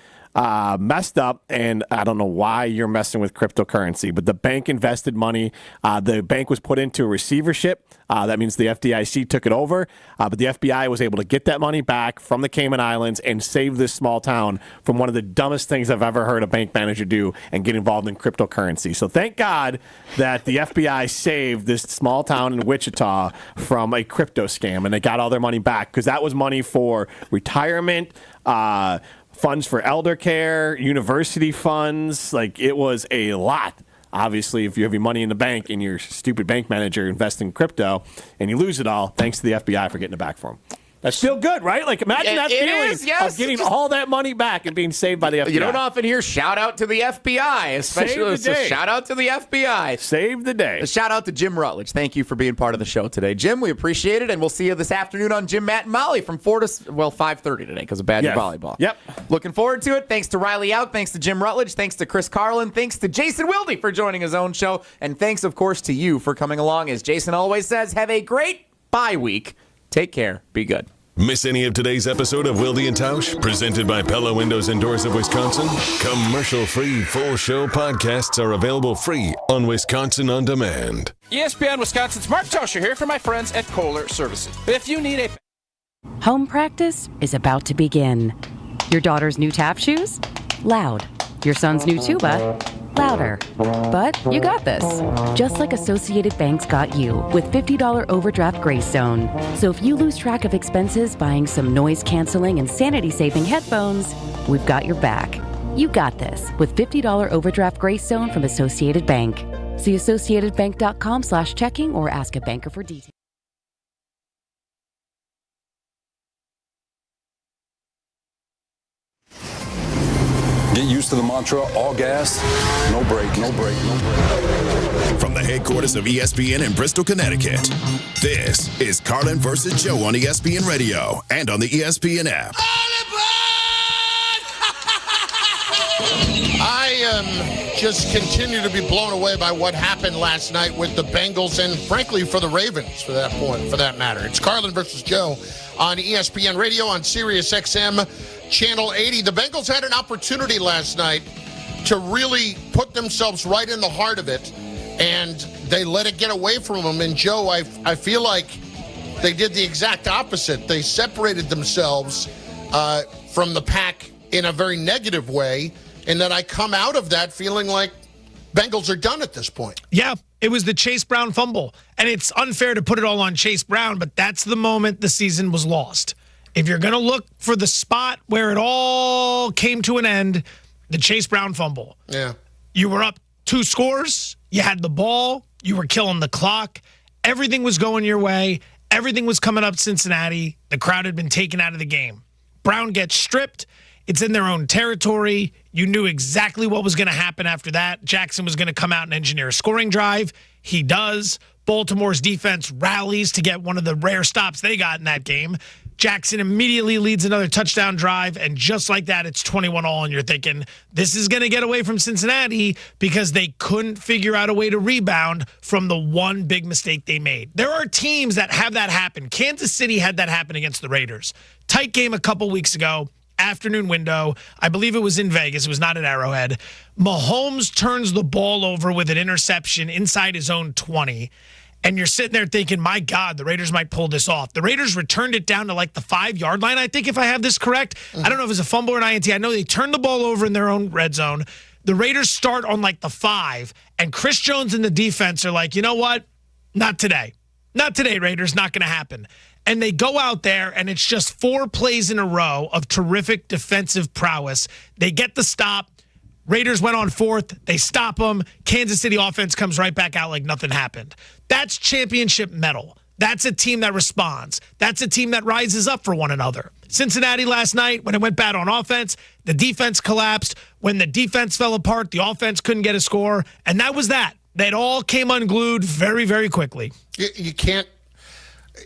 messed up, and I don't know why you're messing with cryptocurrency, but the bank invested money. The bank was put into a receivership. That means the FDIC took it over, but the FBI was able to get that money back from the Cayman Islands and save this small town from one of the dumbest things I've ever heard a bank manager do and get involved in cryptocurrency. So thank God that the FBI saved this small town in Wichita from a crypto scam, and they got all their money back because that was money for retirement, funds for elder care, university funds. Like, it was a lot. Obviously, if you have your money in the bank and your stupid bank manager invests in crypto and you lose it all, thanks to the FBI for getting it back for him. That's still good, right? Like, imagine that feeling of getting all that money back and being saved by the FBI. You don't often hear shout out to the FBI, especially shout out to the FBI. Save the day. A shout out to Jim Rutledge. Thank you for being part of the show today. Jim, we appreciate it, and we'll see you this afternoon on Jim, Matt, and Molly from 4 to 5:30 today because of Badger volleyball. Yep. Looking forward to it. Thanks to Riley Out. Thanks to Jim Rutledge. Thanks to Chris Carlin. Thanks to Jason Wilde for joining his own show. And thanks, of course, to you for coming along. As Jason always says, have a great bye week. Take care. Be good. Miss any of today's episode of Wilde and Tausch, presented by Pella Windows and Doors of Wisconsin? Commercial-free full show podcasts are available free on Wisconsin On Demand. ESPN Wisconsin's Mark Tauscher here for my friends at Kohler Services. If you need a... Home practice is about to begin. Your daughter's new tap shoes? Loud. Your son's new tuba? louder. But you got this. Just like Associated Bank's got you with $50 overdraft grace zone. So if you lose track of expenses buying some noise-canceling and sanity-saving headphones, we've got your back. You got this with $50 overdraft grace zone from Associated Bank. See associatedbank.com/checking or ask a banker for details. Get used to the mantra, all gas, no break, no break, no break. From the headquarters of ESPN in Bristol, Connecticut, this is Carlin versus Joe on ESPN Radio and on the ESPN app. I just continue to be blown away by what happened last night with the Bengals and, frankly, for the Ravens, for that matter. It's Carlin versus Joe on ESPN Radio on Sirius XM Channel 80. The Bengals had an opportunity last night to really put themselves right in the heart of it, and they let it get away from them. And, Joe, I feel like they did the exact opposite. They separated themselves from the pack in a very negative way, and that I come out of that feeling like Bengals are done at this point. Yeah, it was the Chase Brown fumble. And it's unfair to put it all on Chase Brown, but that's the moment the season was lost. If you're going to look for the spot where it all came to an end, the Chase Brown fumble. Yeah. You were up 2 scores. You had the ball. You were killing the clock. Everything was going your way. Everything was coming up Cincinnati. The crowd had been taken out of the game. Brown gets stripped. It's in their own territory. You knew exactly what was going to happen after that. Jackson was going to come out and engineer a scoring drive. He does. Baltimore's defense rallies to get one of the rare stops they got in that game. Jackson immediately leads another touchdown drive, and just like that, it's 21-all, and you're thinking, this is going to get away from Cincinnati because they couldn't figure out a way to rebound from the one big mistake they made. There are teams that have that happen. Kansas City had that happen against the Raiders. Tight game a couple weeks ago. Afternoon window. I believe it was in Vegas. It was not at Arrowhead. Mahomes turns the ball over with an interception inside his own 20. And you're sitting there thinking, my God, the Raiders might pull this off. The Raiders returned it down to like the 5-yard line, I think, if I have this correct. I don't know if it was a fumble or an INT. I know they turned the ball over in their own red zone. The Raiders start on like the 5. And Chris Jones and the defense are like, you know what? Not today. Not today, Raiders. Not going to happen. And they go out there, and it's just 4 plays in a row of terrific defensive prowess. They get the stop. Raiders went on 4th. They stop them. Kansas City offense comes right back out like nothing happened. That's championship mettle. That's a team that responds. That's a team that rises up for one another. Cincinnati last night, when it went bad on offense, the defense collapsed. When the defense fell apart, the offense couldn't get a score. And that was that. That all came unglued very, very quickly. You can't.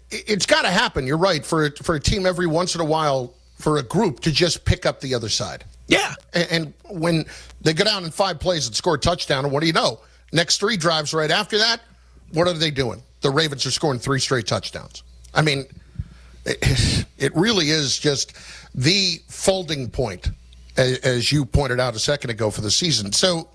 It's got to happen. You're right. For a team every once in a while, for a group to just pick up the other side. Yeah. And when they go down in 5 plays and score a touchdown, and what do you know? Next 3 drives right after that, what are they doing? The Ravens are scoring 3 straight touchdowns. I mean, it really is just the folding point, as you pointed out a second ago, for the season. So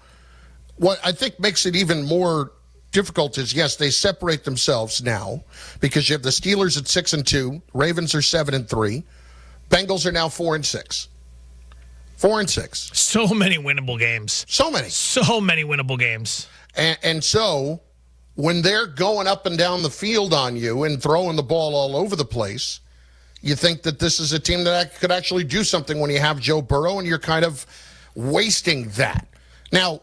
what I think makes it even more difficult is, yes, they separate themselves now because you have the Steelers at 6-2, Ravens are 7-3, Bengals are now 4-6. 4-6. So many winnable games. So many winnable games. And so when they're going up and down the field on you and throwing the ball all over the place, you think that this is a team that could actually do something when you have Joe Burrow, and you're kind of wasting that. Now,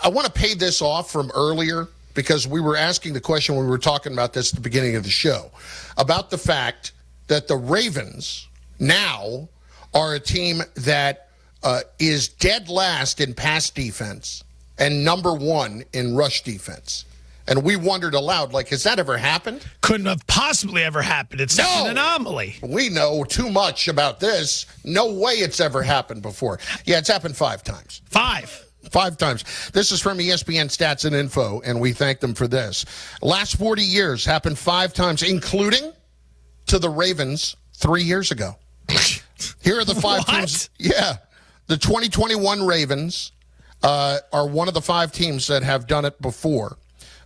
I want to pay this off from earlier, because we were asking the question when we were talking about this at the beginning of the show, about the fact that the Ravens now are a team that is dead last in pass defense and number 1 in rush defense. And we wondered aloud, like, has that ever happened? Couldn't have possibly ever happened. It's an anomaly. We know too much about this. No way it's ever happened before. Yeah, it's happened 5 times. 5 times. This is from ESPN Stats and Info, and we thank them for this. Last 40 years happened 5 times, including to the Ravens 3 years ago. Here are the 5 teams. Yeah. The 2021 Ravens are one of the 5 teams that have done it before.